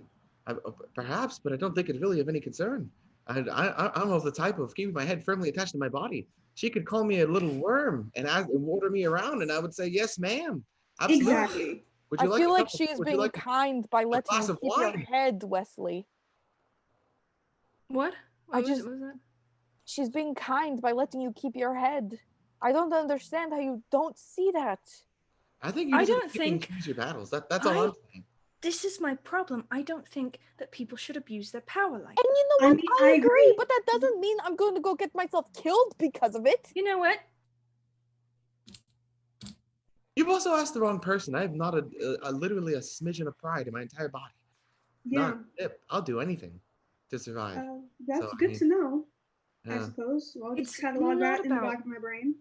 perhaps, but I don't think it's really of any concern. I'm of the type of keeping my head firmly attached to my body. She could call me a little worm and order me around, and I would say, "Yes, ma'am." Absolutely. Exactly. Would I you feel a like cup of- she's would you being like kind by letting glass you of keep your wine? head, Wesley. what? What was that? She's being kind by letting you keep your head. I don't understand how you don't see that. I think you I just have don't to pick and think- choose your battles. That's all I'm saying. This is my problem. I don't think that people should abuse their power like And that. you know I what? mean, I I agree, agree. but that doesn't mean I'm going to go get myself killed because of it. You know what? You've also asked the wrong person. I have not literally a smidgen of pride in my entire body. Yeah. Not a tip. I'll do anything to survive. That's So, I good mean, to know. I Yeah. suppose. Well, I'll just It's catalog not that in the about- back of my brain.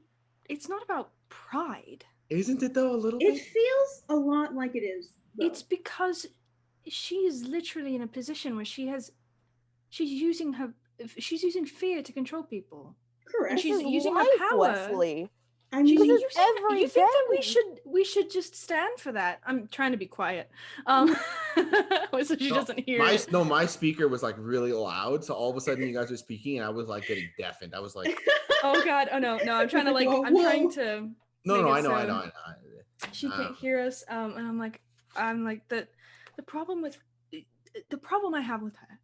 it's not about pride. Isn't it though a little It bit? feels a lot like it is. Though. It's because she is literally in a position where she's using fear to control people. correct. And she's This is using life, her power. Wesley. I She's mean, This is using, every you think that day. we should just stand for that? I'm trying to be quiet. So she doesn't hear it. My speaker was like really loud, so all of a sudden you guys were speaking, and I was like getting deafened. I was like, Oh God! Oh no! I'm trying to Whoa, I'm trying whoa. to. no, make it I so know. She can't hear us. And I'm like the problem I have with her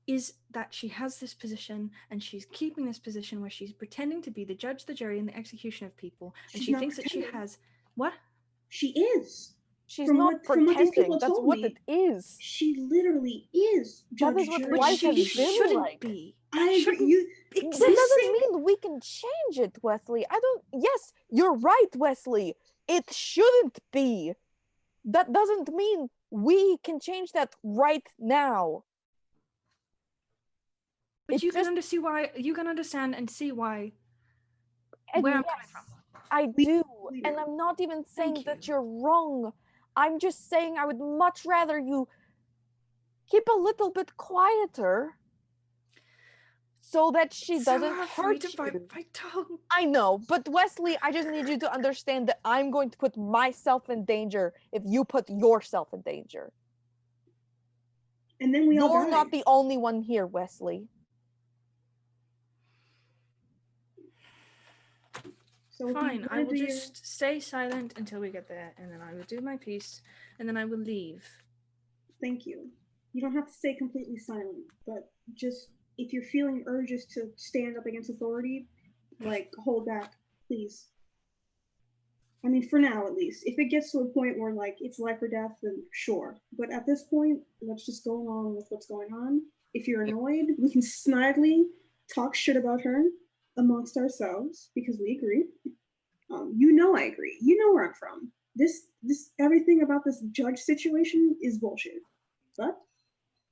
is that she has this position and she's keeping this position where she's pretending to be the judge, the jury, and the execution of people, and She's she not thinks that she pretending. has what? She is. She's From not what these pretending. people That's told what me, it is. She literally is. That Judge, is what jury, But life she has been shouldn't like. be. I That agree. shouldn't You, That exist. doesn't mean we can change it, Wesley. Yes, you're right, Wesley. It shouldn't be. That doesn't mean we can change that right now. But It's you can just- understand and see why And where I'm yes, coming from. I We- do. we And do. I'm not even saying Thank that you. you're wrong. I'm just saying I would much rather you keep a little bit quieter so that she So doesn't hard for me hurt to bite you. my tongue. I know, but Wesley, I just need you to understand that I'm going to put myself in danger if you put yourself in danger. and then we all You're die. not the only one here, Wesley. So if you Fine, I wanna will do your- just stay silent until we get there, and then I will do my piece, and then I will leave. Thank you. You don't have to stay completely silent, but just if you're feeling urges to stand up against authority, like hold back, please. I mean, for now at least. If it gets to a point where like it's life or death, then sure. But at this point, let's just go along with what's going on. If you're annoyed, we can snidely talk shit about her amongst ourselves because we agree. You know I agree. You know where I'm from. This everything about this judge situation is bullshit. But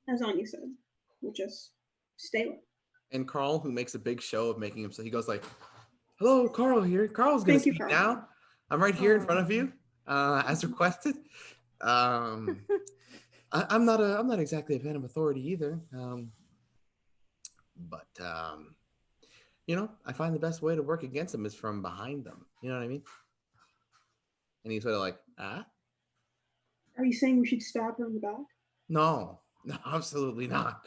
as Anya said, we'll just stay low. And Carl, who makes a big show of making himself, he goes like, "Hello, Carl here. Carl's gonna Thank you, speak Carl. now. I'm right here in front of you, as requested. I'm not exactly a fan of authority either. But I find the best way to work against them is from behind them. You know what I mean?" And he's sort of like, "Ah, Are you saying we should stab her in the back? no, absolutely not."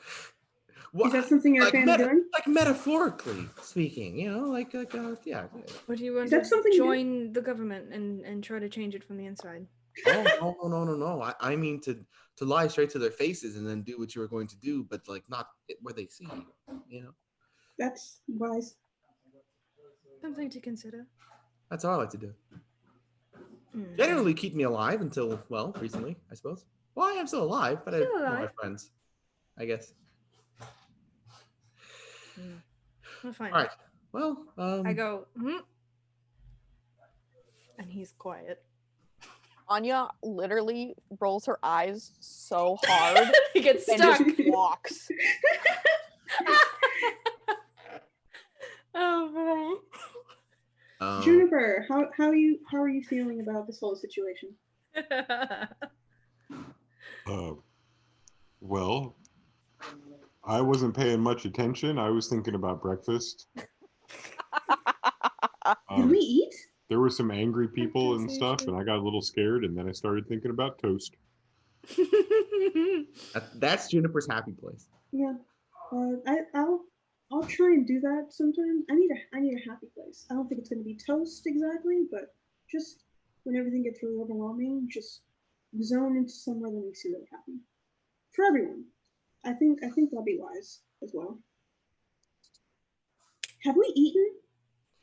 Is that something you're a fan of doing? Like metaphorically speaking, yeah. Or do you want Is that to something you do? join the government and try to change it from the inside? Oh no. I mean to lie straight to their faces and then do what you were going to do, but like not where they see you. That's wise. Something to consider. That's all I like to do. Hmm. Generally keep me alive until, well, recently, I suppose. Well, I am still alive, but I have Still my alive. friends, I guess. Well, fine. All right. Well, I go, and he's quiet. Anya literally rolls her eyes so hard He gets and stuck. just walks. Oh Juniper, how are you feeling about this whole situation? boy. Well, I wasn't paying much attention. I was thinking about breakfast. Did we eat? There were some angry people and stuff, Conversation. and I got a little scared, and then I started thinking about toast. that's Juniper's happy place. Yeah. I'll try and do that sometime. I need a happy place. I don't think it's gonna be toast exactly, but just when everything gets really overwhelming, just zone into somewhere that makes you really happy. For everyone. I think that'll be wise as well. Have we eaten,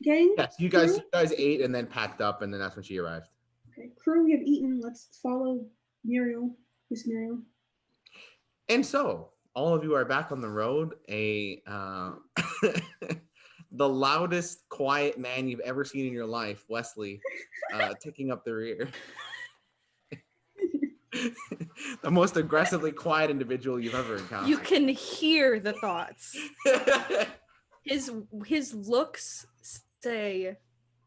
gang? Yes, you guys ate and then packed up, and then that's when she arrived. Okay, crew, we have eaten. Let's follow Muriel, Miss Muriel. And so, all of you are back on the road. The loudest, quiet man you've ever seen in your life, Wesley, taking up the rear. The most aggressively quiet individual you've ever encountered. You can hear the thoughts. His looks say,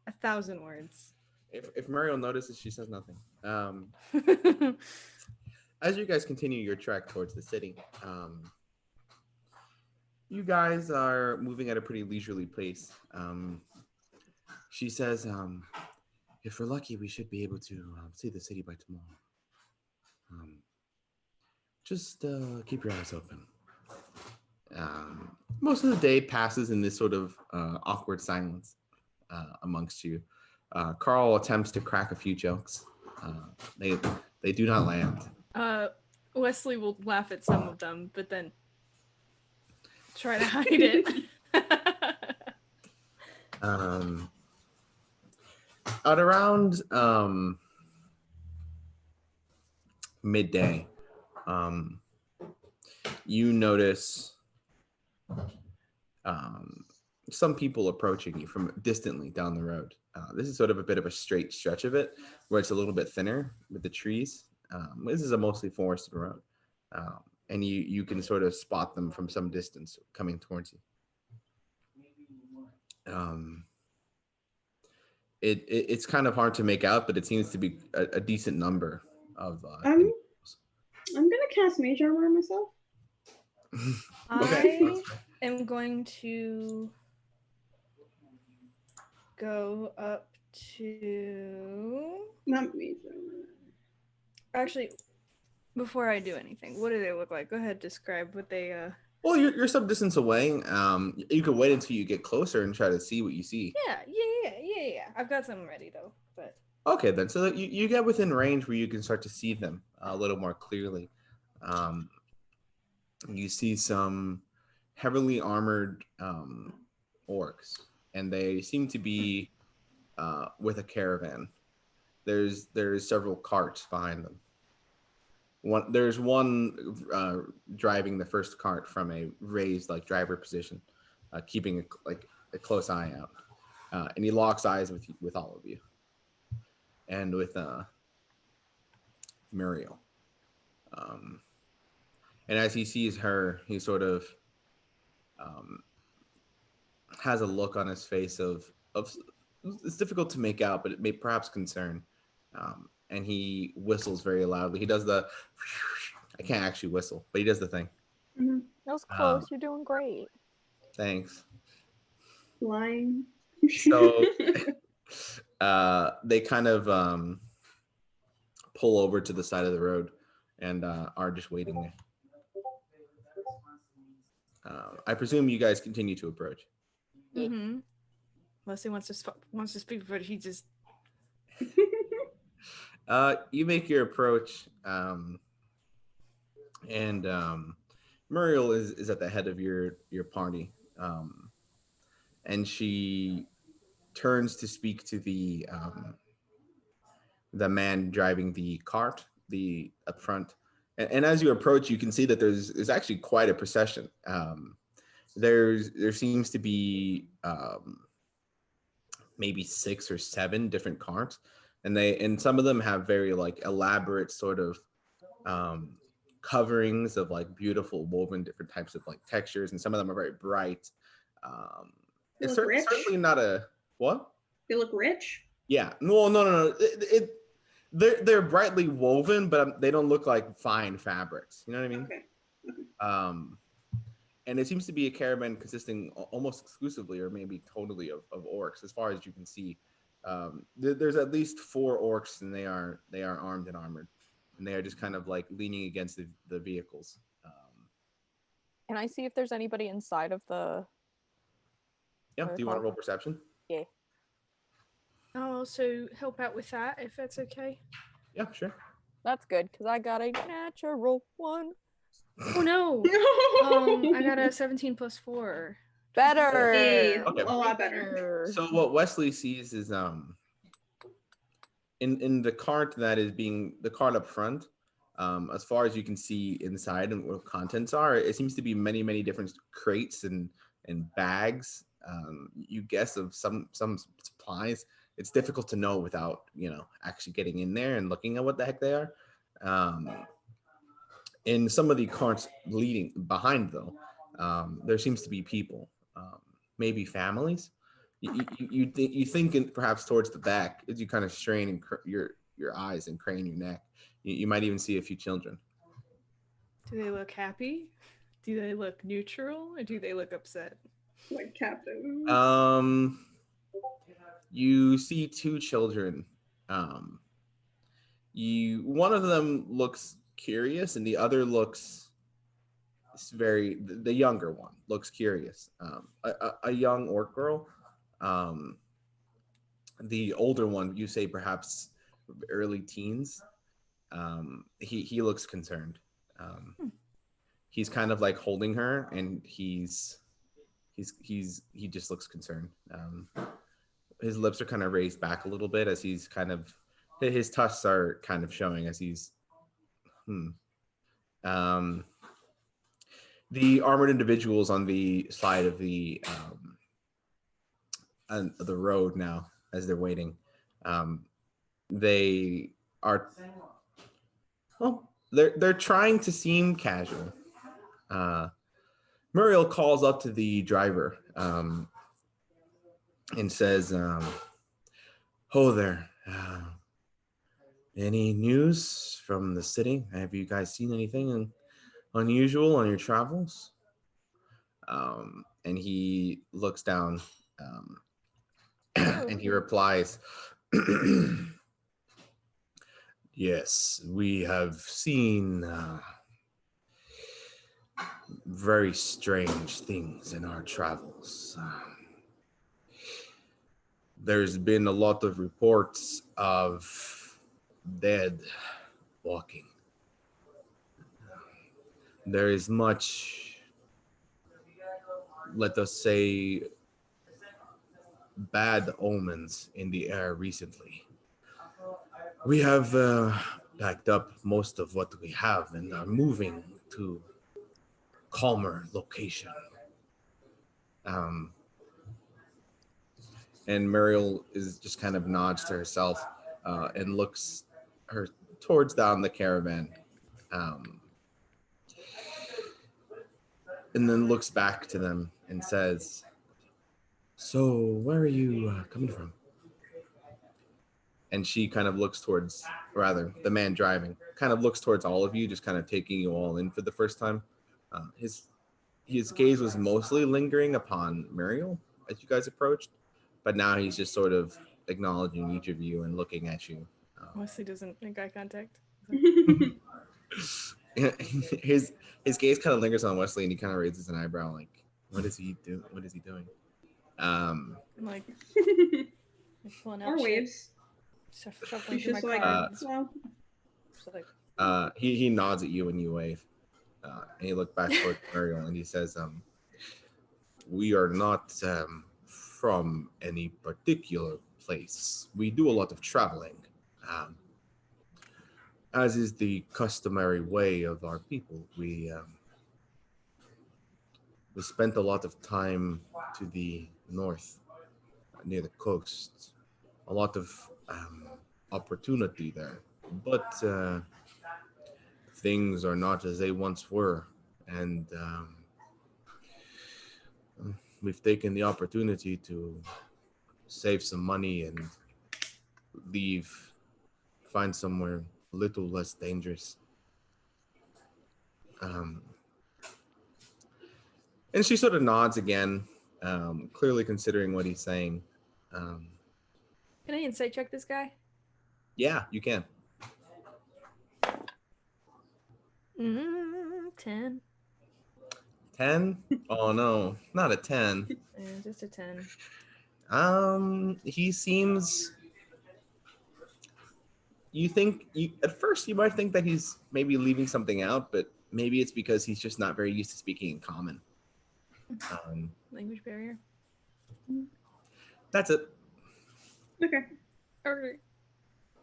1,000 words. If Muriel notices, she says nothing. As you guys continue your trek towards the city, you guys are moving at a pretty leisurely pace. She says, if we're lucky, we should be able to see the city by tomorrow. Just keep your eyes open. Most of the day passes in this sort of awkward silence amongst you. Carl attempts to crack a few jokes. They do not land. Wesley will laugh at some of them, but then try to hide it. At around midday, you notice some people approaching you from distantly down the road. This is sort of a bit of a straight stretch of it, where it's a little bit thinner with the trees. This is a mostly forested road, and you can sort of spot them from some distance coming towards you. It's kind of hard to make out, but it seems to be a decent number of. I'm gonna cast Mage Armor on myself. Okay. I am going to go up to. Not Mage Armor. Actually, before I do anything, what do they look like? Go ahead, describe what they. Well, you're some distance away. You can wait until you get closer and try to see what you see. Yeah. I've got some ready though, but. Okay, then. So you get within range where you can start to see them a little more clearly. You see some heavily armored orcs, and they seem to be with a caravan. There's several carts behind them. There's one driving the first cart from a raised driver position, keeping a close eye out, and he locks eyes with all of you, and with Muriel. And as he sees her, he sort of has a look on his face of it's difficult to make out, but it may perhaps concern. And he whistles very loudly. He does the I can't actually whistle, but he does the thing. Mm-hmm. That was close. You're doing great. Thanks. Lying. So they kind of pull over to the side of the road and are just waiting there. I presume you guys continue to approach. Mm-hmm. Leslie wants to speak, but he just. You make your approach, and Muriel is at the head of your party, and she turns to speak to the man driving the cart, up front. And as you approach, you can see that there's actually quite a procession. There seems to be maybe 6 or 7 different carts, and some of them have very elaborate sort of coverings of beautiful woven different types of textures, and some of them are very bright. It's certainly not a what? They look rich. Yeah. No. They're brightly woven, but they don't look like fine fabrics. You know what I mean? Okay. And it seems to be a caravan consisting almost exclusively, or maybe totally, of orcs, as far as you can see. There's at least 4 orcs, and they are armed and armored, and they are just kind of leaning against the vehicles. Can I see if there's anybody inside of the? Yeah. Do you want to roll perception? Yeah. I'll also help out with that if that's okay. Yeah, sure. That's good because I got a natural 1. Oh no! I got a 17 plus 4. Better. Hey, Okay. A lot better. So what Wesley sees is in the cart that is the cart up front, as far as you can see inside and what contents are, it seems to be many different crates and bags. You guess of some supplies. It's difficult to know without actually getting in there and looking at what the heck they are. In some of the carts leading behind, though, there seems to be people, maybe families. You think perhaps towards the back as you kind of strain and your eyes and crane your neck. You might even see a few children. Do they look happy? Do they look neutral? Or do they look upset? Like captive. You see two children. One of them looks curious, and the other looks the younger one looks curious. A young orc girl. The older one, you say perhaps early teens. He looks concerned. He's kind of like holding her, and he just looks concerned. His lips are kind of raised back a little bit as he's kind of, his tusks are kind of showing as he's the armored individuals on the side of the road now, as they're waiting, they are, well, they're trying to seem casual. Muriel calls up to the driver and says, "Ho there. Any news from the city? Have you guys seen anything unusual on your travels?" And he looks down and he replies, "Yes, we have seen very strange things in our travels. There's been a lot of reports of dead walking. There is much, let us say, bad omens in the air recently. We have packed up most of what we have and are moving to calmer location." And Muriel is just kind of nods to herself and looks her towards down the caravan, and then looks back to them and says, "So where are you coming from?" And she kind of looks towards, rather, the man driving kind of looks towards all of you, just kind of taking you all in for the first time. His gaze was mostly lingering upon Muriel as you guys approached, but now he's just sort of acknowledging each of you and looking at you. Wesley doesn't make eye contact. his gaze kind of lingers on Wesley, and he kind of raises an eyebrow, like, "What is he doing? What is he doing?" Like pulling out Or shit, waves. shuffling He's through my just like, cards. well, Just like, he nods at you and you wave, and you look back towards Muriel, and he says, "We are not from any particular place. We do a lot of traveling, as is the customary way of our people. We spent a lot of time to the north, near the coast. A lot of opportunity there, but things are not as they once were, and we've taken the opportunity to save some money and find somewhere a little less dangerous." And she sort of nods again, clearly considering what he's saying. can I insight check this guy? Yeah, you can. 10. 10? Oh no, not a 10. Yeah, just a 10. He seems. At first you might think that he's maybe leaving something out, but maybe it's because he's just not very used to speaking in common. Language barrier. That's it. okay. Okay.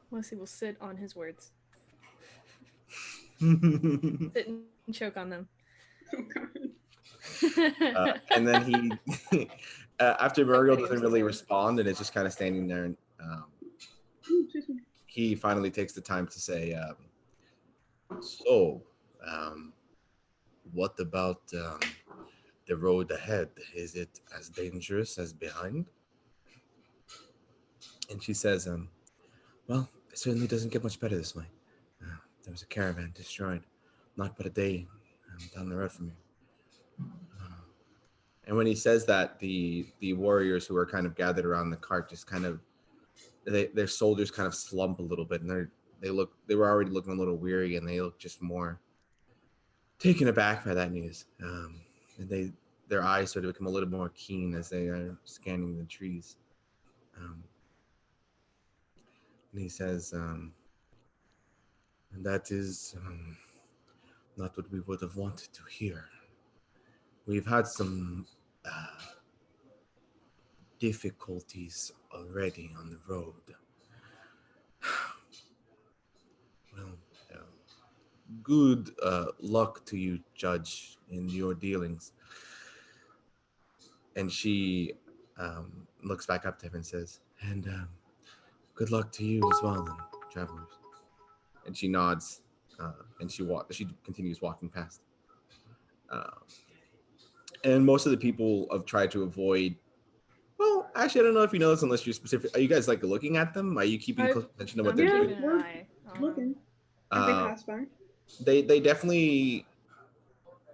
Wesley will sit on his words. And Sit and choke on them. Oh god. then he, after Muriel doesn't really respond and is just kind of standing there, and he finally takes the time to say, "So, what about the road ahead? Is it as dangerous as behind?" And she says, well, it certainly doesn't get much better this way. There was a caravan destroyed not but a day down the road from here. And when he says that, the warriors who are kind of gathered around the cart just kind of, their shoulders kind of slump a little bit, and they were already looking a little weary, and they look just more taken aback by that news. And their eyes sort of become a little more keen as they are scanning the trees. And he says, and that is not what we would have wanted to hear. We've had some difficulties already on the road. Well, good luck to you, Judge, in your dealings. And she looks back up to him and says, and good luck to you as well, then, travelers. And she nods, and she continues walking past. And most of the people have tried to avoid. Well, actually, I don't know if you know this unless you're specific. Are you guys like looking at them? Are you keeping close attention to what they're doing? keeping an eye. Looking. As they pass by. They definitely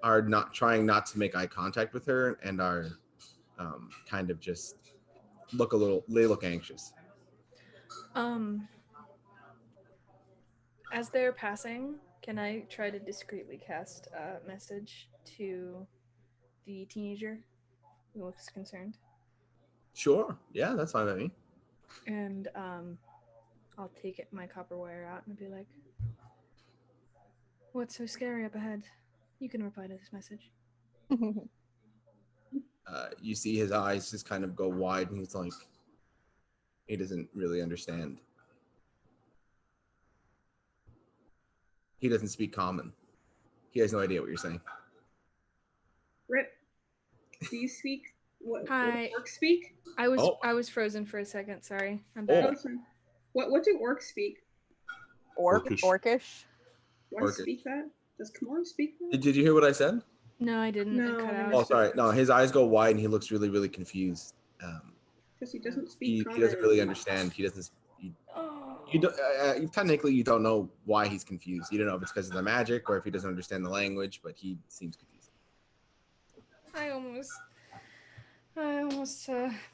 are trying not to make eye contact with her and are kind of just they look anxious. As they're passing, can I try to discreetly cast a message to the teenager who looks concerned? Sure. Yeah, that's fine by me. And I'll take my copper wire out and be like, what's so scary up ahead? You can reply to this message. You see his eyes just kind of go wide, and he's like, he doesn't really understand. He doesn't speak common. He has no idea what you're saying. Rip, do you speak what Hi. orcs speak? I was frozen for a second. Sorry, I'm back. What do orcs speak? Orcish. Want to speak that? Does Kimura speak that? Did you hear what I said? No, I didn't. No, It cut out. Oh, sorry. No, his eyes go wide, and he looks really, really confused. Because he doesn't speak. He doesn't really understand. He doesn't. You don't. Technically, you don't know why he's confused. You don't know if it's because of the magic or if he doesn't understand the language, but he seems confused. I almost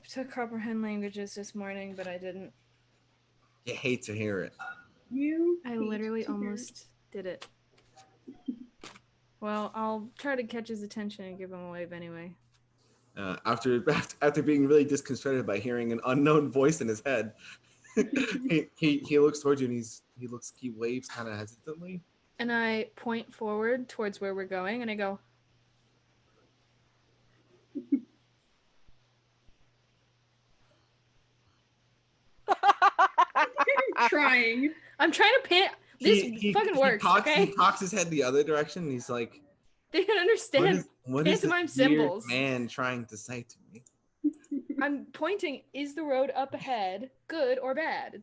took comprehend languages this morning, but I didn't. You hate to hear it. I literally almost did it. Well, I'll try to catch his attention and give him a wave anyway. After being really disconcerted by hearing an unknown voice in his head, he looks towards you and he waves kind of hesitantly. And I point forward towards where we're going, and I go, trying. I'm trying to pan. This fucking works. Okay. He cocks his head the other direction, and he's like, They don't understand what is pantomime this weird symbols. man trying to say to me? I'm pointing. Is the road up ahead good or bad?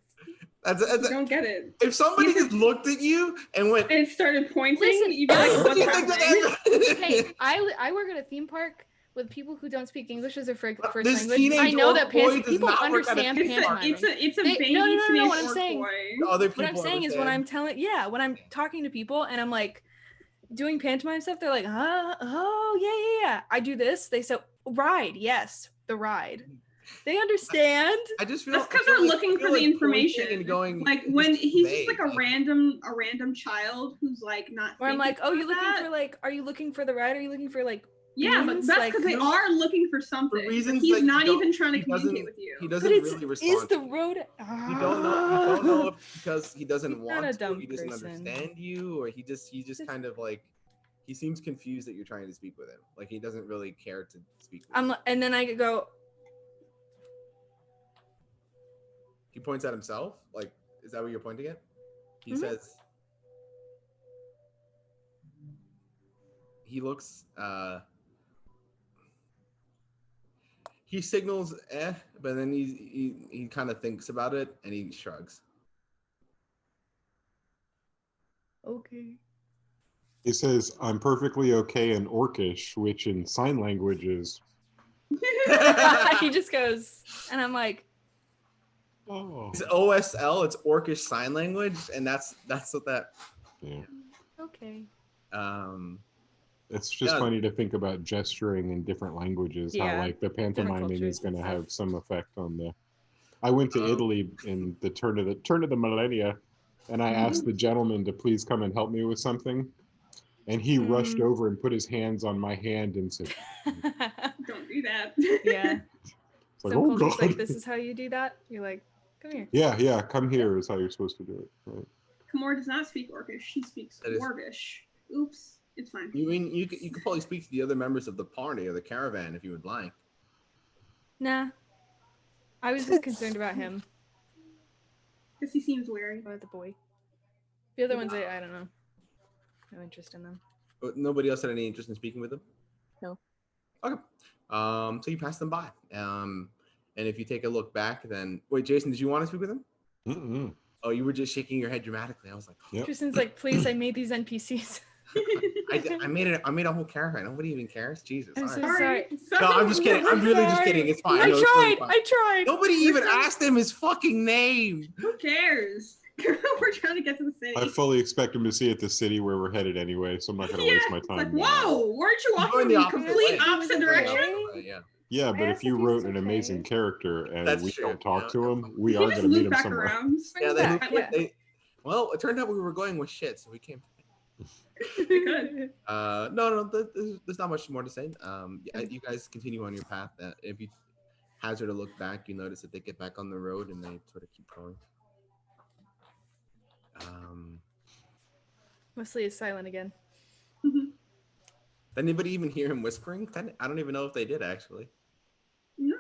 I don't get it. If somebody just looked at you and went and started pointing, Listen, you'd be like, "What's happening?" Hey, I work at a theme park with people who don't speak English as their first This language. I know that boy does people not work at a understand theme park. pantomime. It's a baby No. teenage What I'm orc saying, boy. Other what I'm people saying is when understand. when I'm talking to people and I'm like doing pantomime stuff, they're like, oh yeah. I do this. They say ride, yes, the ride. They understand. I just feel That's because they're looking for the information. And going, like when he's vague. just like a random child who's like not. Where I'm like, oh, you looking that. for like? Are you looking for the ride? Are you looking for like? Yeah, but beans? that's Like, because they are looking for something. For reasons He's that not you even trying to he doesn't- communicate with you. He doesn't But it's really respond. is the to you. road? You don't know if because he doesn't He's not want a to, dumb he doesn't person. understand you, or he just kind of like he seems confused that you're trying to speak with him. Like he doesn't really care to speak with you. And then I go. He points at himself. Like, is that what you're pointing at? He Mhm. says. He looks. He signals, but then he kind of thinks about it and he shrugs. Okay. He says, "I'm perfectly okay in Orcish," which in sign language is. He just goes, and I'm like, Oh. It's OSL. It's Orcish Sign Language, and that's what that. Yeah. Okay. It's just Yeah. funny to think about gesturing in different languages. How Yeah, like the pantomiming cultures is going to and have stuff. some effect on the. I went to Italy in the turn of the millennia, and I asked the gentleman to please come and help me with something, and he rushed over and put his hands on my hand and said, Don't do that. Yeah. "It's like, Some oh cultures god." like, this is how you do that. You're like, come here. Yeah, come here is how you're supposed to do it. Right. Kamor does not speak Orcish. She speaks That is- Dwarvish. Oops, it's fine. You mean you could probably speak to the other members of the party or the caravan if you would like. Nah. I was just concerned about him, Because he seems wary. about the boy. The other ones, I don't know. No interest in them. But nobody else had any interest in speaking with them? No. Okay. So you pass them by. And if you take a look back, then wait, Jason, did you want to speak with him? Mm-mm. Oh, you were just shaking your head dramatically. I was like, Yep. Tristan's like, please, I made these NPCs. I made a whole caravan. Nobody even cares. Jesus. I'm All so right. sorry. No, I'm just kidding. I'm really just kidding. It's fine. I No, it's totally tried. fine. I tried. Nobody even asked him his fucking name. Who cares? We're trying to get to the city. I fully expect him to see at the city where we're headed anyway, so I'm not going to waste my It's time. like, now. whoa, weren't you You're walking going in the the opposite complete way. opposite direction? Yeah. Yeah, I but if asked you if he wrote was an okay. amazing character and That's we true. don't talk Yeah, to yeah, him, fine. we You are just going to meet loop him back somewhere. around. Yeah, Back, yeah. Well, it turned out we were going with shit, so we came. Good. No, there's not much more to say. You guys continue on your path. If you hazard a look back, you notice that they get back on the road and they sort of keep going. Wesley is silent again. Did anybody even hear him whispering? I don't even know if they did actually. No.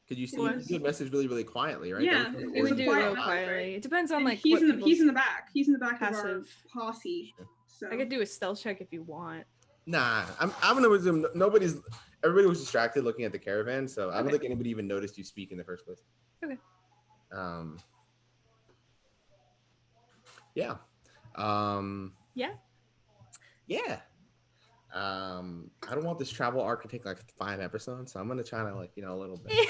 Could you see? What? You would message really, really quietly, right? Yeah, That was It It was would a do it quiet real path, quietly. right? It depends on And like he's what in the, he's in the people's back. He's in the back of our passive. posse. So I could do a stealth check if you want. Nah, I'm gonna assume everybody was distracted looking at the caravan, so I don't Okay. think anybody even noticed you speak in the first place. Okay. Yeah. Yeah. Yeah. I don't want this travel arc to take like 5 episodes, so I'm gonna try to a little bit.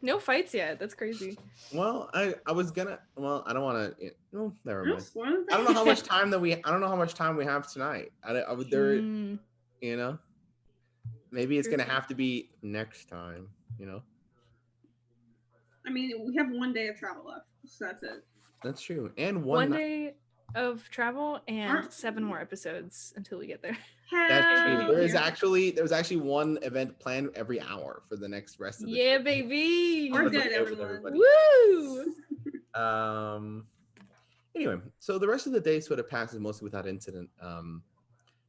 No fights yet. That's crazy. Well, I was gonna. Well, I don't want to. No, never don't mind. spoil I don't know how much time I don't know how much time we have tonight. I would there. Mm, Maybe it's True. gonna have to be next time. I mean, we have 1 day of travel left, so that's it. That's true. And one night. day of travel and Aren't- 7 more episodes until we get there. That's true. Hell There's yeah. actually one event planned every hour for the rest of the Yeah, trip. baby. We're That's good, okay with everyone. everybody. Woo! Anyway, so the rest of the day sort of passes mostly without incident.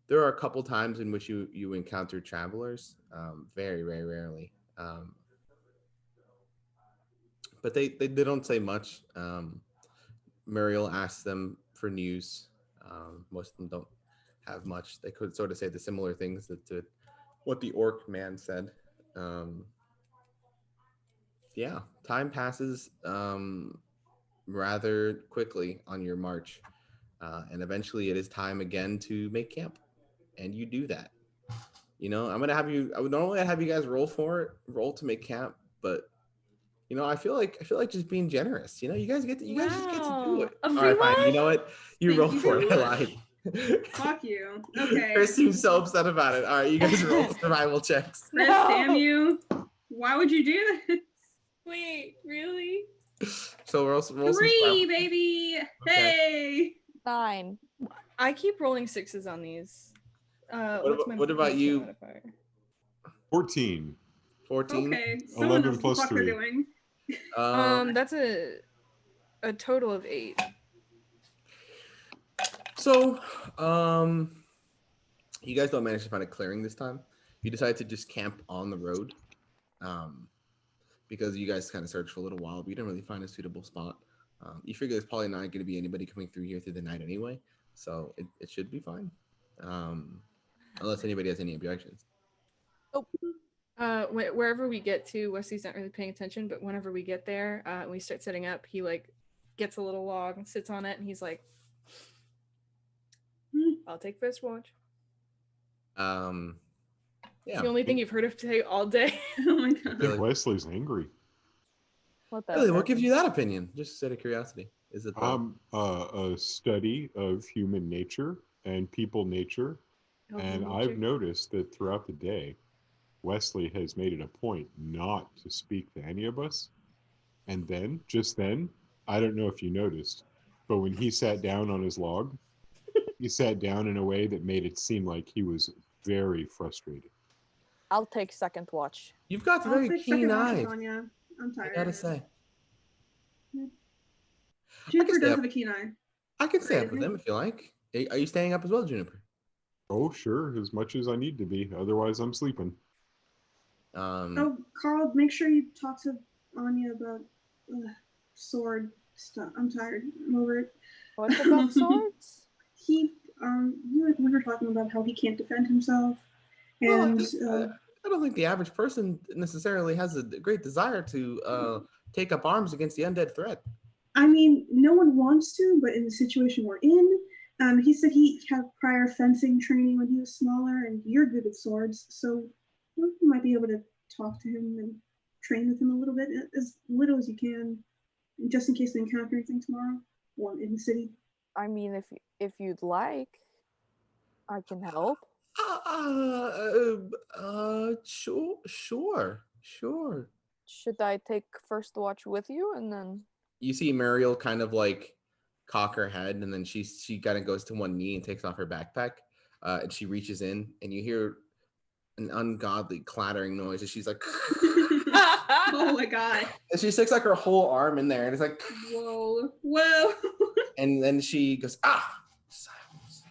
There are a couple times in which you encounter travelers, very, very rarely. But they don't say much. Muriel asks them for news. Most of them don't have much. They could sort of say the similar things to what the orc man said. Yeah, time passes rather quickly on your march. And eventually it is time again to make camp. And you do that. I'm gonna have you. I would normally have you guys roll to make camp, but I feel like just being generous. You guys just get to do it. Wow. All right, fine. You know what? You Thank roll you for so it. I much. lied. Fuck you. Okay. Chris seems so upset about it. All right, you guys roll survival checks. Chris, damn you. Why would you do this? Wait, really? So roll some 3, survival. baby. Okay. Hey. 9. I keep rolling 6s on these. What about you? Modifier? 14. 14. Okay. Someone 11 knows what the plus fuck they're 3. doing. That's a total of 8. So, you guys don't manage to find a clearing this time. You decide to just camp on the road, because you guys kind of searched for a little while, but you didn't really find a suitable spot. You figure there's probably not going to be anybody coming through here through the night anyway, so it should be fine, unless anybody has any objections. Wherever we get to, Wesley's not really paying attention, but whenever we get there, we start setting up. He gets a little log and sits on it, and he's like, "I'll take first watch." Yeah. It's the only thing you've heard of today all day. Oh my I god. think Wesley's angry. Really, what gives you that opinion? Just out of curiosity. Is it A study of human nature and people nature, and I've noticed that throughout the day, Wesley has made it a point not to speak to any of us. And then, just then, I don't know if you noticed, but when he sat down on his log, he sat down in a way that made it seem like he was very frustrated. I'll take second watch. You've got I'll very take keen second watch eyes. with Anya. I'm tired. I gotta say. Juniper does have a keen eye. I can stay up with them if you like. Are you staying up as well, Juniper? Oh, sure, as much as I need to be. Otherwise, I'm sleeping. Oh, Carl, make sure you talk to Anya about sword stuff. I'm tired. I'm over it. What about swords? We were talking about how he can't defend himself, and I don't think the average person necessarily has a great desire to take up arms against the undead threat. I mean, no one wants to, but in the situation we're in, he said he had prior fencing training when he was smaller, and you're good at swords, so you might be able to talk to him and train with him a little bit, as little as you can, just in case they encounter anything tomorrow or in the city. I mean, if you'd like, I can help. Sure. Should I take first watch with you and then? You see Muriel kind of like cock her head, and then she kind of goes to one knee and takes off her backpack, and she reaches in, and you hear an ungodly clattering noise as she's like, oh my god! And she sticks like her whole arm in there, and it's like, whoa! And then she goes, silence.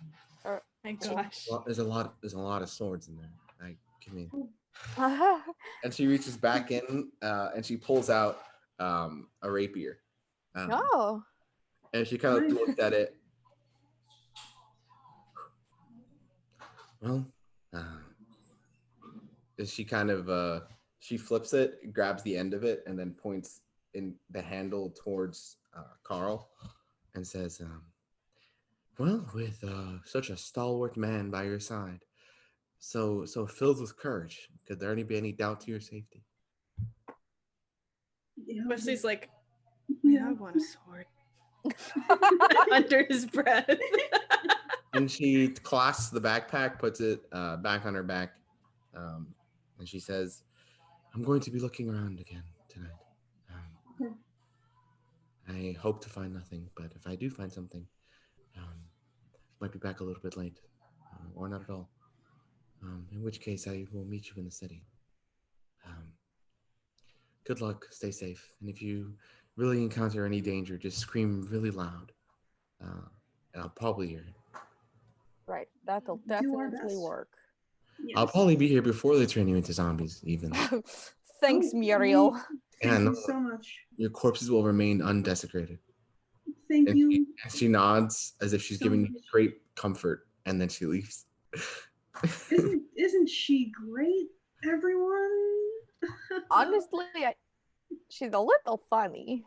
Oh my gosh! Well, there's a lot of swords in there. Give me. Uh-huh. And she reaches back in, and she pulls out a rapier. And she kind of looked at it. Well, she kind of she flips it, grabs the end of it, and then points in the handle towards Carl, and says, "Well, with such a stalwart man by your side, so filled with courage, could there be any doubt to your safety?" Wesley's like, I want a sword. Under his breath. And she clasps the backpack, puts it back on her back, and she says, "I'm going to be looking around again tonight. I hope to find nothing, but if I do find something, might be back a little bit late, or not at all. In which case, I will meet you in the city. Good luck, stay safe, and if you really encounter any danger, just scream really loud, and I'll probably hear it." Right, that'll definitely work. Yes. I'll probably be here before they turn you into zombies, even. Thanks, Muriel. Thank you so much. Your corpses will remain undesecrated. Thank you. She nods as if she's giving you great comfort, and then she leaves. Isn't she great, everyone? Honestly, she's a little funny.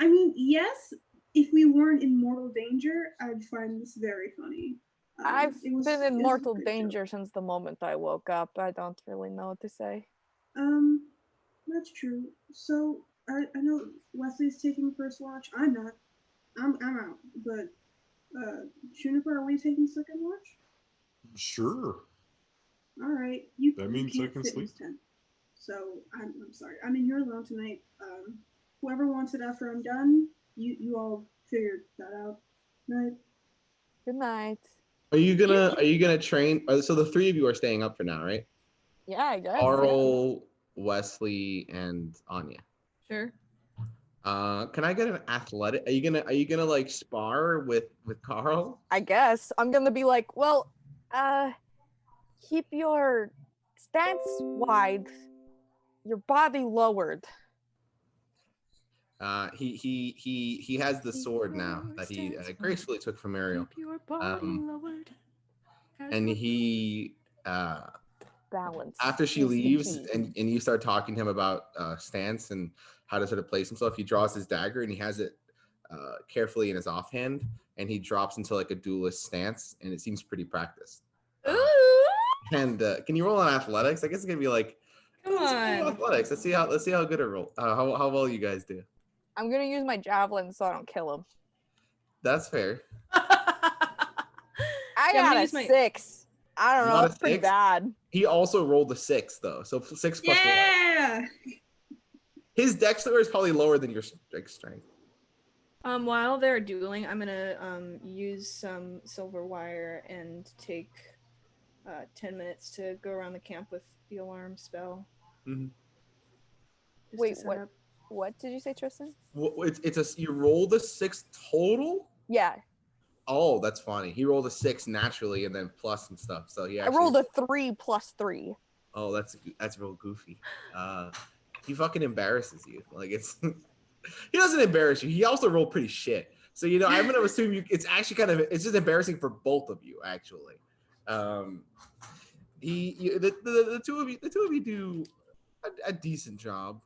I mean, yes, if we weren't in mortal danger, I'd find this very funny. I've been in mortal danger since the moment I woke up. I don't really know what to say. That's true. So, I know Wesley's taking first watch. I'm not. I'm out. But, Juniper, are we taking second watch? Sure. All right. That means I can sleep. So I'm sorry. I'm in here alone tonight. Whoever wants it after I'm done, you all figure that out. Night. Good night. Are you gonna train? So the three of you are staying up for now, right? Yeah, I guess. Carl, Wesley, and Anya. Sure. Can I get an athletic? Are you gonna like spar with Carl? I guess I'm gonna be like, well, keep your stance wide, your body lowered. He has the sword now that he gracefully took from Ariel. Keep your body lowered. And he balance. After she leaves and you start talking to him about stance and how to sort of place himself, he draws his dagger and he has it carefully in his offhand, and he drops into like a duelist stance, and it seems pretty practiced. And can you roll on athletics? I guess it's gonna be like, come on, on. Athletics. Let's see how good it roll. How well you guys do. I'm gonna use my javelin so I don't kill him. That's fair. I Yeah, I'm got gonna a use my- 6. I don't You know. got a That's pretty 6? bad. He also rolled a 6 though, so 6 plus 1. Yeah. His dex score is probably lower than your strength. While they're dueling, I'm gonna use some silver wire and take 10 minutes to go around the camp with the alarm spell. Mhm. Just to Wait, set what? up. What did you say, Tristan? Well, you rolled a 6 total. Yeah, Oh, that's funny. He rolled a 6 naturally and then plus and stuff. So he I actually rolled a 3 plus 3. Oh, that's real goofy. He fucking embarrasses you. Like it's he doesn't embarrass you. He also rolled pretty shit. So I'm gonna assume it's actually it's just embarrassing for both of you actually. The two of you do a decent job.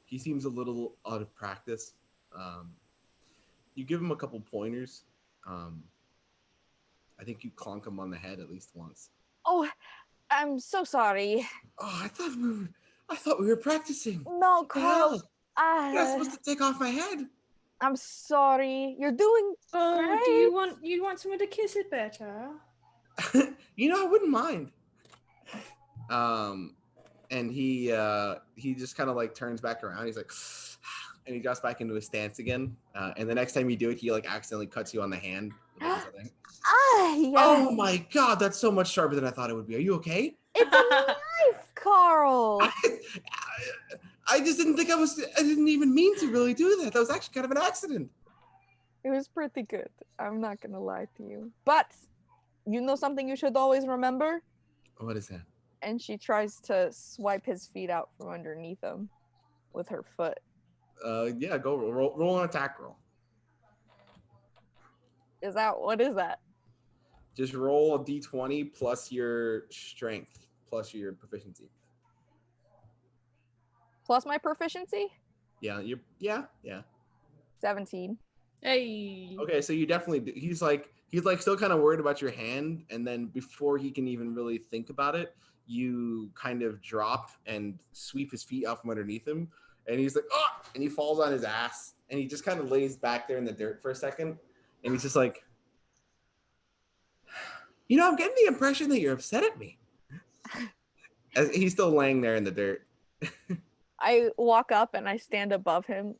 He seems a little out of practice. You give him a couple pointers. I think you clonk him on the head at least once. Oh, I'm so sorry. Oh, I thought we were practicing. No, What the Carl. hell? You're not supposed to take off my head. I'm sorry. You're doing Oh, great. do you want someone to kiss it better? I wouldn't mind. And he just kind of like turns back around. He's like, and he drops back into his stance again. And the next time you do it, he like accidentally cuts you on the hand. Yeah. Oh my god, that's so much sharper than I thought it would be. Are you okay? It's a knife, Carl. I just didn't think I didn't even mean to really do that. That was actually kind of an accident. It was pretty good. I'm not gonna lie to you. But you know something you should always remember? What is that? And she tries to swipe his feet out from underneath him with her foot. Yeah, go roll an attack roll. What is that? Just roll a d20 plus your strength plus your proficiency. Plus my proficiency? Yeah. 17. Hey. Okay, so you definitely he's like still kind of worried about your hand, and then before he can even really think about it, you kind of drop and sweep his feet out from underneath him, and he's like, oh, and he falls on his ass, and he just kind of lays back there in the dirt for a second, and he's just like, I'm getting the impression that you're upset at me. As he's still laying there in the dirt. I walk up and I stand above him,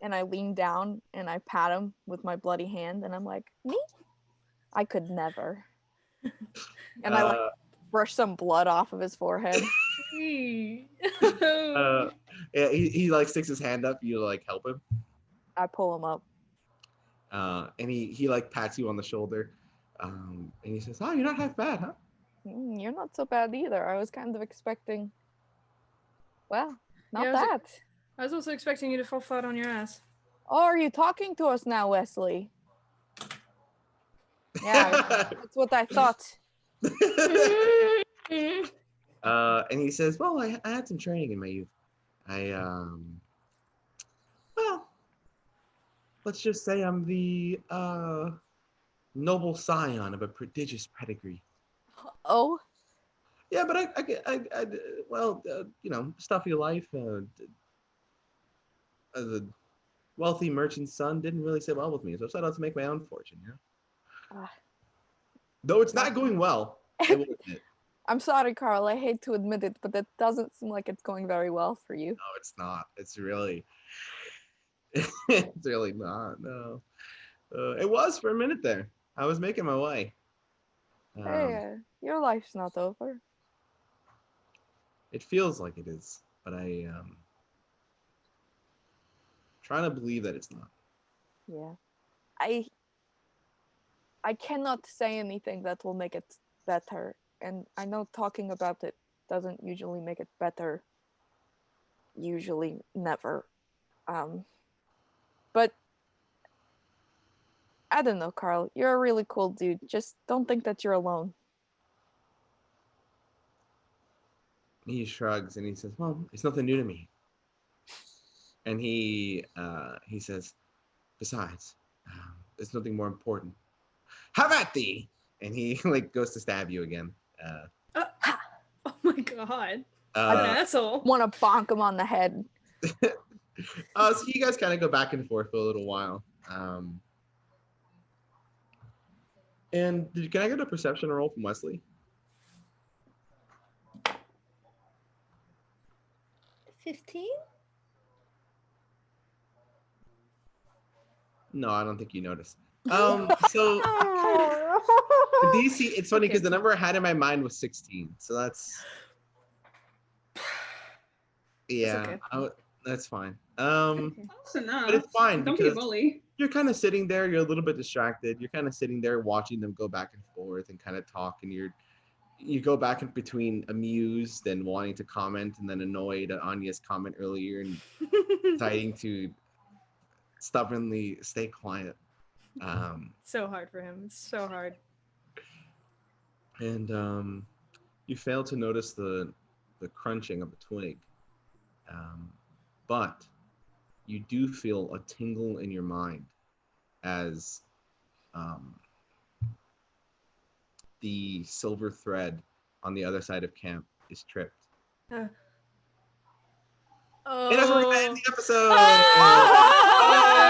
and I lean down and I pat him with my bloody hand, and I'm like, me? I could never. And I brush some blood off of his forehead. Yeah, he like sticks his hand up. You like help him. I pull him up. And he like pats you on the shoulder, and he says, "Oh, you're not half bad, huh?" You're not so bad either. I was kind of expecting. Well, not Yeah, that. I was also expecting you to fall flat on your ass. Oh, are you talking to us now, Wesley? Yeah, that's what I thought. And he says, "Well, I had some training in my youth. Well, let's just say I'm the noble scion of a prodigious pedigree." Oh? Yeah, but stuffy life. As a wealthy merchant's son, didn't really sit well with me, so I set out to make my own fortune. Though it's not going well, I will admit. I'm sorry, Carl. I hate to admit it, but it doesn't seem like it's going very well for you. No, it's not. It's really, it's really not. No, it was for a minute there. I was making my way. Hey, your life's not over. It feels like it is, but trying to believe that it's not. Yeah. I cannot say anything that will make it better. And I know talking about it doesn't usually make it better. Usually never. But I don't know, Carl. You're a really cool dude. Just don't think that you're alone. He shrugs and he says, "Well, it's nothing new to me." And he says, "Besides, there's nothing more important. How about thee?" And he like goes to stab you again. my god. What an Uh, asshole. Want to bonk him on the head. so you guys kind of go back and forth for a little while. And can I get a perception roll from Wesley? 15? No, I don't think you noticed. So the DC, it's funny because Okay. the number I had in my mind was 16. So that's yeah, okay. that's fine. Okay. Close enough. But it's fine Don't be a because bully. you're kind of sitting there, you're a little bit distracted. You're kind of sitting there watching them go back and forth and kind of talk, and you go back in between amused and wanting to comment and then annoyed at Anya's comment earlier and deciding to stubbornly stay quiet. So hard for him. It's so hard. And you fail to notice the crunching of a twig. But you do feel a tingle in your mind as the silver thread on the other side of camp is tripped. Oh. And that's where we end the episode.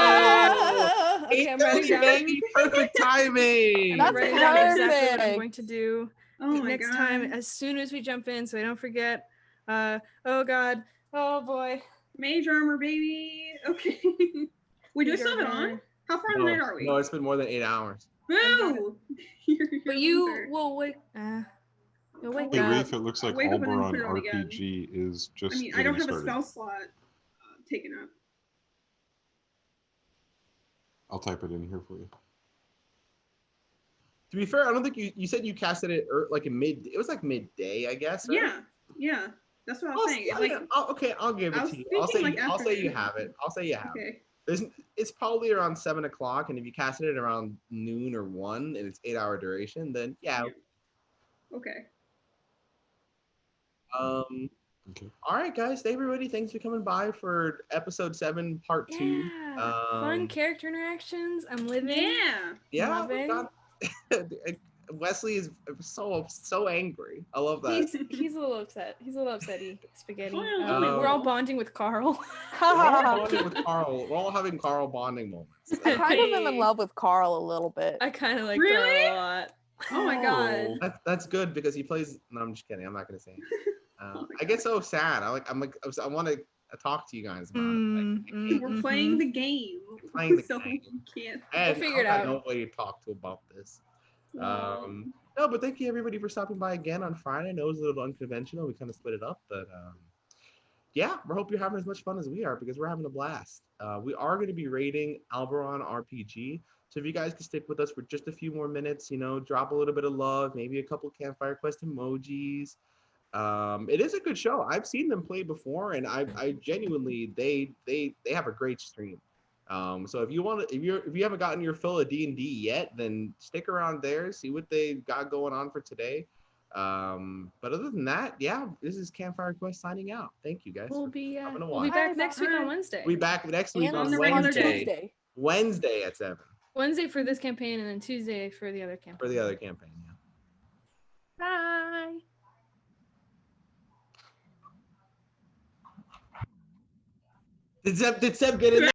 Oh! Okay, I'm writing 8:30, down. baby. Perfect timing. That's I'm writing down exactly what I'm perfect. going to do Oh my next god. time as soon as we jump in, so I don't forget. Oh god. Oh boy. Mage armor, baby. Okay. We do Mage still have it on? armor. How far in the night are we? No, it's been more than 8 hours. Boo! You're But a you loser. will wake. You'll wake Hey, up. Reef, it looks like Wake up and then Alberon put it on again. RPG is just I mean, I don't getting have a started. spell slot taken up. I'll type it in here for you. To be fair, I don't think you said you casted it like in it was like midday, I guess. Right? Yeah. That's what I was saying. Okay, I'll give I it was to you. thinking like I'll say you afternoon. have it. I'll say you have it. Okay. It's probably around 7 o'clock, and if you casted it around noon or 1 and it's 8-hour duration, then yeah. Okay. Okay. All right, guys. Everybody, thanks for coming by for episode 7, part 2. Yeah. Fun character interactions. I'm living. Yeah. Loving. God. Wesley is so angry. I love that. He's a little upset. He's a little upsetty. Spaghetti. Well, We're all bonding with Carl. We're all bonding with Carl. We're all having Carl bonding moments. I kind of am in love with Carl a little bit. I kind of like Really? Carl a lot. Oh my god. That's good because he plays. No, I'm just kidding. I'm not gonna say it. Oh my I get so sad. I want to talk to you guys about it. We're playing the game. Playing the so game. you can't. And figure it I out. got nobody to talk to about this. No, but thank you everybody for stopping by again on Friday. I know it was a little unconventional. We kind of split it up, but yeah, we hope you're having as much fun as we are because we're having a blast. We are going to be rating Alberon RPG. So if you guys can stick with us for just a few more minutes, drop a little bit of love, maybe a couple Campfire Quest emojis. It is a good show. I've seen them play before, and I genuinely they have a great stream. So if you haven't gotten your fill of D&D yet, then stick around there, see what they got going on for today. But other than that, yeah, this is Campfire Quest signing out. Thank you guys. We'll be watch. back next week on Wednesday. We'll be back next week And on on the regular Wednesday. Tuesday. Wednesday at 7 Wednesday for this campaign, and then Tuesday for the other campaign. for the other campaign. Yeah. Bye. Did Seb get in there?